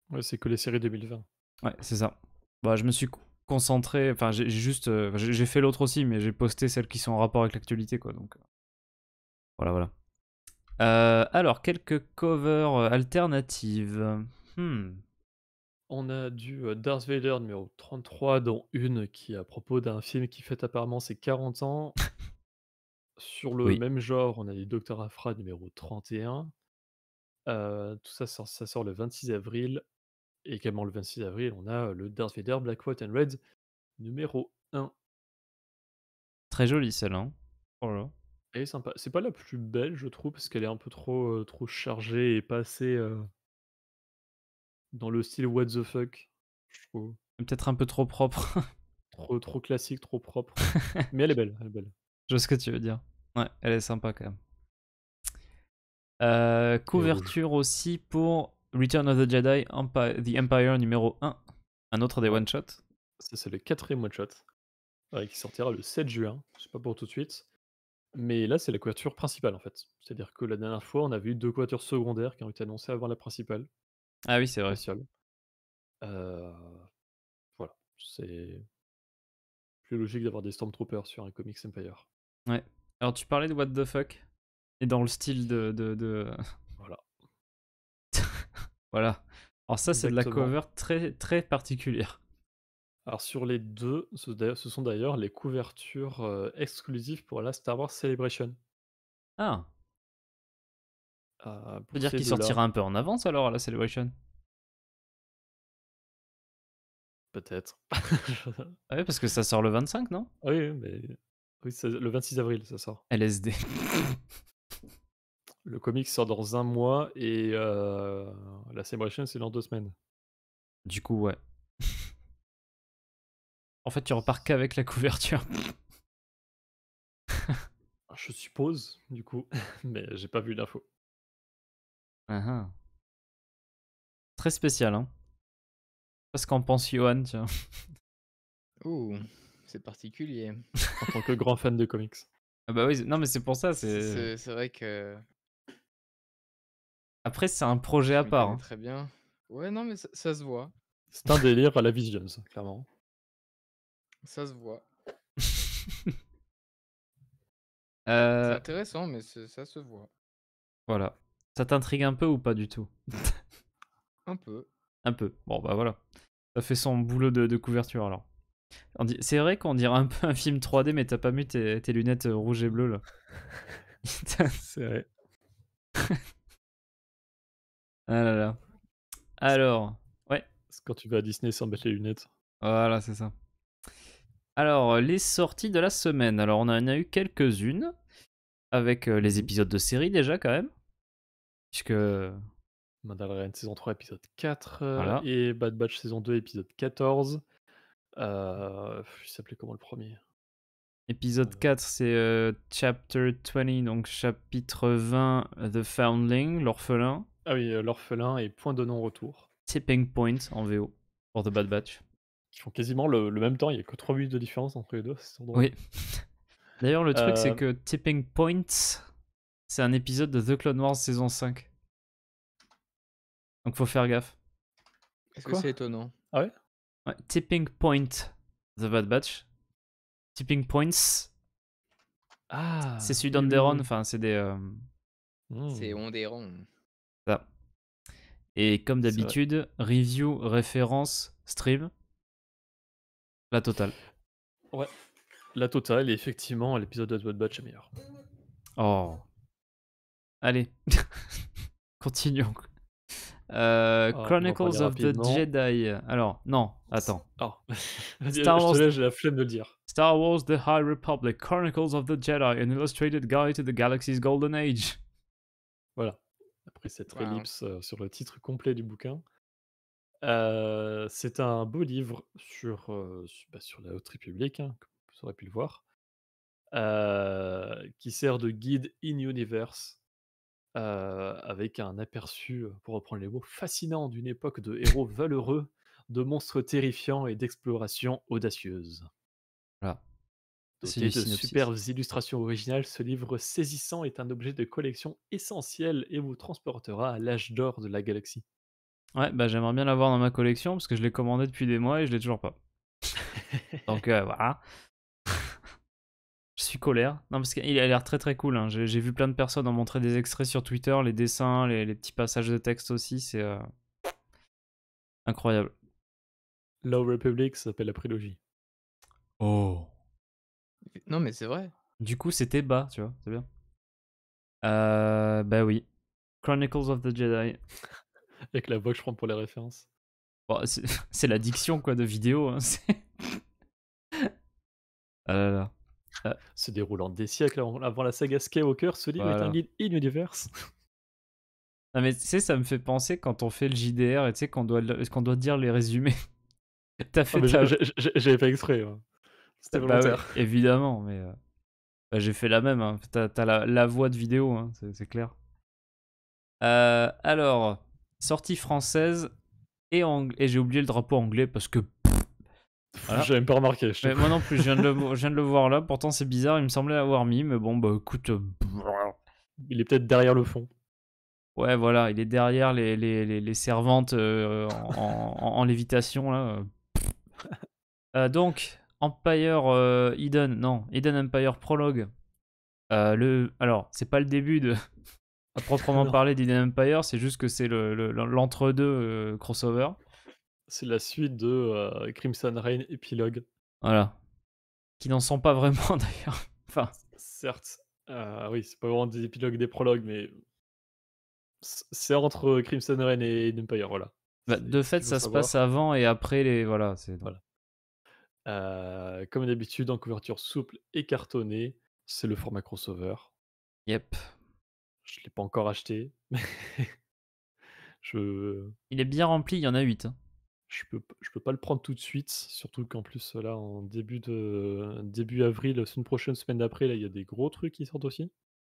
[SPEAKER 3] Ouais, c'est que les séries 2020.
[SPEAKER 1] Ouais, c'est ça. Bah, je me suis concentré. Enfin, j'ai juste. J'ai fait l'autre aussi, mais j'ai posté celles qui sont en rapport avec l'actualité, quoi. Donc voilà, voilà. Alors, quelques covers alternatives. Hmm.
[SPEAKER 3] On a du, Darth Vader numéro 33, dont une qui est à propos d'un film qui fête apparemment ses 40 ans. Sur le
[SPEAKER 1] Oui,
[SPEAKER 3] même genre, on a du Docteur Aphra numéro 31. Tout ça sort le 26 avril et également le 26 avril, on a, le Darth Vader Black, White and Red numéro 1.
[SPEAKER 1] très jolie celle-là, hein. Oh là là.
[SPEAKER 3] Elle est sympa. C'est pas la plus belle, je trouve, parce qu'elle est un peu trop chargée et pas assez, dans le style what the fuck, je trouve.
[SPEAKER 1] Peut-être un peu trop propre.
[SPEAKER 3] Trop classique, trop propre. Mais elle est belle, elle est belle.
[SPEAKER 1] Je vois ce que tu veux dire. Ouais, elle est sympa quand même.
[SPEAKER 3] Elle est rouge.
[SPEAKER 1] Couverture aussi pour Return of the Jedi, The Empire numéro 1. Un autre des
[SPEAKER 3] Ouais,
[SPEAKER 1] one-shot.
[SPEAKER 3] ça c'est le 4e one shot, qui sortira le 7 juin, c'est pas pour tout de suite. Mais là, c'est la couverture principale, en fait. C'est-à-dire que la dernière fois, on avait eu 2 couvertures secondaires qui ont été annoncées avant la principale,
[SPEAKER 1] Ah oui, c'est vrai.
[SPEAKER 3] spéciale. Heu, voilà, c'est plus logique d'avoir des Stormtroopers sur un comics Empire.
[SPEAKER 1] Ouais. Alors tu parlais de What the fuck et dans le style
[SPEAKER 3] Voilà,
[SPEAKER 1] voilà. Alors ça c'est de la
[SPEAKER 3] exactement.
[SPEAKER 1] cover très très particulière.
[SPEAKER 3] Alors sur les 2, ce sont d'ailleurs les couvertures, exclusives pour la Star Wars Celebration.
[SPEAKER 1] Ah, ça veut
[SPEAKER 3] Pour
[SPEAKER 1] dire
[SPEAKER 3] ces
[SPEAKER 1] qu'il
[SPEAKER 3] 2-là,
[SPEAKER 1] sortira un peu en avance alors à la Celebration.
[SPEAKER 3] peut-être.
[SPEAKER 1] Ah oui, parce que ça sort le 25, non?
[SPEAKER 3] Ah oui, oui, mais oui, c'est le 26 avril, ça sort.
[SPEAKER 1] LSD.
[SPEAKER 3] Le comics sort dans 1 mois et la Celebration, c'est dans 2 semaines.
[SPEAKER 1] Du coup, ouais. En fait, tu repars qu'avec la couverture.
[SPEAKER 3] Je suppose, du coup, mais j'ai pas vu d'infos.
[SPEAKER 1] Ah ah. Très spécial, hein. Je sais pas ce qu'en pense Johan, tiens.
[SPEAKER 2] Ouh, c'est particulier.
[SPEAKER 3] En tant que grand fan de comics.
[SPEAKER 1] Ah bah oui, non mais c'est pour ça,
[SPEAKER 2] C'est
[SPEAKER 1] c'est...
[SPEAKER 2] c'est vrai que
[SPEAKER 1] Après, c'est un projet à
[SPEAKER 2] je m'y
[SPEAKER 1] part,
[SPEAKER 2] connais
[SPEAKER 1] hein.
[SPEAKER 2] très bien. Ouais, non, mais ça se voit.
[SPEAKER 3] C'est un délire à la Visions, clairement.
[SPEAKER 2] Ça se voit. C'est
[SPEAKER 1] Euh,
[SPEAKER 2] intéressant, mais ça se voit.
[SPEAKER 1] voilà. Ça t'intrigue un peu ou pas du tout?
[SPEAKER 2] Un peu.
[SPEAKER 1] Un peu. Bon bah voilà. Ça fait son boulot de couverture alors. C'est vrai qu'on dirait un peu un film 3D, mais t'as pas mis tes lunettes rouges et bleues là.
[SPEAKER 3] C'est vrai.
[SPEAKER 1] Ah là là. Alors, ouais,
[SPEAKER 3] C'est quand tu vas à Disney sans mettre les lunettes.
[SPEAKER 1] voilà, c'est ça. Alors, les sorties de la semaine. Alors, on en a eu quelques-unes, avec les épisodes de série déjà quand même. Puisque,
[SPEAKER 3] Mandalorian saison 3 épisode 4
[SPEAKER 1] voilà.
[SPEAKER 3] et Bad Batch saison 2 épisode 14. Il s'appelait comment le premier?
[SPEAKER 1] Épisode 4, c'est Chapter 20, donc chapitre 20, The Foundling, l'orphelin.
[SPEAKER 3] Ah oui, l'orphelin et Point de non-retour.
[SPEAKER 1] Tipping Point en VO, pour The Bad Batch.
[SPEAKER 3] Qui font quasiment le même temps, il y a que 3 minutes de différence entre les deux, c'est trop drôle.
[SPEAKER 1] Oui. D'ailleurs, le truc, c'est
[SPEAKER 3] Euh,
[SPEAKER 1] que Tipping Point, c'est un épisode de The Clone Wars saison 5. Donc, faut faire gaffe.
[SPEAKER 2] Est-ce que
[SPEAKER 3] Quoi?
[SPEAKER 2] c'est étonnant?
[SPEAKER 3] Ah ouais?
[SPEAKER 1] Ouais, Tipping Point, The Bad Batch. Tipping Points,
[SPEAKER 3] Ah!
[SPEAKER 1] c'est celui
[SPEAKER 3] Oui, oui,
[SPEAKER 1] d'Onderon,
[SPEAKER 3] oui.
[SPEAKER 1] enfin, c'est des...
[SPEAKER 2] C'est
[SPEAKER 3] Mmh,
[SPEAKER 2] Onderon.
[SPEAKER 1] ça. Et comme
[SPEAKER 3] c'est vrai.
[SPEAKER 1] d'habitude, review, référence, stream, la totale.
[SPEAKER 3] Ouais, la totale et effectivement, l'épisode de Bad Batch est meilleur.
[SPEAKER 1] Oh. Allez, continuons.
[SPEAKER 3] Ah, on va parler
[SPEAKER 1] Chronicles of the
[SPEAKER 3] rapidement.
[SPEAKER 1] Jedi. Alors, non, attends.
[SPEAKER 3] Alors, vas-y,
[SPEAKER 1] Star
[SPEAKER 3] je te
[SPEAKER 1] Wars,
[SPEAKER 3] laisse, j'ai la flemme de le dire.
[SPEAKER 1] Star Wars The High Republic, Chronicles of the Jedi, an illustrated guide to the galaxy's golden age.
[SPEAKER 3] Voilà, après cette
[SPEAKER 2] Waouh.
[SPEAKER 3] ellipse, sur le titre complet du bouquin. C'est un beau livre sur la Haute République, hein, comme vous aurez pu le voir, qui sert de guide in universe, avec un aperçu, pour reprendre les mots, fascinant d'une époque de héros valeureux, de monstres terrifiants et d'explorations audacieuses.
[SPEAKER 1] Voilà, c'est
[SPEAKER 3] Doté
[SPEAKER 1] du
[SPEAKER 3] de
[SPEAKER 1] synopsis.
[SPEAKER 3] superbes illustrations originales, ce livre saisissant est un objet de collection essentiel et vous transportera à l'âge d'or de la galaxie.
[SPEAKER 1] Ouais, bah j'aimerais bien l'avoir dans ma collection parce que je l'ai commandé depuis des mois et je l'ai toujours pas. Donc voilà. Je suis colère. Non, parce qu'il a l'air très très cool, hein. J'ai vu plein de personnes en montrer des extraits sur Twitter, les dessins, les petits passages de texte aussi, c'est incroyable.
[SPEAKER 3] Low Republic, ça s'appelle la prélogie.
[SPEAKER 1] Oh.
[SPEAKER 2] Non, mais c'est vrai.
[SPEAKER 1] Du coup, c'était bas, tu vois, c'est bien. Bah oui. Chronicles of the Jedi.
[SPEAKER 3] Avec la voix que je prends pour les références.
[SPEAKER 1] Bon, c'est l'addiction quoi de vidéo, hein. Ah là là.
[SPEAKER 3] Se déroulant des siècles avant la saga Skywalker, ce livre est un
[SPEAKER 1] Voilà.
[SPEAKER 3] guide in-universe.
[SPEAKER 1] Non mais tu sais, ça me fait penser quand on fait le JDR et tu sais qu'on doit dire les résumés. T'as
[SPEAKER 3] Ah
[SPEAKER 1] fait
[SPEAKER 3] mais
[SPEAKER 1] ta...
[SPEAKER 3] j'avais fait exprès, hein. C'était
[SPEAKER 1] Bah oui,
[SPEAKER 3] volontaire.
[SPEAKER 1] évidemment, mais bah, j'ai fait la même, hein. T'as la voix de vidéo, hein, c'est clair. Alors, sortie française et j'ai oublié le drapeau anglais parce que voilà.
[SPEAKER 3] J'avais même pas remarqué, je
[SPEAKER 1] Mais
[SPEAKER 3] t'avoue.
[SPEAKER 1] moi non plus, je viens de le voir là. Pourtant c'est bizarre, il me semblait l'avoir mis, mais bon bah écoute,
[SPEAKER 3] Il est peut-être derrière le fond.
[SPEAKER 1] ouais voilà, il est derrière les servantes en lévitation là. Donc Empire Eden, non Eden Empire Prologue. Alors c'est pas le début de à proprement
[SPEAKER 3] Non,
[SPEAKER 1] parler d'Eden Empire, c'est juste que c'est l'entre-deux crossover.
[SPEAKER 3] c'est la suite de, Crimson Reign épilogue.
[SPEAKER 1] Voilà. Qui n'en sont pas vraiment d'ailleurs. Enfin,
[SPEAKER 3] Certes, oui, c'est pas vraiment des épilogues, des prologues, mais c'est entre Crimson Reign et Empire, voilà.
[SPEAKER 1] bah,
[SPEAKER 3] C'est
[SPEAKER 1] de
[SPEAKER 3] ce
[SPEAKER 1] fait,
[SPEAKER 3] qu'il faut
[SPEAKER 1] ça se passe
[SPEAKER 3] savoir.
[SPEAKER 1] avant et après les. Voilà, c'est.
[SPEAKER 3] Voilà. Comme d'habitude, en couverture souple et cartonnée, c'est le format crossover.
[SPEAKER 1] Yep.
[SPEAKER 3] Je l'ai pas encore acheté, mais je
[SPEAKER 1] Il est bien rempli, il y en a 8. Hein.
[SPEAKER 3] je peux pas le prendre tout de suite, surtout qu'en plus, là, en début avril, semaine prochaine, semaine d'après, là, il y a des gros trucs qui sortent aussi.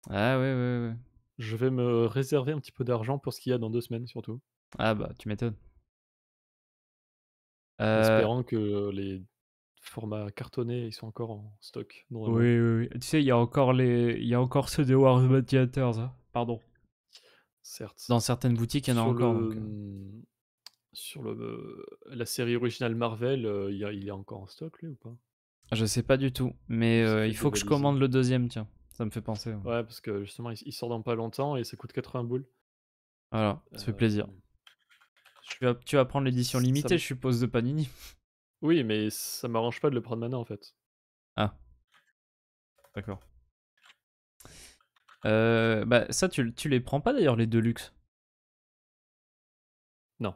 [SPEAKER 1] Ah ouais, ouais, ouais.
[SPEAKER 3] Je vais me réserver un petit peu d'argent pour ce qu'il y a dans 2 semaines surtout,
[SPEAKER 1] Ah bah, tu m'étonnes.
[SPEAKER 3] en
[SPEAKER 1] Heu,
[SPEAKER 3] espérant que les formats cartonnés, ils sont encore en stock, normalement.
[SPEAKER 1] oui, oui, oui. Tu sais, il y a encore ceux de Wars Gladiators, hein. Pardon.
[SPEAKER 3] Certes.
[SPEAKER 1] Dans certaines boutiques, il y en a
[SPEAKER 3] Sur
[SPEAKER 1] encore
[SPEAKER 3] le,
[SPEAKER 1] donc
[SPEAKER 3] sur la série originale Marvel, il est encore en stock lui ou pas?
[SPEAKER 1] je sais pas du tout, mais
[SPEAKER 3] Ou il s'est fait
[SPEAKER 1] il faut que je
[SPEAKER 3] dévaliser?
[SPEAKER 1] commande le deuxième, tiens. Ça me fait penser, ouais.
[SPEAKER 3] Ouais, parce que justement, il sort dans pas longtemps et ça coûte 80 boules.
[SPEAKER 1] Voilà, ça fait plaisir.
[SPEAKER 3] Hem,
[SPEAKER 1] Tu vas prendre l'édition
[SPEAKER 3] ça
[SPEAKER 1] limitée,
[SPEAKER 3] m
[SPEAKER 1] je suppose, de Panini?
[SPEAKER 3] oui, mais ça m'arrange pas de le prendre maintenant, en fait.
[SPEAKER 1] Ah, d'accord. Bah, ça, tu les prends pas d'ailleurs, les Deluxe?
[SPEAKER 3] Non,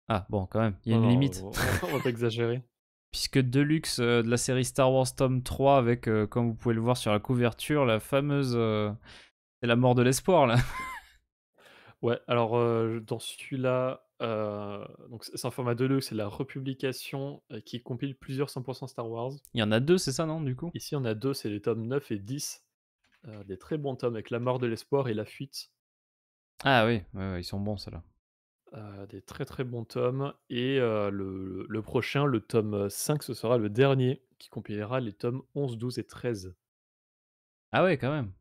[SPEAKER 1] Ah, bon, quand même, il y a
[SPEAKER 3] non,
[SPEAKER 1] une
[SPEAKER 3] non,
[SPEAKER 1] limite.
[SPEAKER 3] on va pas exagérer.
[SPEAKER 1] Puisque Deluxe, de la série Star Wars tome 3 avec, comme vous pouvez le voir sur la couverture, la fameuse, c'est la mort de l'espoir, là.
[SPEAKER 3] Ouais, alors, dans celui-là, donc c'est un format deluxe, c'est la republication, qui compile plusieurs 100 Star Wars.
[SPEAKER 1] Il y en a 2, c'est ça, non, du coup?
[SPEAKER 3] Ici, on a 2, c'est les tomes 9 et 10, des très bons tomes avec La mort de l'espoir et La fuite.
[SPEAKER 1] Ah oui, ouais, ouais, ils sont bons, ceux-là.
[SPEAKER 3] Des très, très bons tomes et le prochain, le tome 5, ce sera le dernier qui compilera les tomes 11, 12 et 13.
[SPEAKER 1] Ah ouais, quand même.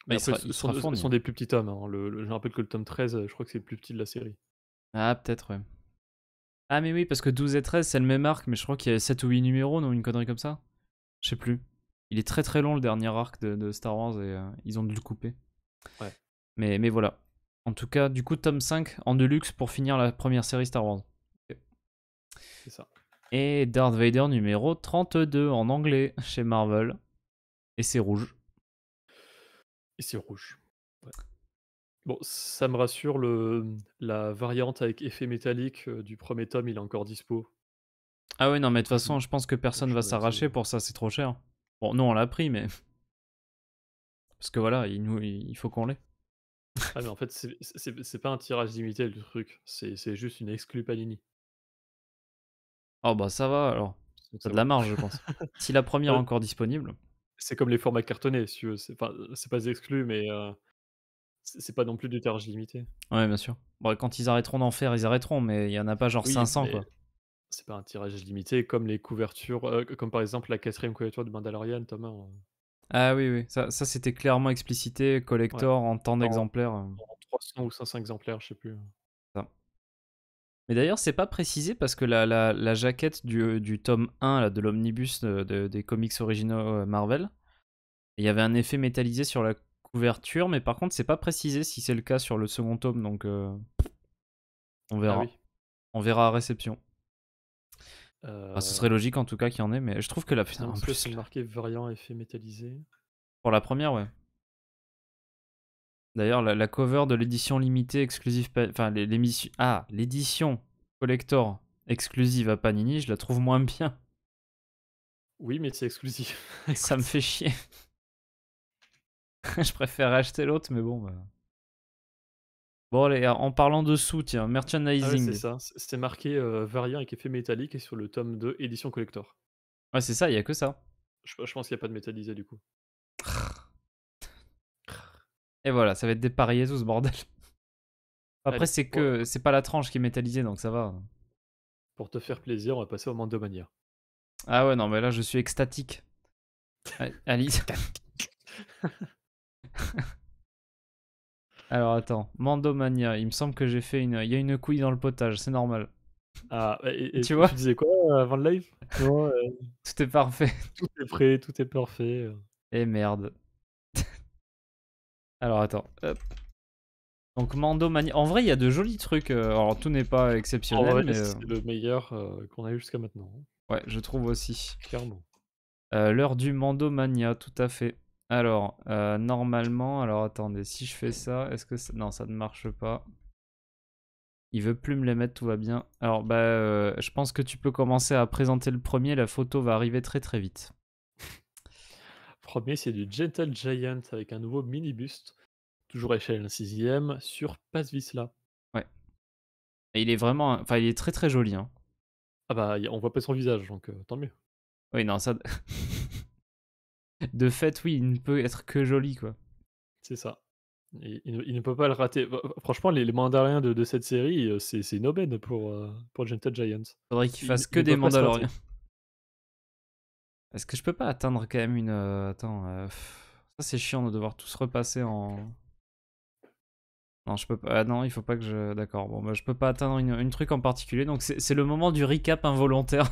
[SPEAKER 1] Bah,
[SPEAKER 3] Mais après,
[SPEAKER 1] il
[SPEAKER 3] ce
[SPEAKER 1] sera
[SPEAKER 3] ce
[SPEAKER 1] fourni,
[SPEAKER 3] sont
[SPEAKER 1] hein.
[SPEAKER 3] des plus petits tomes, hein. Je rappelle que le tome 13, je crois que c'est le plus petit de la série.
[SPEAKER 1] Ah, peut-être, ouais. Ah mais oui, parce que 12 et 13, c'est le même arc, mais je crois qu'il y a 7 ou 8 numéros, non? Une connerie comme ça? Je sais plus. Il est très très long, le dernier arc de Star Wars, et ils ont dû le couper.
[SPEAKER 3] Ouais,
[SPEAKER 1] Mais voilà. En tout cas, du coup, tome 5 en deluxe pour finir la première série Star Wars. Ok.
[SPEAKER 3] c'est ça.
[SPEAKER 1] Et Darth Vader numéro 32 en anglais chez Marvel. Et c'est rouge.
[SPEAKER 3] Et c'est rouge. Ouais. Bon, ça me rassure, la variante avec effet métallique, du premier tome, il est encore dispo.
[SPEAKER 1] Ah ouais, non, mais de toute
[SPEAKER 3] Donc je
[SPEAKER 1] façon, je pense que
[SPEAKER 3] donc
[SPEAKER 1] personne
[SPEAKER 3] je
[SPEAKER 1] va
[SPEAKER 3] me dis,
[SPEAKER 1] s'arracher pour ça, c'est trop cher. Bon, nous, on l'a pris, mais... Parce que voilà, il faut qu'on l'ait.
[SPEAKER 3] ah mais en fait, c'est pas un tirage limité le truc, c'est juste une exclue Panini,
[SPEAKER 1] Oh bah ça va, alors.
[SPEAKER 3] donc
[SPEAKER 1] T'as
[SPEAKER 3] ça
[SPEAKER 1] de la
[SPEAKER 3] va.
[SPEAKER 1] marge, je pense. Si la première est
[SPEAKER 3] Heu,
[SPEAKER 1] encore disponible.
[SPEAKER 3] c'est comme les formats cartonnés si tu veux, c'est pas des exclus mais c'est pas non plus du tirage limité.
[SPEAKER 1] Ouais, bien sûr. Bon, quand ils arrêteront d'en faire, ils arrêteront, mais il y en a pas genre
[SPEAKER 3] Oui,
[SPEAKER 1] 500,
[SPEAKER 3] mais
[SPEAKER 1] quoi.
[SPEAKER 3] c'est pas un tirage limité comme les couvertures, comme par exemple la 4e couverture de Mandalorian, tome 1,
[SPEAKER 1] Ah oui, oui, ça c'était clairement explicité,
[SPEAKER 3] ouais,
[SPEAKER 1] collector en tant
[SPEAKER 3] en
[SPEAKER 1] d'exemplaires.
[SPEAKER 3] 300 ou 500 exemplaires, je sais plus.
[SPEAKER 1] Ça. Mais d'ailleurs, c'est pas précisé parce que la jaquette du tome 1 là, de l'omnibus des comics originaux Marvel, il y avait un effet métallisé sur la couverture, mais par contre, c'est pas précisé si c'est le cas sur le second tome, donc on
[SPEAKER 3] Ah
[SPEAKER 1] verra.
[SPEAKER 3] oui,
[SPEAKER 1] On verra à réception. Enfin, ce serait
[SPEAKER 3] heu,
[SPEAKER 1] logique en tout cas qu'il y en ait, mais je trouve que la putain,
[SPEAKER 3] non
[SPEAKER 1] en
[SPEAKER 3] parce que là,
[SPEAKER 1] plus,
[SPEAKER 3] c'est marqué variant effet métallisé.
[SPEAKER 1] pour la première, ouais. D'ailleurs, la cover de l'édition limitée exclusive, enfin l'émission, ah, l'édition collector exclusive à Panini, je la trouve moins bien.
[SPEAKER 3] Oui, mais c'est exclusif.
[SPEAKER 1] Ça me
[SPEAKER 3] Écoute.
[SPEAKER 1] fait chier. Je préfère acheter l'autre, mais bon. Bah. Bon, allez, en parlant de sous, tiens,
[SPEAKER 3] Ah ouais, c'est
[SPEAKER 1] merchandising.
[SPEAKER 3] ça, c'est marqué, variant avec effet métallique et sur le tome 2 édition collector.
[SPEAKER 1] Ouais, c'est ça, il y a que ça.
[SPEAKER 3] Je pense qu'il y a pas de métallisé du coup.
[SPEAKER 1] Et voilà, ça va être dépareillé tout ce bordel. Après,
[SPEAKER 3] Allez,
[SPEAKER 1] c'est pas la tranche qui est métallisée, donc ça va.
[SPEAKER 3] pour te faire plaisir, on va passer au Mandomania.
[SPEAKER 1] Ah ouais, non, mais là, je suis extatique. Alice. Alors attends, Mandomania, il me semble que j'ai fait une... Il y a une couille dans le potage, c'est normal.
[SPEAKER 3] Ah, et
[SPEAKER 1] Tu
[SPEAKER 3] tu
[SPEAKER 1] vois?
[SPEAKER 3] disais quoi, avant le live? Non,
[SPEAKER 1] Tout est parfait.
[SPEAKER 3] tout est prêt, tout est parfait,
[SPEAKER 1] Et merde. Alors attends, hop. Donc Mandomania, en vrai, il y a de jolis trucs. Alors tout n'est pas
[SPEAKER 3] En
[SPEAKER 1] exceptionnel,
[SPEAKER 3] vrai,
[SPEAKER 1] mais
[SPEAKER 3] c'est le meilleur, qu'on a eu jusqu'à maintenant, hein,
[SPEAKER 1] ouais, je trouve aussi.
[SPEAKER 3] clairement.
[SPEAKER 1] L'heure du Mandomania, tout à fait. Alors, normalement, alors attendez, si je fais ça, est-ce que non, ça ne marche pas. Il veut plus me les mettre, tout va bien. Alors, bah, je pense que tu peux commencer à présenter le premier. La photo va arriver très très vite.
[SPEAKER 3] 1er, c'est du Gentle Giant avec un nouveau mini buste, toujours à échelle 1/6 sur Passe Vizsla.
[SPEAKER 1] Ouais. Et il est vraiment, enfin, il est très très joli, hein.
[SPEAKER 3] Ah bah, on voit pas son visage, donc tant mieux.
[SPEAKER 1] Oui, non, ça. De fait, oui, il ne peut être que joli, quoi.
[SPEAKER 3] C'est ça. Et il ne peut pas le rater. Franchement, les Mandaloriens de cette série, c'est une aubaine pour Gentle Giant.
[SPEAKER 1] Faudrait qu'il fasse
[SPEAKER 3] Ils
[SPEAKER 1] que
[SPEAKER 3] ne
[SPEAKER 1] des
[SPEAKER 3] peuvent pas se rater.
[SPEAKER 1] Mandaloriens. Est-ce que je peux pas atteindre quand même une. Attends. Ça, c'est chiant de devoir tous repasser en. Non, je peux pas. Ah non, il faut pas que je. D'accord. Bon, bah, je peux pas atteindre une truc en particulier. Donc, c'est le moment du recap involontaire.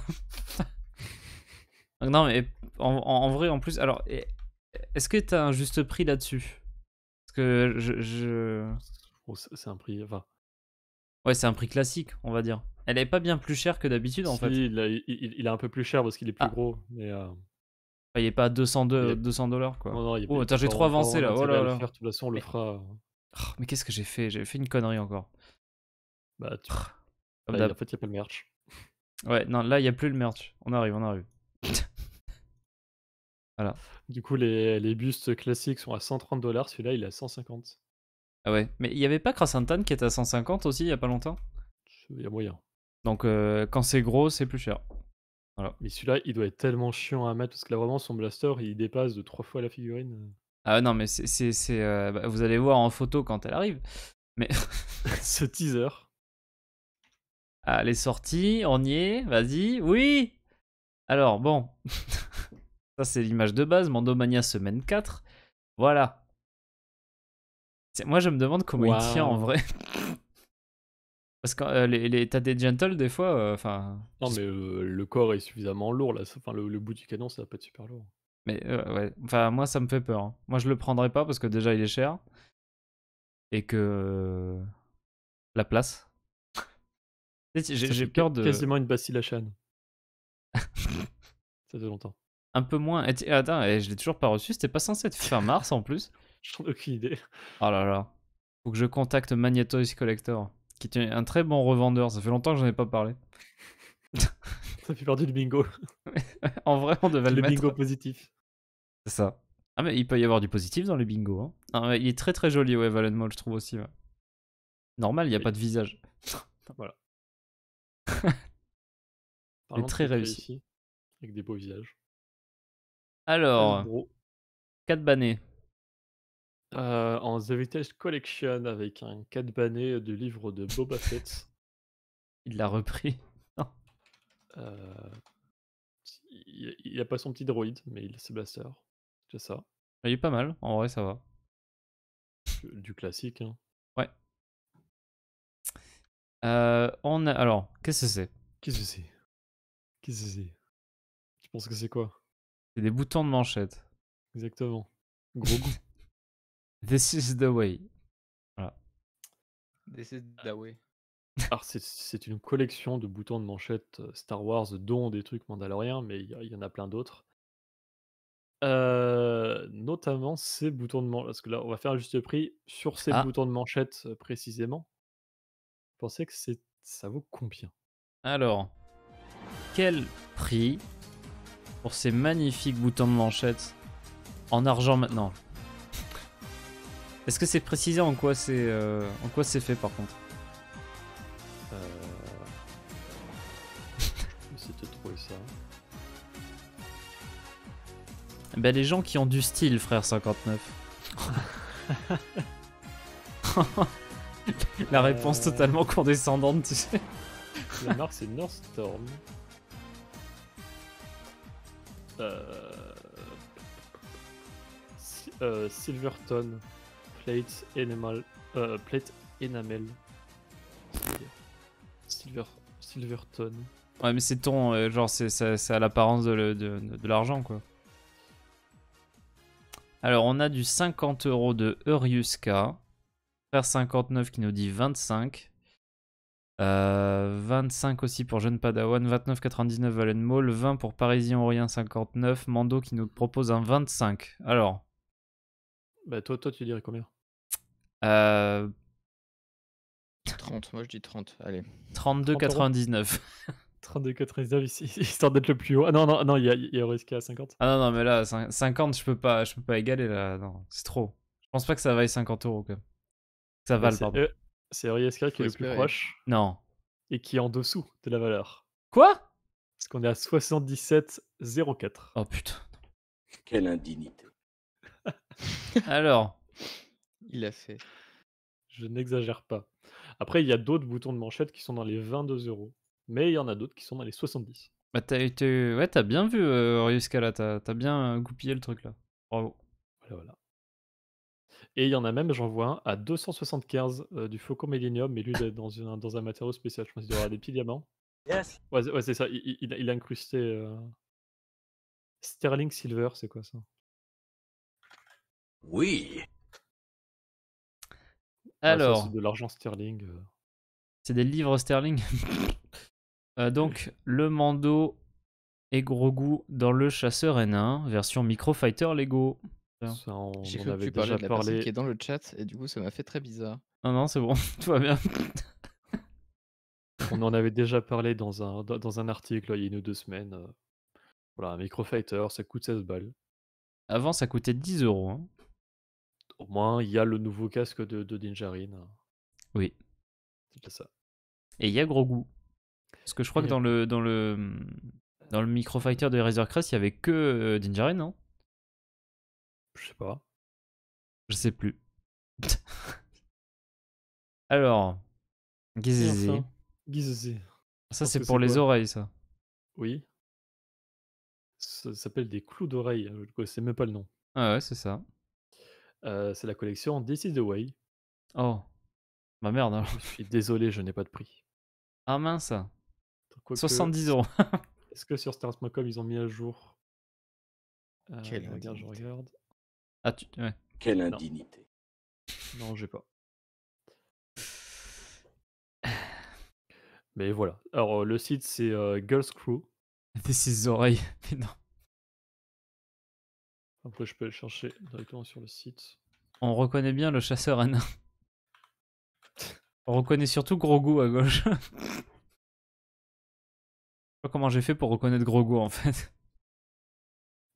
[SPEAKER 1] Non, mais en vrai, en plus. Alors, est-ce que t'as un juste prix là-dessus? Parce que
[SPEAKER 3] Bon, c'est un prix, enfin,
[SPEAKER 1] Ouais, c'est un prix classique, on va dire. Elle est pas bien plus chère que d'habitude, en fait.
[SPEAKER 3] si, il est un peu plus cher parce qu'il est plus
[SPEAKER 1] Ah,
[SPEAKER 3] gros, mais
[SPEAKER 1] enfin, il est pas à
[SPEAKER 3] il y a
[SPEAKER 1] 200 $, quoi.
[SPEAKER 3] non, non,
[SPEAKER 1] Oh,
[SPEAKER 3] il y a
[SPEAKER 1] attends, j'ai trop
[SPEAKER 3] pas
[SPEAKER 1] avancé
[SPEAKER 3] vraiment
[SPEAKER 1] là. Oh
[SPEAKER 3] d'intérêt à
[SPEAKER 1] là
[SPEAKER 3] le
[SPEAKER 1] là.
[SPEAKER 3] faire. De toute façon, on le
[SPEAKER 1] Mais,
[SPEAKER 3] fera,
[SPEAKER 1] mais qu'est-ce que j'ai fait? J'ai fait une connerie encore.
[SPEAKER 3] bah,
[SPEAKER 1] Comme
[SPEAKER 3] là,
[SPEAKER 1] d'hab.
[SPEAKER 3] en fait, il y a pas le merch.
[SPEAKER 1] Ouais, non, là, il y a plus le merch. On arrive, on arrive. Voilà.
[SPEAKER 3] Du coup, les bustes classiques sont à 130 $, celui-là, il est à 150.
[SPEAKER 1] Ah ouais. Mais il y avait pas Krasantan qui était à 150 aussi, il y a pas longtemps?
[SPEAKER 3] Il y a moyen.
[SPEAKER 1] Donc, quand c'est gros, c'est plus cher. Voilà.
[SPEAKER 3] Mais celui-là, il doit être tellement chiant à mettre parce que là, vraiment, son blaster, il dépasse de 3 fois la figurine.
[SPEAKER 1] Ah non, mais bah, vous allez voir en photo quand elle arrive. Mais
[SPEAKER 3] Ce teaser.
[SPEAKER 1] ah, elle est sortie, on y est, vas-y, oui. Alors, bon. Ça, c'est l'image de base, Mandomania semaine 4. Voilà. Moi, je me demande comment il tient en
[SPEAKER 3] Waouh!
[SPEAKER 1] vrai. Parce que t'as des gentle des fois, enfin.
[SPEAKER 3] Non, mais le corps est suffisamment lourd là, enfin le bout du canon, ça va pas être super lourd.
[SPEAKER 1] Mais ouais, enfin, moi, ça me fait peur, hein. Moi, je le prendrais pas parce que déjà, il est cher. Et que. La place. Tu sais,
[SPEAKER 3] Ça
[SPEAKER 1] J'ai
[SPEAKER 3] fait
[SPEAKER 1] peur de.
[SPEAKER 3] quasiment une Bastille Achan. Ça fait longtemps.
[SPEAKER 1] Un peu moins. Attends, je l'ai toujours pas reçu. C'était pas censé être fin mars en plus.
[SPEAKER 3] J'en ai aucune idée.
[SPEAKER 1] Oh là là. Faut que je contacte Magnetoys Collector, qui est un très bon revendeur. Ça fait longtemps que j'en ai pas parlé.
[SPEAKER 3] Ça fait partie du bingo.
[SPEAKER 1] En vrai, on devait le
[SPEAKER 3] Le bingo
[SPEAKER 1] mettre.
[SPEAKER 3] positif.
[SPEAKER 1] C'est ça. Ah, mais il peut y avoir du positif dans les bingos, hein. Ah, ouais, il est très très joli, ouais, Valen Mall, je trouve aussi. Ouais. Normal, il n'y a
[SPEAKER 3] Oui.
[SPEAKER 1] pas de visage.
[SPEAKER 3] Voilà.
[SPEAKER 1] Il est
[SPEAKER 3] Parlant de
[SPEAKER 1] très
[SPEAKER 3] trucs
[SPEAKER 1] réussi.
[SPEAKER 3] réussis, avec des beaux visages.
[SPEAKER 1] Alors,
[SPEAKER 3] Hasbro,
[SPEAKER 1] 4 bannés.
[SPEAKER 3] en The Vintage Collection avec un cadbané du livre de Boba Fett.
[SPEAKER 1] Il l'a repris. Non.
[SPEAKER 3] Heu, il a pas son petit droïde, mais il a ses blasters. C'est ça,
[SPEAKER 1] Il est pas mal, en vrai, ça va.
[SPEAKER 3] du classique, hein.
[SPEAKER 1] Ouais. Alors, qu'est-ce que c'est?
[SPEAKER 3] Qu'est-ce que c'est? Qu'est-ce que c'est? Tu penses que c'est quoi?
[SPEAKER 1] C'est des boutons de manchette.
[SPEAKER 3] Exactement. Gros goût.
[SPEAKER 1] This is the way. Voilà.
[SPEAKER 2] This is the way.
[SPEAKER 3] Alors c'est une collection de boutons de manchette, Star Wars, dont des trucs mandaloriens, mais il y en a plein d'autres. Notamment ces boutons de manchette, parce que là, on va faire un juste prix sur ces
[SPEAKER 1] Ah,
[SPEAKER 3] boutons de manchette, précisément. Vous pensez que ça vaut combien?
[SPEAKER 1] alors, quel prix pour ces magnifiques boutons de manchette en argent maintenant? Est-ce que c'est précisé en quoi c'est fait par contre?
[SPEAKER 3] Heu, je vais essayer de te trouver ça.
[SPEAKER 1] Ben, les gens qui ont du style, frère 59. La réponse totalement condescendante, tu sais.
[SPEAKER 3] La marque, c'est Northstorm. Silverton Plate Plate Enamel. Silverton.
[SPEAKER 1] Ouais, mais c'est genre, c'est à l'apparence de l'argent, quoi. Alors, on a du 50 € de Euriuska. Frère 59 qui nous dit 25. 25 aussi pour Jeune Padawan. 29,99 Valen Mall. 20 pour Parisien Orient 59. Mando qui nous propose un 25. Alors,
[SPEAKER 3] Bah toi tu dirais combien?
[SPEAKER 2] 30, moi je dis 30, allez.
[SPEAKER 1] 32,99.
[SPEAKER 3] 32,99 histoire d'être le plus haut. Ah non, non, non, il y a Oriska à 50.
[SPEAKER 1] Ah non, non, mais là, 50, je peux pas égaler là. Non, c'est trop. Je pense pas que ça vaille 50 € quand même. Que ça
[SPEAKER 3] Bah,
[SPEAKER 1] vale, pardon.
[SPEAKER 3] c'est Oriska qui
[SPEAKER 2] Faut
[SPEAKER 3] est le plus
[SPEAKER 2] espérer.
[SPEAKER 3] proche
[SPEAKER 1] Non.
[SPEAKER 3] et qui est en dessous de la valeur.
[SPEAKER 1] Quoi?
[SPEAKER 3] Parce qu'on est à 77,04.
[SPEAKER 1] Oh putain.
[SPEAKER 4] Quelle indignité.
[SPEAKER 1] Alors,
[SPEAKER 2] Il l'a fait.
[SPEAKER 3] Je n'exagère pas. Après, il y a d'autres boutons de manchette qui sont dans les 22 €. Mais il y en a d'autres qui sont dans les 70.
[SPEAKER 1] bah ouais, t'as bien vu, Ryuska, là. T'as bien goupillé le truc, là. Bravo.
[SPEAKER 3] Voilà, voilà. Et il y en a même, j'en vois un à 275 du Faucon Millenium, mais lui, il est dans un matériau spécial. Je pense qu'il doit avoir des petits diamants.
[SPEAKER 4] Yes.
[SPEAKER 3] Ouais, ouais, c'est ça. Il a incrusté Sterling Silver, c'est quoi ça?
[SPEAKER 4] Oui.
[SPEAKER 3] Bah, ça, c'est
[SPEAKER 1] Alors,
[SPEAKER 3] de l'argent sterling.
[SPEAKER 1] c'est des livres sterling. Donc, le Mando et Grogu dans le chasseur N1, version Microfighter Lego. Tiens.
[SPEAKER 3] Ça, on
[SPEAKER 2] J'ai
[SPEAKER 3] en
[SPEAKER 2] cru que
[SPEAKER 3] avait
[SPEAKER 2] tu parlais
[SPEAKER 3] déjà
[SPEAKER 2] de la personne qui
[SPEAKER 3] parlé.
[SPEAKER 2] est dans le chat et du coup ça m'a fait très bizarre.
[SPEAKER 1] Non, non, c'est bon, tout va bien.
[SPEAKER 3] On en avait déjà parlé dans un article il y a 1 ou 2 semaines. Voilà, un Microfighter, ça coûte 16 balles.
[SPEAKER 1] Avant, ça coûtait 10 €. Hein.
[SPEAKER 3] Au moins, il y a le nouveau casque de Dinjarin.
[SPEAKER 1] Oui.
[SPEAKER 3] C'est déjà ça.
[SPEAKER 1] Et il y a Grogu. Parce que je crois
[SPEAKER 3] Et
[SPEAKER 1] que dans le Microfighter de Razor Crest, il y avait que Dinjarin, non?
[SPEAKER 3] Je sais pas.
[SPEAKER 1] Je sais plus. Alors,
[SPEAKER 3] Et
[SPEAKER 1] Gizzy.
[SPEAKER 3] enfin, Gizzy.
[SPEAKER 1] Ça,
[SPEAKER 3] pense
[SPEAKER 1] c'est
[SPEAKER 3] que
[SPEAKER 1] pour
[SPEAKER 3] c'est
[SPEAKER 1] les
[SPEAKER 3] quoi?
[SPEAKER 1] oreilles, ça.
[SPEAKER 3] Oui. Ça s'appelle des clous d'oreilles, je ne connaissais même pas le nom.
[SPEAKER 1] Ah ouais, c'est ça.
[SPEAKER 3] C'est la collection This is the Way.
[SPEAKER 1] Oh, bah merde alors.
[SPEAKER 3] Je suis désolé, je n'ai pas de prix.
[SPEAKER 1] Ah mince,
[SPEAKER 3] Quoique,
[SPEAKER 1] 70 €.
[SPEAKER 3] est-ce que sur stars.com ils ont mis à jour?
[SPEAKER 2] Quelle
[SPEAKER 3] Regarde, je
[SPEAKER 2] indignité.
[SPEAKER 3] regarde.
[SPEAKER 1] Ah, ouais.
[SPEAKER 4] Quelle
[SPEAKER 3] Non.
[SPEAKER 4] indignité.
[SPEAKER 3] Non, j'ai pas. Mais voilà. Alors, le site, c'est Girls Crew.
[SPEAKER 1] Des oreilles. Mais non.
[SPEAKER 3] Après, je peux aller chercher directement sur le site.
[SPEAKER 1] On reconnaît bien le chasseur N1. On reconnaît surtout Grogu à gauche. Je sais pas comment j'ai fait pour reconnaître Grogu en fait.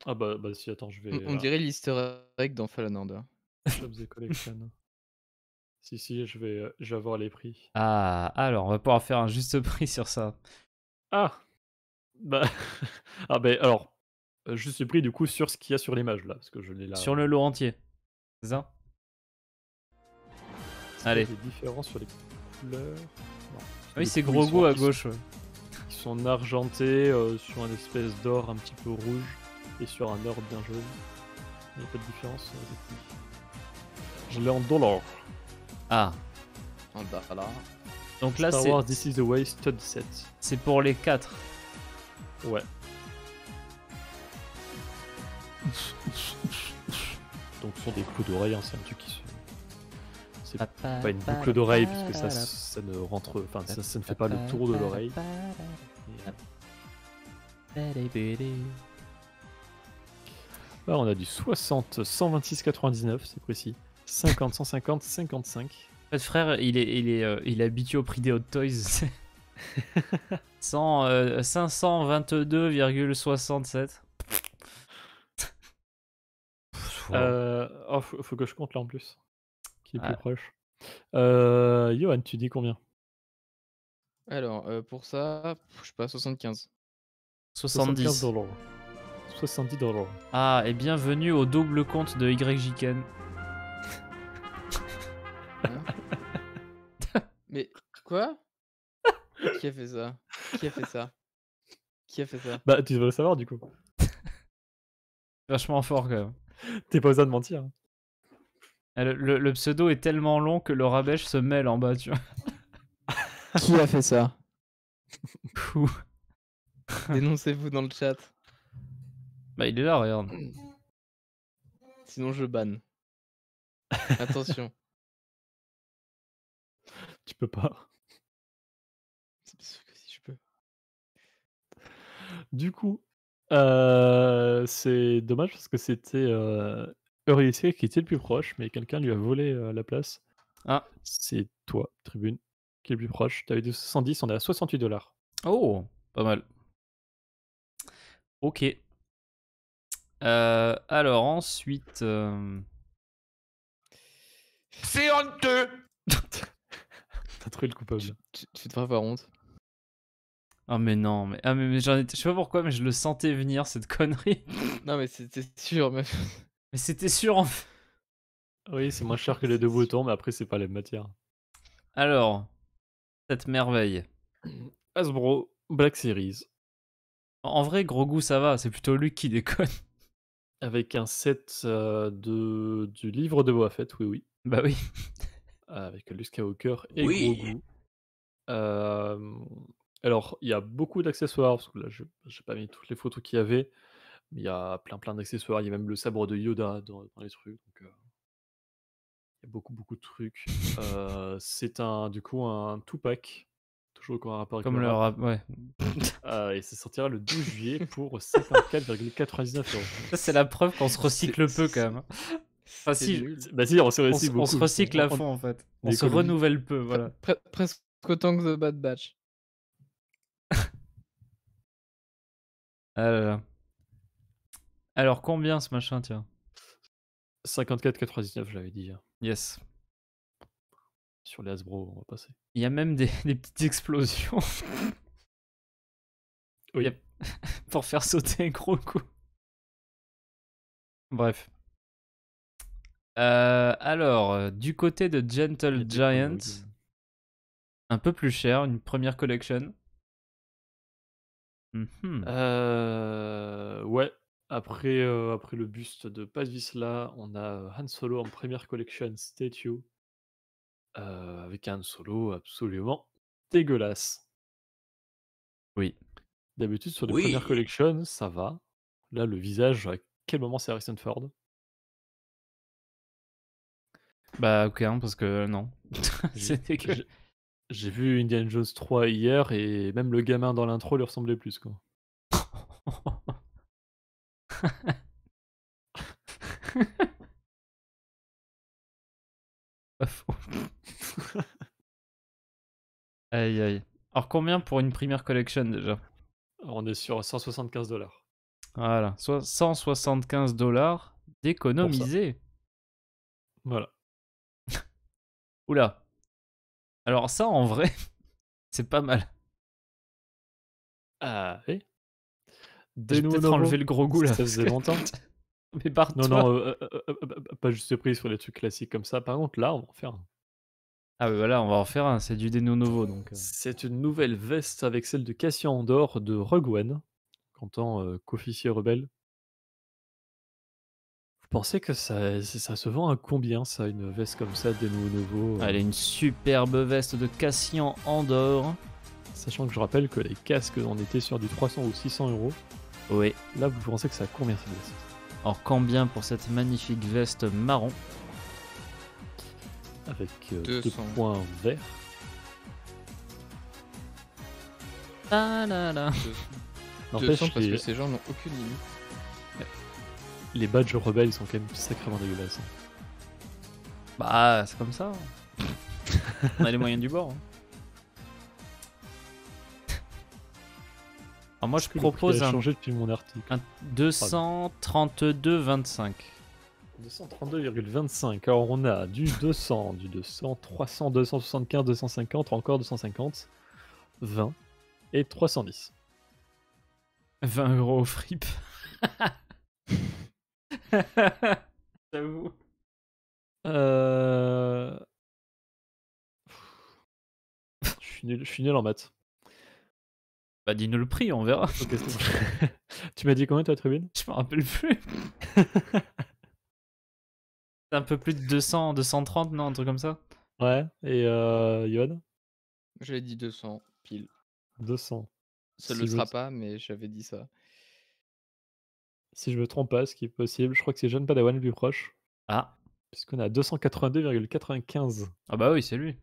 [SPEAKER 3] Ah bah si, attends, je vais...
[SPEAKER 2] On dirait l'easter egg dans Fallen Order.
[SPEAKER 3] Shops et Collection. Si, je vais avoir les prix.
[SPEAKER 1] Ah, alors on va pouvoir faire un juste prix sur ça.
[SPEAKER 3] Ah! Bah... ah bah alors, juste le prix du coup sur ce qu'il y a sur l'image là, parce que je l'ai là.
[SPEAKER 1] Sur le lot entier. C'est ça?
[SPEAKER 3] Est-ce qu'il y a
[SPEAKER 1] Allez.
[SPEAKER 3] des différences sur les couleurs? Non.
[SPEAKER 1] Oui,
[SPEAKER 3] Les
[SPEAKER 1] c'est
[SPEAKER 3] coups, ils
[SPEAKER 1] Grogu à
[SPEAKER 3] sont-
[SPEAKER 1] gauche. Ouais.
[SPEAKER 3] Ils sont argentés sur un espèce d'or un petit peu rouge et sur un or bien jaune. Il n'y a pas de différence des prix. Je l'ai en dollars.
[SPEAKER 1] Ah,
[SPEAKER 2] En dollar.
[SPEAKER 1] donc là
[SPEAKER 3] Star
[SPEAKER 1] c'est
[SPEAKER 3] Wars This is the Way Stud Set.
[SPEAKER 1] c'est pour les 4.
[SPEAKER 3] Ouais. Donc ce sont des clous d'oreille, hein, c'est un truc qui se... C'est pas une boucle d'oreille puisque ça ne rentre... Enfin, ça ne fait pas le tour de l'oreille. Là, on a du 60, 126, 99, c'est précis. 50, 150, 55.
[SPEAKER 1] En fait, frère, il est habitué au prix des Hot Toys. 522,67.
[SPEAKER 3] Oh, faut que je compte là en plus. Qui est plus
[SPEAKER 1] Ah.
[SPEAKER 3] proche. Johan, tu dis combien?
[SPEAKER 2] Alors, pour ça, je sais pas, 75.
[SPEAKER 1] 70.
[SPEAKER 3] 75 $. 70 $.
[SPEAKER 1] Ah, et bienvenue au double compte de YJken.
[SPEAKER 2] Mais quoi? Qui a fait ça? Qui a fait ça? Qui a fait ça?
[SPEAKER 3] Bah, tu devrais le savoir du coup.
[SPEAKER 1] Vachement fort quand même.
[SPEAKER 3] T'es pas besoin de mentir. Hein.
[SPEAKER 1] Ah, le pseudo est tellement long que le rabèche se mêle en bas, tu vois.
[SPEAKER 2] Qui a fait ça?
[SPEAKER 1] Fou.
[SPEAKER 2] Dénoncez-vous dans le chat.
[SPEAKER 1] Bah, il est là, regarde.
[SPEAKER 2] Sinon je banne. Attention.
[SPEAKER 3] Tu peux pas.
[SPEAKER 2] C'est bien sûr que si je peux.
[SPEAKER 3] Du coup, c'est dommage parce que c'était Eurysque qui était le plus proche, mais quelqu'un lui a volé la place.
[SPEAKER 1] Ah.
[SPEAKER 3] C'est toi, Tribune, qui est le plus proche. T'avais dit 70, on est à 68 $.
[SPEAKER 1] Oh, pas mal. Ok. Alors ensuite...
[SPEAKER 4] C'est honteux.
[SPEAKER 3] T'as trouvé le coupable.
[SPEAKER 2] Tu devrais avoir honte.
[SPEAKER 1] Ah mais non, mais j'en étais... Je sais pas pourquoi, mais je le sentais venir, cette connerie.
[SPEAKER 2] Non, mais c'était sûr, mais
[SPEAKER 1] Mais c'était sûr en fait.
[SPEAKER 3] Oui, c'est moins cher que les
[SPEAKER 2] C'est
[SPEAKER 3] 2
[SPEAKER 2] sûr.
[SPEAKER 3] boutons, mais après, c'est pas les matières.
[SPEAKER 1] Alors, cette merveille.
[SPEAKER 3] Hasbro Black Series.
[SPEAKER 1] En vrai, gros goût, ça va, c'est plutôt Luc qui déconne.
[SPEAKER 3] Avec un set du livre de Boba Fett, oui, oui.
[SPEAKER 1] Bah oui.
[SPEAKER 3] Avec Luke Skywalker et
[SPEAKER 4] Oui.
[SPEAKER 3] Grogu. Alors, il y a beaucoup d'accessoires, parce que là, j'ai pas mis toutes les photos qu'il y avait, mais il y a plein d'accessoires. Il y a même le sabre de Yoda dans les trucs, donc il y a beaucoup de trucs. C'est du coup, un two-pack, toujours en rapport avec
[SPEAKER 1] Comme
[SPEAKER 3] le
[SPEAKER 1] le
[SPEAKER 3] rap.
[SPEAKER 1] rap, ouais.
[SPEAKER 3] Et ça sortira le 12 juillet pour 54,99 €.
[SPEAKER 1] Ça, c'est la preuve qu'on se recycle peu quand même. Enfin,
[SPEAKER 2] c'est
[SPEAKER 1] si,
[SPEAKER 2] nul.
[SPEAKER 3] Bah si, on se
[SPEAKER 1] on,
[SPEAKER 3] recycle
[SPEAKER 1] on se
[SPEAKER 3] beaucoup.
[SPEAKER 1] recycle à fond en fait. On se
[SPEAKER 3] l'écologie.
[SPEAKER 1] renouvelle peu, voilà.
[SPEAKER 2] Presque autant que The Bad Batch.
[SPEAKER 1] Ah là là. Alors, combien ce machin, tiens?
[SPEAKER 3] 54,99, je l'avais dit, hein.
[SPEAKER 1] Yes.
[SPEAKER 3] Sur les Hasbro, on va passer.
[SPEAKER 1] Il y a même des petites explosions.
[SPEAKER 3] Oui.
[SPEAKER 1] Yep. Pour faire sauter un gros coup. Bref. Alors, du côté de
[SPEAKER 3] Il y a
[SPEAKER 1] Gentle
[SPEAKER 3] des
[SPEAKER 1] Giant,
[SPEAKER 3] prologues.
[SPEAKER 1] un peu plus cher, une première collection. Mhm.
[SPEAKER 3] Ouais, après le buste de Paz Vizsla, on a Han Solo en première collection statue, avec un Han Solo absolument dégueulasse.
[SPEAKER 1] Oui.
[SPEAKER 3] D'habitude, sur les
[SPEAKER 4] Oui.
[SPEAKER 3] premières collections, ça va. Là, le visage, à quel moment c'est Harrison Ford?
[SPEAKER 1] Bah, ok, hein, parce que non.
[SPEAKER 3] J'ai
[SPEAKER 1] C'est dégueu.
[SPEAKER 3] j'ai- j'ai vu Indiana Jones 3 hier et même le gamin dans l'intro lui ressemblait plus, quoi.
[SPEAKER 1] Pas faux. Aïe aïe. Alors, combien pour une première collection déjà?
[SPEAKER 3] On est sur 175 $.
[SPEAKER 1] Voilà, soit 175 $ d'économiser.
[SPEAKER 3] Voilà.
[SPEAKER 1] Oula. Alors ça, en vrai, c'est pas mal.
[SPEAKER 3] Ah oui.
[SPEAKER 1] Je vais
[SPEAKER 3] Des
[SPEAKER 1] peut-être enlever le gros goût là.
[SPEAKER 3] Ça
[SPEAKER 1] parce
[SPEAKER 3] faisait
[SPEAKER 1] que-
[SPEAKER 3] longtemps.
[SPEAKER 1] Mais barre-toi.
[SPEAKER 3] Non, pas juste pris sur les trucs classiques comme ça. Par contre, là, on va en faire un.
[SPEAKER 1] Ah bah voilà, on va en faire un, c'est du Deno Novo donc.
[SPEAKER 3] C'est une nouvelle veste avec celle de Cassian Andor de Rogue One, en tant qu'officier rebelle. Vous pensez que ça se vend à combien, ça, une veste comme ça, des nouveaux
[SPEAKER 1] Elle est une superbe veste de Cassian Andor.
[SPEAKER 3] Sachant que je rappelle que les casques, on était sur du 300 ou 600 €.
[SPEAKER 1] Oui.
[SPEAKER 3] Là, vous pensez que ça a combien cette veste?
[SPEAKER 1] Alors combien pour cette magnifique veste marron?
[SPEAKER 3] Avec 2
[SPEAKER 2] 200.
[SPEAKER 3] points verts.
[SPEAKER 1] Ah là là.
[SPEAKER 2] 200
[SPEAKER 3] N'empêche,
[SPEAKER 2] parce que
[SPEAKER 3] les,
[SPEAKER 2] ces gens n'ont aucune limite.
[SPEAKER 3] les badges rebelles, ils sont quand même sacrément dégueulasses.
[SPEAKER 1] Bah, c'est comme ça. On a les moyens du bord. Hein. Alors moi, je
[SPEAKER 3] Est-ce que le prix
[SPEAKER 1] propose
[SPEAKER 3] a
[SPEAKER 1] un
[SPEAKER 3] changé depuis mon article.
[SPEAKER 1] 232,25.
[SPEAKER 3] 232,25. Alors on a du 200, du 200, 300, 275, 250, encore 250, 20 et 310.
[SPEAKER 1] 20 € au fripe. J'avoue.
[SPEAKER 3] Je suis nul en maths.
[SPEAKER 1] Bah, dis-nous le prix, on verra.
[SPEAKER 3] Ok, c'est bon. Tu m'as dit combien toi, Tribune?
[SPEAKER 1] Je me rappelle plus. C'est un peu plus de 200, 230, non, un truc comme ça.
[SPEAKER 3] Ouais, et Yoann?
[SPEAKER 2] J'avais dit 200 pile.
[SPEAKER 3] 200.
[SPEAKER 2] Ça
[SPEAKER 3] Si
[SPEAKER 2] le
[SPEAKER 3] je
[SPEAKER 2] sera
[SPEAKER 3] me-
[SPEAKER 2] pas, mais j'avais dit ça.
[SPEAKER 3] Si je me trompe pas, ce qui est possible, je crois que c'est Jeune Padawan le plus proche,
[SPEAKER 1] Ah.
[SPEAKER 3] puisqu'on a 282,95.
[SPEAKER 1] Ah bah oui, c'est lui.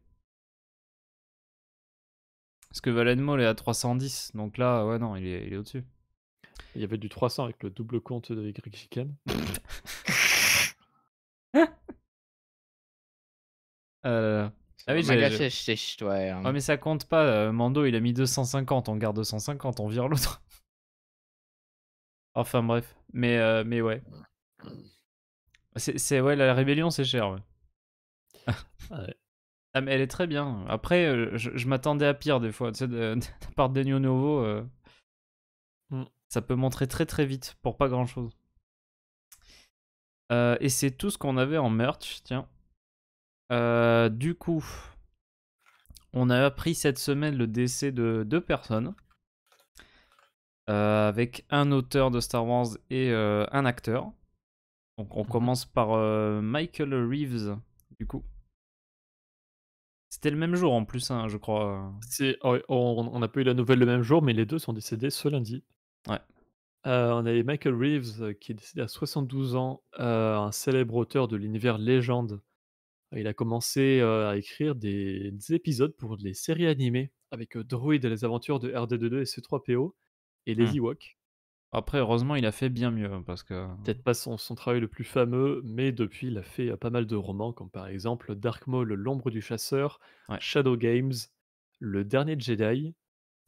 [SPEAKER 1] Parce que Valen Mall est à 310, donc là, ouais, non, il est au-dessus.
[SPEAKER 3] Il y avait du 300 avec le double compte de Y Chicken.
[SPEAKER 1] Ah oui,
[SPEAKER 2] Ouais,
[SPEAKER 1] Ouais, mais ça compte pas. Mando, il a mis 250, on garde 250, on vire l'autre. Enfin bref, mais ouais. Ouais, la rébellion, c'est cher, ouais.
[SPEAKER 3] Ouais.
[SPEAKER 1] Ah, mais elle est très bien. Après, je m'attendais à pire des fois. Tu sais, de la part de Denio Novo, ça peut montrer très très vite pour pas grand chose. Et c'est tout ce qu'on avait en merch, tiens. Du coup, on a appris cette semaine le décès de 2 personnes. Avec un auteur de Star Wars et un acteur. Donc on commence par Michael Reeves, du coup. C'était le même jour en plus, hein, je crois.
[SPEAKER 3] On n'a pas eu la nouvelle le même jour, mais les 2 sont décédés ce lundi.
[SPEAKER 1] Ouais.
[SPEAKER 3] On avait Michael Reeves, qui est décédé à 72 ans, un célèbre auteur de l'univers Légende. Il a commencé, à écrire des épisodes pour les séries animées avec, Droid et les aventures de R2D2 et C3PO et les
[SPEAKER 1] Hmm.
[SPEAKER 3] Ewoks.
[SPEAKER 1] Après, heureusement, il a fait bien mieux parce que.
[SPEAKER 3] Peut-être pas son travail le plus fameux, mais depuis, il a fait, pas mal de romans comme par exemple Dark Maul, l'ombre du chasseur,
[SPEAKER 1] Ouais.
[SPEAKER 3] Shadow Games, Le dernier Jedi,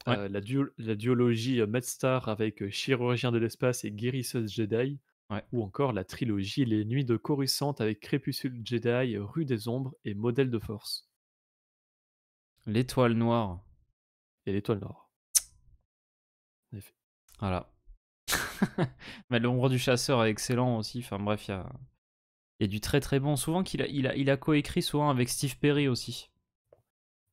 [SPEAKER 1] Ouais.
[SPEAKER 3] la duologie, Medstar avec, Chirurgien de l'espace et Guérisseuse Jedi,
[SPEAKER 1] Ouais.
[SPEAKER 3] ou encore la trilogie Les Nuits de Coruscant avec Crépuscule Jedi, Rue des Ombres et Modèle de Force
[SPEAKER 1] L'étoile noire.
[SPEAKER 3] et l'Étoile Noire. En effet.
[SPEAKER 1] Voilà. Mais l'ombre du chasseur est excellent aussi. Enfin bref, il y a du très très bon. Souvent il a coécrit souvent avec Steve Perry aussi.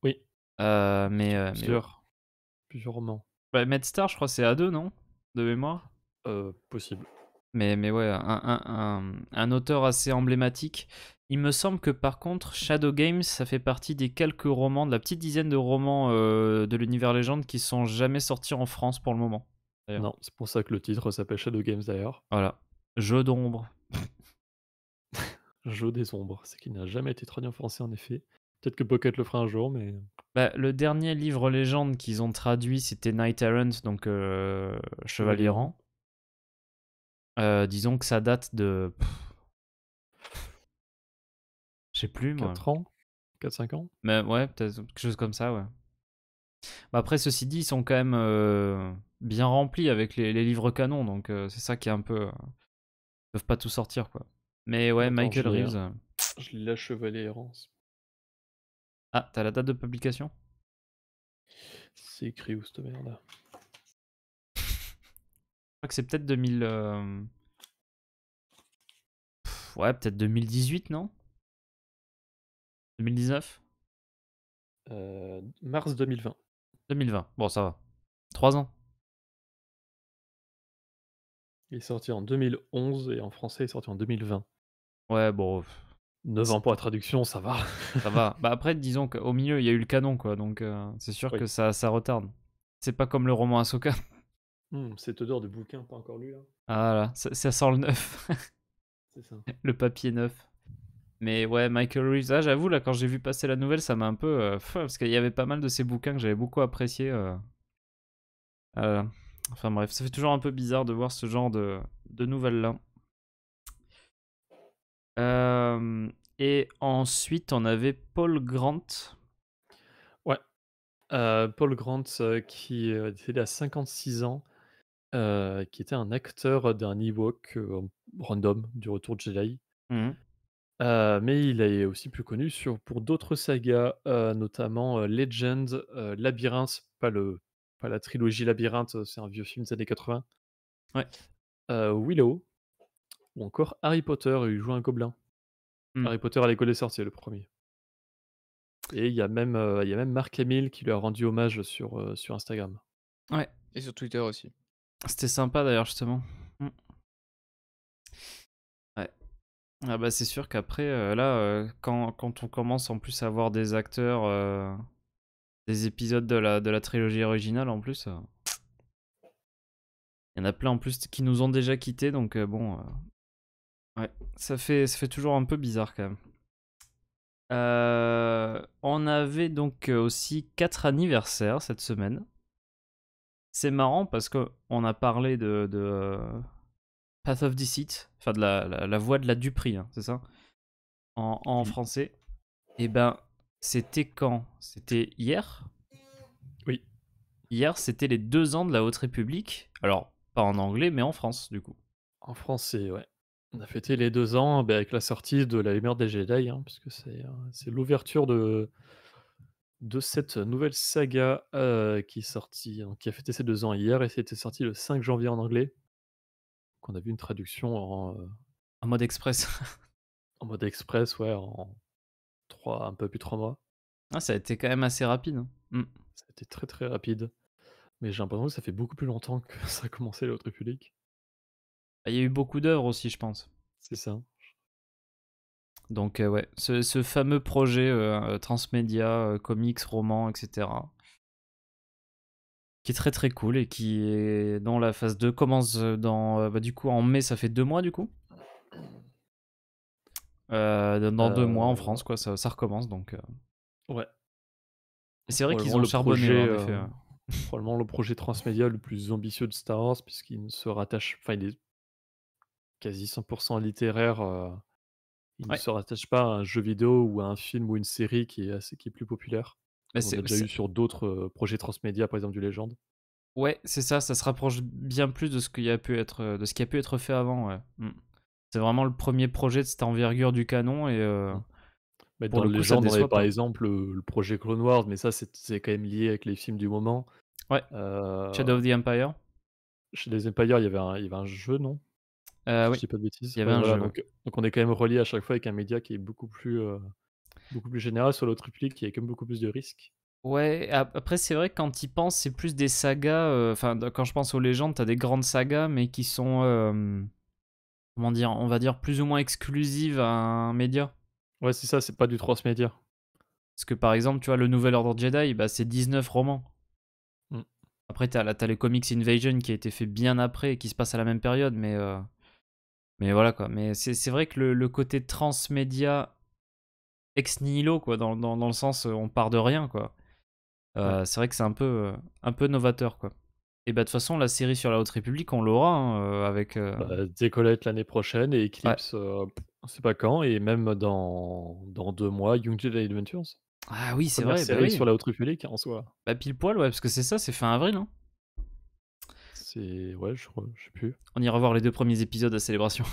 [SPEAKER 3] Oui,
[SPEAKER 1] Mais ouais.
[SPEAKER 3] plusieurs romans,
[SPEAKER 1] Bah, Medstar, je crois que c'est A2, non? De mémoire.
[SPEAKER 3] possible.
[SPEAKER 1] Mais ouais, un auteur assez emblématique. Il me semble que par contre, Shadow Games, ça fait partie des quelques romans, de la petite dizaine de romans de l'univers légende qui sont jamais sortis en France pour le moment. D'ailleurs.
[SPEAKER 3] Non, c'est pour ça que le titre s'appelle Shadow Games d'ailleurs.
[SPEAKER 1] Voilà. Jeu d'ombre.
[SPEAKER 3] Jeu des ombres, c'est qui n'a jamais été traduit en français en effet. Peut-être que Pocket le fera un jour, mais
[SPEAKER 1] Bah, le dernier livre légende qu'ils ont traduit, c'était Knight Errant, donc Chevalier Errant. Disons que ça date de. Je sais plus, moi.
[SPEAKER 3] 4 ans 4-5 ans.
[SPEAKER 1] Mais ouais, peut-être quelque chose comme ça, ouais. Bah après, ceci dit, ils sont quand même bien remplis avec les livres canons, donc c'est ça qui est un peu. Ils peuvent pas tout sortir, quoi. Mais ouais,
[SPEAKER 3] Attends,
[SPEAKER 1] Michael Reeves.
[SPEAKER 3] Je l'ai là, Chevalier Errant.
[SPEAKER 1] Ah, t'as la date de publication?
[SPEAKER 3] C'est écrit où cette merde?
[SPEAKER 1] Je crois que c'est peut-être 2000. Ouais, peut-être 2018, non? 2019?
[SPEAKER 3] Mars 2020.
[SPEAKER 1] 2020. Bon, ça va. 3 ans.
[SPEAKER 3] Il est sorti en 2011 et en français, il est sorti en 2020.
[SPEAKER 1] Ouais, bon,
[SPEAKER 3] 9 ans pour la traduction, ça va.
[SPEAKER 1] ça va. Bah après, disons qu'au milieu, il y a eu le canon, quoi, donc c'est sûr
[SPEAKER 3] Oui.
[SPEAKER 1] que ça retarde. C'est pas comme le roman Ahsoka.
[SPEAKER 3] Cette odeur de bouquin pas encore lu là.
[SPEAKER 1] Ah là, ça sent le neuf.
[SPEAKER 3] C'est ça.
[SPEAKER 1] Le papier neuf. Mais ouais, Michael Reeves, ah, j'avoue, là, quand j'ai vu passer la nouvelle, ça m'a un peu. Parce qu'il y avait pas mal de ces bouquins que j'avais beaucoup appréciés. Enfin bref, ça fait toujours un peu bizarre de voir ce genre de nouvelles-là. Et ensuite, on avait Paul Grant.
[SPEAKER 3] Ouais. Paul Grant, qui est décédé à 56 ans, qui était un acteur d'un Ewok random du Retour de Jedi.
[SPEAKER 1] Mhm.
[SPEAKER 3] Mais il est aussi plus connu pour d'autres sagas, notamment, Legend, Labyrinthe, pas la trilogie Labyrinthe, c'est un vieux film des années 80.
[SPEAKER 1] Ouais.
[SPEAKER 3] Willow ou encore Harry Potter, il joue un gobelin.
[SPEAKER 1] Mm.
[SPEAKER 3] Harry Potter à l'école des sorciers, le premier. Et il y a même Mark Hamill qui lui a rendu hommage sur Instagram.
[SPEAKER 1] Ouais,
[SPEAKER 2] Et sur Twitter aussi.
[SPEAKER 1] c'était sympa d'ailleurs, justement. Mm. Ouais. Ah bah, c'est sûr qu'après, là, quand on commence en plus à voir des acteurs, des épisodes de la trilogie originale en plus, il y en a plein en plus qui nous ont déjà quittés, donc bon, ouais, ça fait toujours un peu bizarre quand même. On avait donc aussi 4 anniversaires cette semaine. C'est marrant parce qu'on a parlé de Path of Deceit, enfin de la voix de la Duperie, hein, c'est ça? En
[SPEAKER 3] Oui.
[SPEAKER 1] français. Et ben, c'était quand? C'était hier?
[SPEAKER 3] Oui.
[SPEAKER 1] Hier, c'était les 2 ans de la Haute République. Alors, pas en anglais, mais en France, du coup.
[SPEAKER 3] En français, ouais. On a fêté les 2 ans, avec la sortie de La Lumière des Jedi, hein, puisque c'est l'ouverture de cette nouvelle saga, qui est sortie, hein, qui a fêté ses 2 ans hier et c'était sorti le 5 janvier en anglais. Qu'on a vu une traduction
[SPEAKER 1] En mode express.
[SPEAKER 3] en mode express, ouais, un peu plus de 3 mois.
[SPEAKER 1] Ah, ça a été quand même assez rapide, hein.
[SPEAKER 3] Ça a été très, très rapide, mais j'ai l'impression que ça fait beaucoup plus longtemps que ça a commencé, l'autre République.
[SPEAKER 1] Il y a eu beaucoup d'œuvres aussi, je pense.
[SPEAKER 3] C'est ça.
[SPEAKER 1] Donc ouais, ce fameux projet transmédia, comics, romans, etc. Qui est très très cool et qui est dans la phase 2 commence du coup en mai, ça fait 2 mois du coup. Dans 2 mois en France, quoi, ça recommence donc.
[SPEAKER 3] Ouais.
[SPEAKER 1] Et c'est vrai qu'ils
[SPEAKER 3] Probablement
[SPEAKER 1] ont
[SPEAKER 3] le
[SPEAKER 1] charbonné,
[SPEAKER 3] projet,
[SPEAKER 1] en effet.
[SPEAKER 3] probablement le projet transmédia le plus ambitieux de Star Wars puisqu'il ne se rattache enfin, il est quasi 100 littéraire, il ne
[SPEAKER 1] Ouais,
[SPEAKER 3] se rattache pas à un jeu vidéo ou à un film ou une série qui est plus populaire,
[SPEAKER 1] bah,
[SPEAKER 3] comme on a déjà eu sur d'autres, projets transmédia, par exemple du Legend.
[SPEAKER 1] ouais, c'est ça se rapproche bien plus de ce qui a pu être, de ce qui a pu être fait avant, ouais. C'est vraiment le premier projet de cette envergure du canon et
[SPEAKER 3] Mmh. Mais
[SPEAKER 1] pour
[SPEAKER 3] dans
[SPEAKER 1] le
[SPEAKER 3] le
[SPEAKER 1] coup, ça
[SPEAKER 3] Legend, on avait
[SPEAKER 1] déçoit
[SPEAKER 3] par
[SPEAKER 1] pas.
[SPEAKER 3] exemple, le projet Clone Wars, mais ça c'est quand même lié avec les films du moment.
[SPEAKER 1] Ouais,
[SPEAKER 3] Heu,
[SPEAKER 1] Shadow of the Empire.
[SPEAKER 3] Chez les Empire, il y avait un jeu, non? Si je
[SPEAKER 1] Oui,
[SPEAKER 3] dis pas de bêtises?
[SPEAKER 1] il y avait
[SPEAKER 3] Ouais,
[SPEAKER 1] un
[SPEAKER 3] voilà,
[SPEAKER 1] jeu, ouais.
[SPEAKER 3] donc on est quand même relié à chaque fois avec un média qui est beaucoup plus général sur l'autre réplique, qui a quand même beaucoup plus de risques.
[SPEAKER 1] Ouais, après c'est vrai que quand y penses, c'est plus des sagas, enfin quand je pense aux légendes, t'as des grandes sagas, mais qui sont, comment dire? On va dire plus ou moins exclusives à un média.
[SPEAKER 3] Ouais, c'est ça, c'est pas du transmédia.
[SPEAKER 1] Parce que par exemple, tu vois, le Nouvel Ordre Jedi, bah, c'est 19 romans.
[SPEAKER 3] Mmh.
[SPEAKER 1] Après, t'as les Comics Invasion qui a été fait bien après et qui se passe à la même période, mais voilà quoi. Mais c'est vrai que le côté transmédia ex nihilo, quoi, dans le sens on part de rien, quoi.
[SPEAKER 3] Ouais.
[SPEAKER 1] C'est vrai que c'est un peu novateur, quoi. Et bah de toute façon, la série sur la Haute République, on l'aura hein, avec.
[SPEAKER 3] Décollette l'année prochaine et
[SPEAKER 1] Ouais.
[SPEAKER 3] Eclipse, on sait pas quand et même dans 2 mois, Young Jedi Adventures.
[SPEAKER 1] Ah oui, c'est
[SPEAKER 3] Première
[SPEAKER 1] vrai, bah
[SPEAKER 3] série
[SPEAKER 1] oui.
[SPEAKER 3] sur la Haute République en soi.
[SPEAKER 1] Bah pile poil, ouais, parce que c'est ça, c'est fin avril, hein.
[SPEAKER 3] C'est ouais, je sais plus.
[SPEAKER 1] On ira voir les 2 premiers épisodes à Célébration.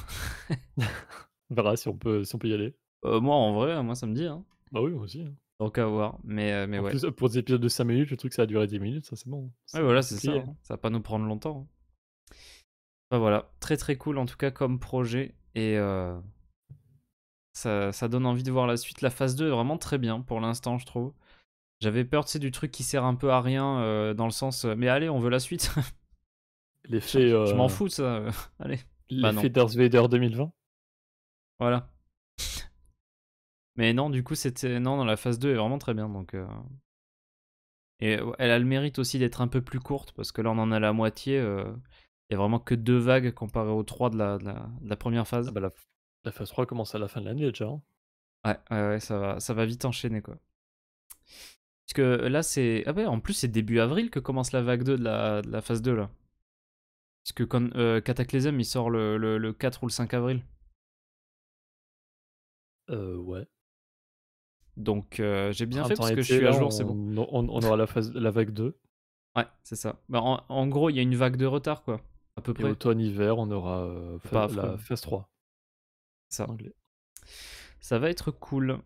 [SPEAKER 3] On verra si on peut y aller.
[SPEAKER 1] Moi, en vrai, moi ça me dit, hein.
[SPEAKER 3] Bah oui, moi aussi, hein.
[SPEAKER 1] Donc à voir, mais
[SPEAKER 3] En
[SPEAKER 1] ouais.
[SPEAKER 3] plus, pour des épisodes de 5 minutes, le truc ça a duré 10 minutes, ça c'est bon.
[SPEAKER 1] Ouais,
[SPEAKER 3] C'est
[SPEAKER 1] voilà,
[SPEAKER 3] c'est
[SPEAKER 1] c'est ça,
[SPEAKER 3] plié.
[SPEAKER 1] hein. Ça va pas nous prendre longtemps, hein. Bah voilà, très très cool en tout cas comme projet et ça donne envie de voir la suite. La phase 2 est vraiment très bien pour l'instant, je trouve. J'avais peur, tu sais, du truc qui sert un peu à rien, dans le sens, mais allez, on veut la suite.
[SPEAKER 3] L'effet,
[SPEAKER 1] Je m'en fous de ça, allez. Bah non,
[SPEAKER 3] l'effet Darth Vader 2020.
[SPEAKER 1] voilà. Mais non, du coup, non, la phase 2 est vraiment très bien, donc et elle a le mérite aussi d'être un peu plus courte, parce que là, on en a la moitié, il y a vraiment que 2 vagues comparé aux 3 de la première
[SPEAKER 3] Ah
[SPEAKER 1] phase.
[SPEAKER 3] bah la phase 3 commence à la fin de l'année déjà, hein.
[SPEAKER 1] Ouais, ouais, ouais, ça va vite enchaîner, quoi. Parce que là, c'est ah ouais, en plus, c'est début avril que commence la vague 2 de la phase 2, là. Parce que quand Cataclysm, il sort le 4 ou le 5 avril.
[SPEAKER 3] Ouais.
[SPEAKER 1] Donc j'ai bien fait parce que je
[SPEAKER 3] Printemps-été
[SPEAKER 1] suis à
[SPEAKER 3] là,
[SPEAKER 1] jour, c'est bon.
[SPEAKER 3] on aura la vague 2
[SPEAKER 1] Ouais, c'est ça. Bah, en gros, il y a une vague de retard, quoi. À peu
[SPEAKER 3] et
[SPEAKER 1] près.
[SPEAKER 3] automne-hiver, on aura,
[SPEAKER 1] C'est pas affreux.
[SPEAKER 3] la phase 3
[SPEAKER 1] Ça.
[SPEAKER 3] en anglais.
[SPEAKER 1] Ça va être cool.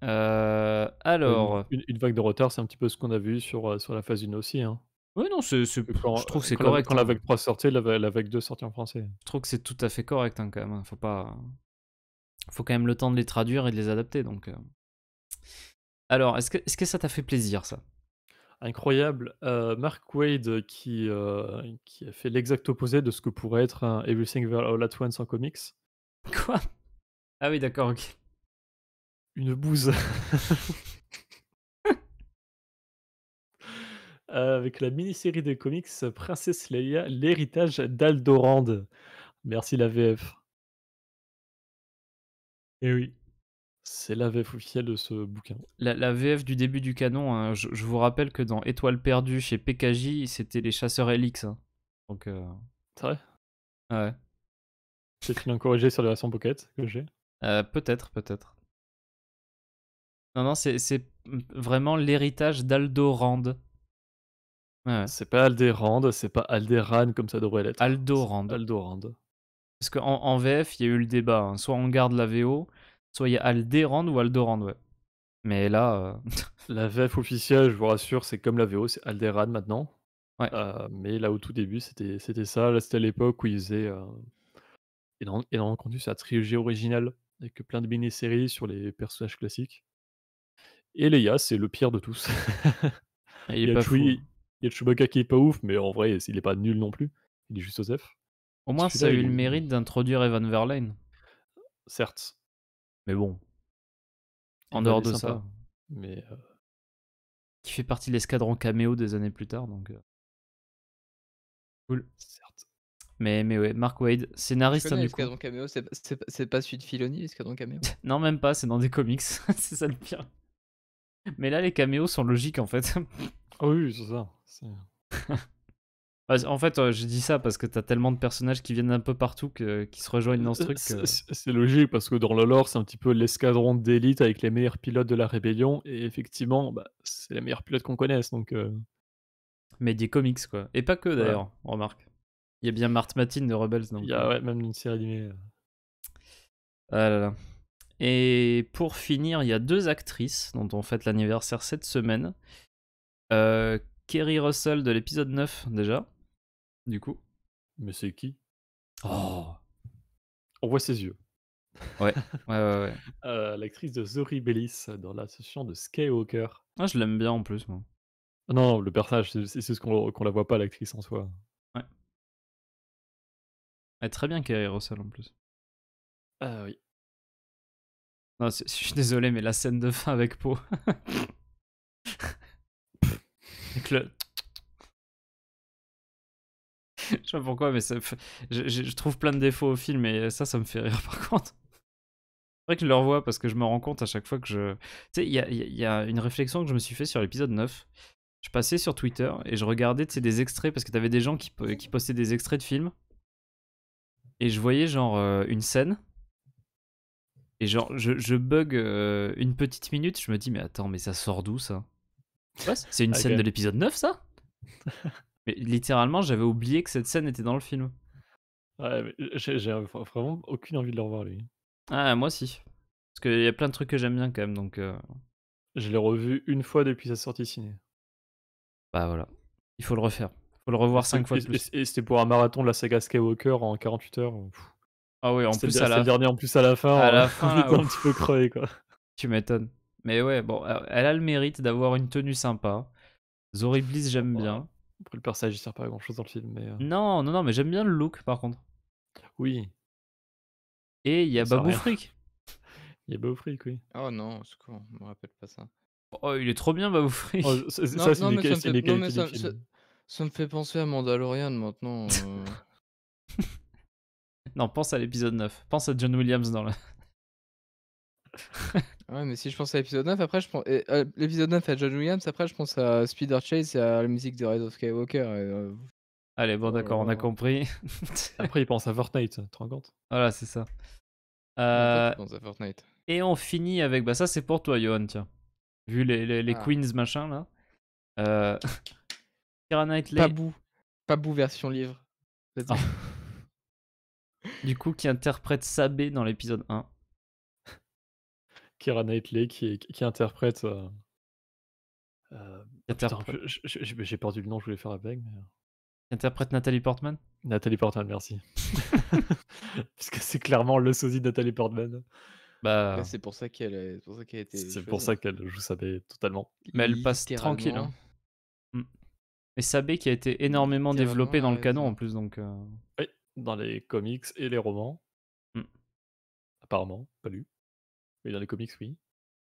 [SPEAKER 3] Ouais, une
[SPEAKER 1] Alors.
[SPEAKER 3] une une vague de retard, c'est un petit peu ce qu'on a vu sur la phase 1 aussi, hein.
[SPEAKER 1] Ouais, non,
[SPEAKER 3] Que
[SPEAKER 1] je trouve que c'est
[SPEAKER 3] quand
[SPEAKER 1] correct,
[SPEAKER 3] la
[SPEAKER 1] hein.
[SPEAKER 3] vague 3 sortait, la vague 2 sortait en français.
[SPEAKER 1] Je trouve que c'est tout à fait correct, hein, quand même, hein. Faut quand même le temps de les traduire et de les adapter, donc. Alors, est-ce que ça t'a fait plaisir, ça?
[SPEAKER 3] Incroyable, Mark Waid qui a fait l'exact opposé de ce que pourrait être un Everything Everywhere All at Once en comics.
[SPEAKER 1] Quoi? Ah oui, d'accord, OK.
[SPEAKER 3] Une bouse. Avec la mini-série de comics Princesse Leia, l'héritage d'Aldorand. Merci la VF.
[SPEAKER 1] Eh oui.
[SPEAKER 3] C'est la VF officielle de ce bouquin.
[SPEAKER 1] La VF du début du canon, hein, je vous rappelle que dans Étoile perdue chez PKJ, c'était les chasseurs Helix, hein. Donc,
[SPEAKER 3] C'est vrai?
[SPEAKER 1] ouais.
[SPEAKER 3] Peut-être qu'ils l'ont corrigé sur les versions Pocket que j'ai.
[SPEAKER 1] Peut-être, peut-être. Non, non, c'est vraiment l'héritage d'Aldorand. Ouais, ouais.
[SPEAKER 3] C'est pas Alderand, c'est pas Alderan comme ça devrait l'être. C'est
[SPEAKER 1] Aldorand.
[SPEAKER 3] Aldorand.
[SPEAKER 1] Parce qu'en VF, il y a eu le débat. Hein. Soit on garde la VO, soit il y a Alderaan ou Aldorand, ouais. Mais là,
[SPEAKER 3] La VF officielle, je vous rassure, c'est comme la VO, c'est Alderaan maintenant.
[SPEAKER 1] ouais.
[SPEAKER 3] Mais là, au tout début, c'était ça. Là, c'était l'époque où ils faisaient, énormément de contenu sur la trilogie originale, avec plein de mini-séries sur les personnages classiques. Et Leia, c'est le pire de tous.
[SPEAKER 1] Il
[SPEAKER 3] Il
[SPEAKER 1] est
[SPEAKER 3] y a
[SPEAKER 1] pas fou.
[SPEAKER 3] Chewie, il y a Chewbacca qui est pas ouf, mais en vrai, il est pas nul non plus. Il est juste Osef.
[SPEAKER 1] Au moins, ça a
[SPEAKER 3] Celui-là,
[SPEAKER 1] eu
[SPEAKER 3] il
[SPEAKER 1] le
[SPEAKER 3] est
[SPEAKER 1] mérite d'introduire Evan Verlaine.
[SPEAKER 3] certes,
[SPEAKER 1] Mais bon, en
[SPEAKER 3] Evan
[SPEAKER 1] dehors
[SPEAKER 3] est
[SPEAKER 1] de
[SPEAKER 3] sympa,
[SPEAKER 1] ça,
[SPEAKER 3] mais
[SPEAKER 1] qui fait partie de l'escadron caméo des années plus tard, donc cool.
[SPEAKER 3] certes.
[SPEAKER 1] Mais ouais, Mark Waid,
[SPEAKER 2] Je
[SPEAKER 1] scénariste hein,
[SPEAKER 2] connais
[SPEAKER 1] du coup.
[SPEAKER 2] l'escadron caméo, c'est pas celui de Filoni, l'escadron caméo.
[SPEAKER 1] Non, même pas, c'est dans des comics, c'est ça le pire. Mais là, les caméos sont logiques en fait.
[SPEAKER 3] Ah oui, c'est ça.
[SPEAKER 1] En fait, je dis ça parce que t'as tellement de personnages qui viennent d'un peu partout qui se rejoignent dans ce truc.
[SPEAKER 3] C'est logique parce que dans le lore, c'est un petit peu l'escadron d'élite avec les meilleurs pilotes de la rébellion et effectivement, bah, c'est les meilleurs pilotes qu'on connaisse donc
[SPEAKER 1] Mais des comics quoi. Et pas que
[SPEAKER 3] voilà.
[SPEAKER 1] d'ailleurs, remarque. Il y a bien Mart Matin de Rebels donc.
[SPEAKER 3] Il y a ouais, même une série animée.
[SPEAKER 1] Ah là là. Et pour finir, il y a 2 actrices dont on fête l'anniversaire cette semaine. Kerry Russell de l'épisode 9 déjà, du coup.
[SPEAKER 3] Mais c'est qui?
[SPEAKER 1] Oh.
[SPEAKER 3] On voit ses yeux.
[SPEAKER 1] Ouais, ouais.
[SPEAKER 3] L'actrice de Zori Bellis dans l'association de Skywalker.
[SPEAKER 1] Ah, je l'aime bien en plus, moi.
[SPEAKER 3] Non, le personnage, c'est ce qu'on la voit pas, l'actrice en soi.
[SPEAKER 1] Ouais. Elle est très bien Kerry Russell en plus.
[SPEAKER 3] Ah oui.
[SPEAKER 1] Non, je suis désolé, mais la scène de fin avec Poe. Avec le... Je sais pas pourquoi, mais je trouve plein de défauts au film et ça me fait rire par contre. C'est vrai que je le revois parce que je me rends compte à chaque fois que je... Tu sais, il y a une réflexion que je me suis fait sur l'épisode 9. Je passais sur Twitter et je regardais des extraits parce que t'avais des gens qui postaient des extraits de films. Et je voyais genre une scène. Et genre je bug une petite minute. Je me dis, mais attends, mais ça sort d'où ça? Ouais, c'est une scène de l'épisode 9 ça? Mais littéralement, j'avais oublié que cette scène était dans le film.
[SPEAKER 3] Ouais, mais j'ai vraiment aucune envie de le revoir, lui.
[SPEAKER 1] Ah, moi aussi. Parce qu'il y a plein de trucs que j'aime bien quand même, donc
[SPEAKER 3] Je l'ai revu une fois depuis sa sortie ciné.
[SPEAKER 1] bah voilà. Il faut le refaire. Il faut le revoir 5 fois de
[SPEAKER 3] Et
[SPEAKER 1] plus.
[SPEAKER 3] c'était pour un marathon de la saga Skywalker en 48 heures.
[SPEAKER 1] Ah oui, en
[SPEAKER 3] C'était
[SPEAKER 1] plus
[SPEAKER 3] le dernier en plus à la fin.
[SPEAKER 1] à la
[SPEAKER 3] On
[SPEAKER 1] fin,
[SPEAKER 3] était
[SPEAKER 1] là,
[SPEAKER 3] un petit peu crevé, quoi.
[SPEAKER 1] tu m'étonnes. Mais ouais, bon, elle a le mérite d'avoir une tenue sympa. Zori Bliss, j'aime
[SPEAKER 3] Voilà.
[SPEAKER 1] bien.
[SPEAKER 3] Après, le personnage, il sert pas à grand chose dans le film, mais
[SPEAKER 1] Non, mais j'aime bien le look par contre.
[SPEAKER 3] oui,
[SPEAKER 1] Et il y a
[SPEAKER 3] ça sert à
[SPEAKER 1] Babou
[SPEAKER 3] rien.
[SPEAKER 1] Frick.
[SPEAKER 3] Il y a Beau Frick, oui.
[SPEAKER 2] Oh non, au secours, je me rappelle pas ça.
[SPEAKER 1] Oh, il est trop bien, Babou Frick.
[SPEAKER 3] Oh,
[SPEAKER 2] Non,
[SPEAKER 3] c'est
[SPEAKER 2] non,
[SPEAKER 3] une
[SPEAKER 2] mais
[SPEAKER 3] des
[SPEAKER 2] ça me fait, non,
[SPEAKER 3] qualités
[SPEAKER 2] mais
[SPEAKER 3] du film.
[SPEAKER 2] ça me fait penser à Mandalorian maintenant.
[SPEAKER 1] Non, pense à l'épisode 9. Pense à John Williams dans le...
[SPEAKER 2] Ouais, mais si je pense à l'épisode 9, après je pense. L'épisode 9 à John Williams, après je pense à Speeder Chase et à la musique de Rise of Skywalker.
[SPEAKER 1] Allez, bon
[SPEAKER 2] Oh là
[SPEAKER 1] d'accord, on a
[SPEAKER 2] là.
[SPEAKER 1] compris.
[SPEAKER 3] Après, il pense à Fortnite, tu te rends compte?
[SPEAKER 1] Voilà, c'est ça.
[SPEAKER 2] Ah, toi, tu penses à Fortnite.
[SPEAKER 1] Et on finit avec... Bah ça c'est pour toi, Johan, tiens. Vu les
[SPEAKER 2] Ah.
[SPEAKER 1] Queens, machin, là. Keira Knightley,
[SPEAKER 2] Pabou version livre. Vas-y.
[SPEAKER 1] Ah. du coup, qui interprète Sabé dans l'épisode 1.
[SPEAKER 3] Keira Knightley qui interprète.
[SPEAKER 1] Qui
[SPEAKER 3] Oh putain,
[SPEAKER 1] interprète...
[SPEAKER 3] j'ai perdu le nom, je voulais faire la blague. Mais...
[SPEAKER 1] qui interprète Nathalie Portman.
[SPEAKER 3] Nathalie Portman, merci. Parce que c'est clairement le sosie de Nathalie Portman.
[SPEAKER 1] Bah,
[SPEAKER 2] Bah, c'est pour ça qu'elle a été.
[SPEAKER 3] C'est pour
[SPEAKER 2] choisie.
[SPEAKER 3] ça qu'elle joue Sabé totalement.
[SPEAKER 1] mais elle passe tranquille. Hein. Et Sabé qui a été énormément développé dans le canon en plus, donc...
[SPEAKER 3] Oui, dans les comics et les romans.
[SPEAKER 1] Mm.
[SPEAKER 3] Apparemment, pas lu. Mais dans les comics, oui.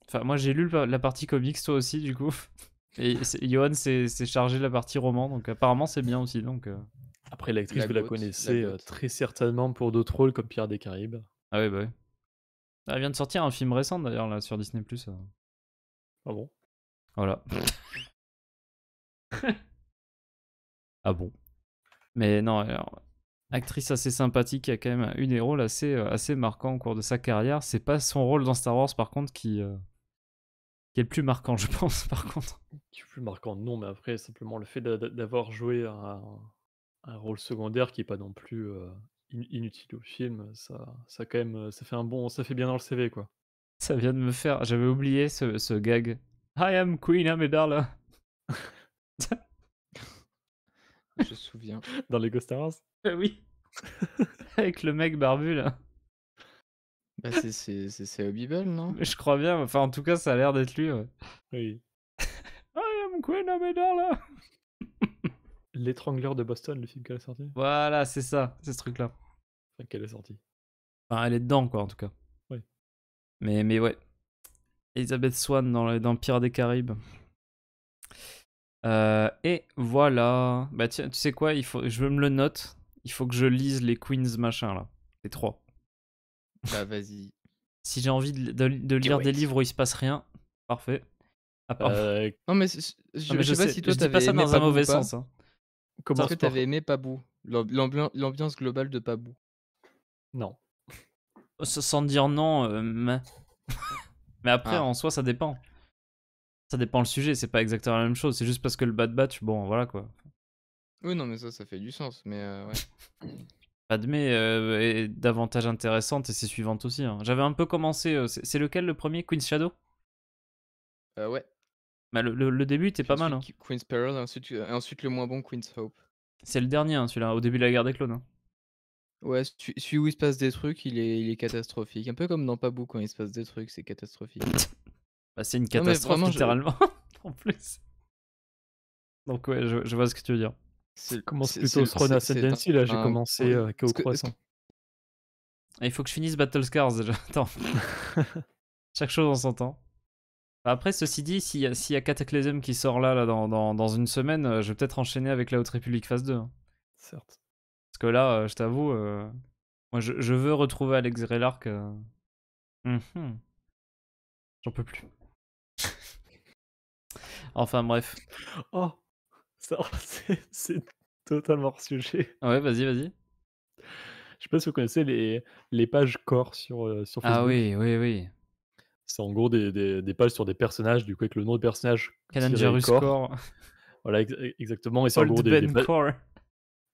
[SPEAKER 1] Enfin, moi j'ai lu la partie comics, toi aussi, du coup. Et Johan s'est chargé de la partie roman, donc apparemment c'est bien aussi. Donc,
[SPEAKER 3] Après, l'actrice,
[SPEAKER 2] La
[SPEAKER 3] vous la
[SPEAKER 2] goth,
[SPEAKER 3] connaissez
[SPEAKER 2] la goth.
[SPEAKER 3] très certainement pour d'autres rôles comme Pierre des Caraïbes.
[SPEAKER 1] Ah oui, bah oui. Elle vient de sortir un film récent d'ailleurs là sur Disney+.
[SPEAKER 3] Ah bon?
[SPEAKER 1] Voilà. Ah bon. Mais non, alors, actrice assez sympathique, qui a quand même eu des rôles assez marquants au cours de sa carrière. C'est pas son rôle dans Star Wars par contre qui est le plus marquant, je pense, par contre.
[SPEAKER 3] Qui est plus marquant, non, mais après, simplement le fait d'avoir joué un rôle secondaire qui est pas non plus inutile au film, ça quand même, ça fait bien dans le CV, quoi.
[SPEAKER 1] Ça vient de me faire. J'avais oublié ce gag. I am Queen Amidala.
[SPEAKER 2] Je me souviens.
[SPEAKER 3] Dans Lego Star Wars?
[SPEAKER 1] Oui. Avec le mec barbu là.
[SPEAKER 2] Bah, c'est Hobbiebell, non?
[SPEAKER 1] Je crois bien. Enfin, en tout cas, ça a l'air d'être lui. Ouais.
[SPEAKER 3] Oui.
[SPEAKER 1] I am Queen Amidala.
[SPEAKER 3] L'étrangleur de Boston, le film qu'elle est sorti?
[SPEAKER 1] Voilà, c'est ça. C'est ce truc-là.
[SPEAKER 3] Enfin, qu'elle est sortie.
[SPEAKER 1] Enfin, elle est dedans, quoi, en tout cas.
[SPEAKER 3] Oui.
[SPEAKER 1] Mais ouais. Elizabeth Swann dans Pirates des Caraïbes. Et voilà. Bah tiens, tu sais quoi, je me le note. Il faut que je lise les Queens machin là. Les 3.
[SPEAKER 2] Bah, vas-y.
[SPEAKER 1] Si j'ai envie de lire des
[SPEAKER 2] it.
[SPEAKER 1] livres où il se passe rien, parfait. À part...
[SPEAKER 2] Non, mais
[SPEAKER 1] Non, mais
[SPEAKER 2] je sais pas si toi
[SPEAKER 1] je dis pas
[SPEAKER 2] t'avais
[SPEAKER 1] ça
[SPEAKER 2] aimé
[SPEAKER 1] dans un
[SPEAKER 2] Pabou
[SPEAKER 1] mauvais
[SPEAKER 2] ou pas.
[SPEAKER 1] sens. Hein.
[SPEAKER 2] Est-ce
[SPEAKER 3] commence
[SPEAKER 2] que
[SPEAKER 3] par...
[SPEAKER 2] t'avais aimé Pabou? L'ambiance globale de Pabou.
[SPEAKER 3] Non.
[SPEAKER 1] Sans dire non, mais après,
[SPEAKER 2] Ah.
[SPEAKER 1] en soi, ça dépend. Ça dépend le sujet, c'est pas exactement la même chose. C'est juste parce que le Bad Batch, bon, voilà quoi.
[SPEAKER 2] Oui, non, mais ça fait du sens. Mais ouais.
[SPEAKER 1] Padmé est davantage intéressante et c'est suivante aussi. Hein. J'avais un peu commencé. C'est lequel le premier? Queen's Shadow?
[SPEAKER 2] Ouais.
[SPEAKER 1] Bah, le début était
[SPEAKER 2] Puis
[SPEAKER 1] pas mal. Hein.
[SPEAKER 2] ensuite, Queen's Peril, et ensuite le moins bon Queen's Hope.
[SPEAKER 1] C'est le dernier, hein, celui-là, au début de la guerre des clones. Hein.
[SPEAKER 2] Ouais, celui où il se passe des trucs, il est catastrophique. Un peu comme dans Pabou, quand il se passe des trucs, c'est catastrophique.
[SPEAKER 1] Bah, c'est une
[SPEAKER 2] Non, mais
[SPEAKER 1] catastrophe,
[SPEAKER 2] vraiment,
[SPEAKER 1] littéralement, en plus. Donc ouais, je vois ce que tu veux dire.
[SPEAKER 3] Commence plutôt Throne Ascendancy, là, j'ai commencé qu'au croissant.
[SPEAKER 1] Il faut que je finisse Battle Scars déjà. Attends. Chaque chose en son temps. Après, ceci dit, s'il y a Cataclysm qui sort là dans une semaine, je vais peut-être enchaîner avec la Haute République phase 2. Hein.
[SPEAKER 3] Certes.
[SPEAKER 1] Parce que là, je t'avoue, moi je veux retrouver Alex Greylark. J'en peux plus. Enfin bref.
[SPEAKER 3] Oh, ça, c'est totalement hors sujet.
[SPEAKER 1] Ouais, vas-y.
[SPEAKER 3] Je sais pas si vous connaissez les pages core sur Facebook.
[SPEAKER 1] Ah oui.
[SPEAKER 3] C'est en gros des pages sur des personnages, du coup, avec le nom de personnage.
[SPEAKER 1] Kanan Core.
[SPEAKER 3] Voilà, exactement. Et c'est en gros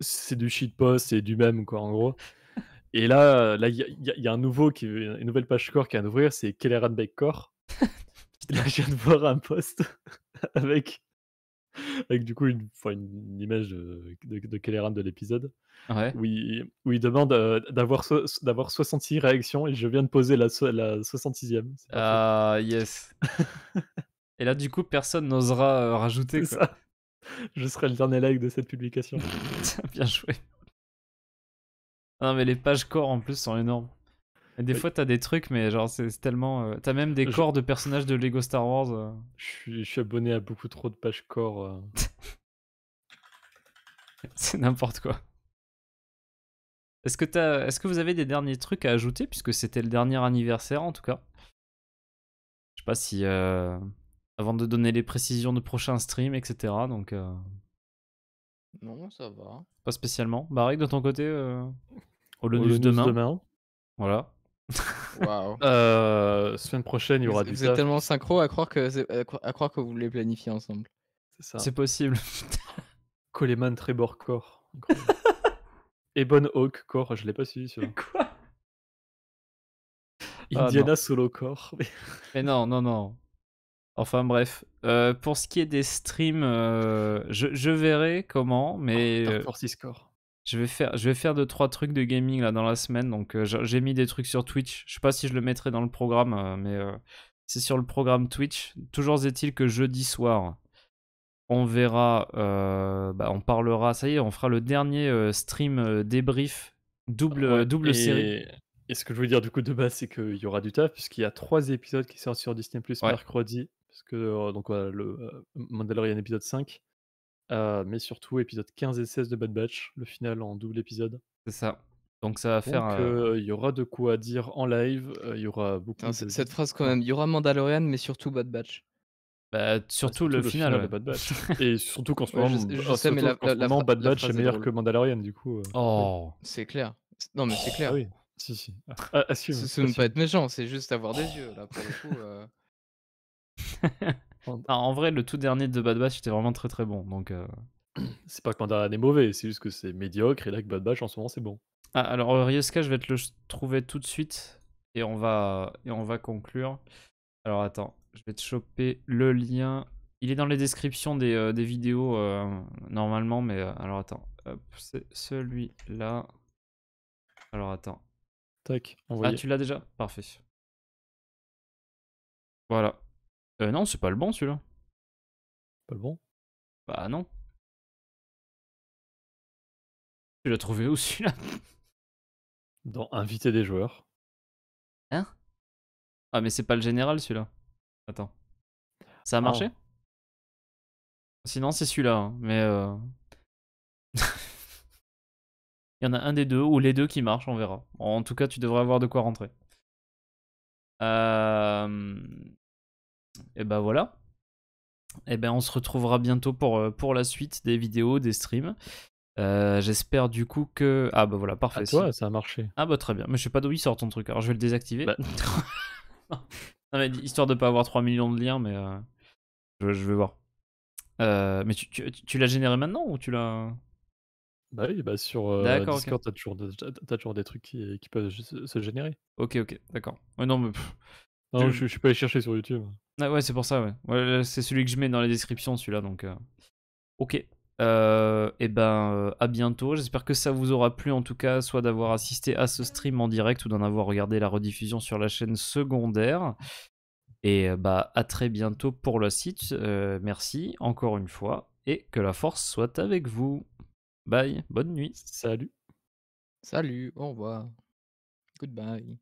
[SPEAKER 3] c'est du shitpost, c'est du même, quoi, en gros. Et là, il y a une nouvelle page core qui vient d'ouvrir, c'est Kelleran Bake Core. Là, je viens de voir un post avec du coup une image de Kelleran de l'épisode.
[SPEAKER 1] Ouais.
[SPEAKER 3] Où il demande d'avoir 66 réactions et je viens de poser la 66e.
[SPEAKER 1] Ah, yes. Et là, du coup, personne n'osera rajouter.
[SPEAKER 3] C'est
[SPEAKER 1] Quoi.
[SPEAKER 3] ça. Je serai le dernier like de cette publication.
[SPEAKER 1] Bien joué. Non, mais les pages core en plus sont énormes. Et des fois, t'as des trucs, mais genre, c'est tellement. T'as même des corps de personnages de Lego Star Wars.
[SPEAKER 3] Je suis abonné à beaucoup trop de pages core.
[SPEAKER 1] C'est n'importe quoi. Est-ce que vous avez des derniers trucs à ajouter, puisque c'était le dernier anniversaire en tout cas? Je sais pas si. Avant de donner les précisions de prochains streams, etc. Donc.
[SPEAKER 2] Non, ça va.
[SPEAKER 1] Pas spécialement. Barrick, de ton côté au Le News
[SPEAKER 3] demain.
[SPEAKER 1] demain. Voilà.
[SPEAKER 2] Waouh.
[SPEAKER 3] Semaine prochaine, il y aura du
[SPEAKER 2] Vous
[SPEAKER 3] taf.
[SPEAKER 2] êtes tellement synchro à croire que vous les planifiez ensemble.
[SPEAKER 3] C'est ça.
[SPEAKER 1] C'est possible.
[SPEAKER 3] Coleman Trevor Core. Ebon Hawk Core, je l'ai pas suivi celui-là.
[SPEAKER 1] Quoi?
[SPEAKER 3] Indiana Solo Core.
[SPEAKER 1] Mais non. Enfin bref. Pour ce qui est des streams, je verrai comment, mais
[SPEAKER 3] Dark Forces Core.
[SPEAKER 1] je vais faire 2-3 trucs de gaming là dans la semaine. Donc j'ai mis des trucs sur Twitch. Je sais pas si je le mettrai dans le programme, mais c'est sur le programme Twitch. Toujours est-il que jeudi soir, on verra, on parlera. Ça y est, on fera le dernier stream débrief double série.
[SPEAKER 3] Et ce que je veux dire du coup de base, c'est qu'il y aura du taf puisqu'il y a 3 épisodes qui sortent sur Disney+ mercredi. Parce que donc voilà, le Mandalorian épisode 5. Mais surtout épisode 15 et 16 de Bad Batch, le final en double épisode.
[SPEAKER 1] C'est ça. Donc ça va faire.
[SPEAKER 3] Donc il y aura de quoi dire en live. Il y aura beaucoup.
[SPEAKER 2] Cette phrase quand même. Il y aura Mandalorian, mais surtout Bad Batch.
[SPEAKER 1] Bah, surtout le final
[SPEAKER 3] de Bad Batch. Et surtout qu'en ce moment,
[SPEAKER 2] je sais, mais
[SPEAKER 3] Bad Batch est meilleur que Mandalorian du coup.
[SPEAKER 1] Oh.
[SPEAKER 2] Oui. C'est clair. Non mais c'est clair.
[SPEAKER 3] Ah oui. Si. Assume.
[SPEAKER 2] C'est même pas être méchant, c'est juste avoir des yeux là pour le coup.
[SPEAKER 1] En vrai, le tout dernier de Bad Batch était vraiment très très bon. Donc
[SPEAKER 3] c'est pas que Mandalorian est mauvais, c'est juste que c'est médiocre et là que Bad Batch en ce moment c'est bon.
[SPEAKER 1] Ah, alors Ryoska, je vais te le trouver tout de suite et on va conclure. Alors attends, je vais te choper le lien. Il est dans les descriptions des vidéos normalement, mais alors attends, hop, c'est celui-là. Alors attends.
[SPEAKER 3] Tac,
[SPEAKER 1] Ah,
[SPEAKER 3] envoyé.
[SPEAKER 1] tu l'as déjà? Parfait. Voilà. Non, c'est pas le bon celui-là.
[SPEAKER 3] Pas le bon.
[SPEAKER 1] Bah non. Tu l'as trouvé où celui-là?
[SPEAKER 3] Dans inviter des joueurs.
[SPEAKER 1] Hein? Ah, mais c'est pas le général celui-là. Attends. Ça a marché?
[SPEAKER 3] Ah,
[SPEAKER 1] Sinon, c'est celui-là, hein, mais il y en a un des deux ou les deux qui marchent, on verra. En tout cas, tu devrais avoir de quoi rentrer. Et bah voilà. Et ben on se retrouvera bientôt pour la suite des vidéos, des streams. J'espère du coup que... Ah bah voilà, parfait.
[SPEAKER 3] à toi, ça a marché.
[SPEAKER 1] Ah bah très bien, mais je sais pas d'où il sort ton truc, alors je vais le désactiver.
[SPEAKER 3] Bah.
[SPEAKER 1] Non, mais histoire de pas avoir 3 millions de liens, mais je vais voir. Mais tu l'as généré maintenant ou tu l'as...
[SPEAKER 3] Bah oui, bah sur
[SPEAKER 1] D'accord, ok.
[SPEAKER 3] Discord, t'as toujours des trucs qui peuvent se générer.
[SPEAKER 1] Ok, ok, d'accord. Ouais, non, mais...
[SPEAKER 3] Non,
[SPEAKER 1] Je-
[SPEAKER 3] je suis pas allé chercher sur YouTube.
[SPEAKER 1] Ah ouais, c'est pour ça, ouais. Ouais, c'est celui que je mets dans les descriptions, celui-là, donc... Ok. Et ben, à bientôt. J'espère que ça vous aura plu, en tout cas, soit d'avoir assisté à ce stream en direct ou d'en avoir regardé la rediffusion sur la chaîne secondaire. Et bah, à très bientôt pour le site. Merci encore une fois. Et que la force soit avec vous. Bye, bonne nuit.
[SPEAKER 3] Salut.
[SPEAKER 2] Salut, au revoir. Goodbye.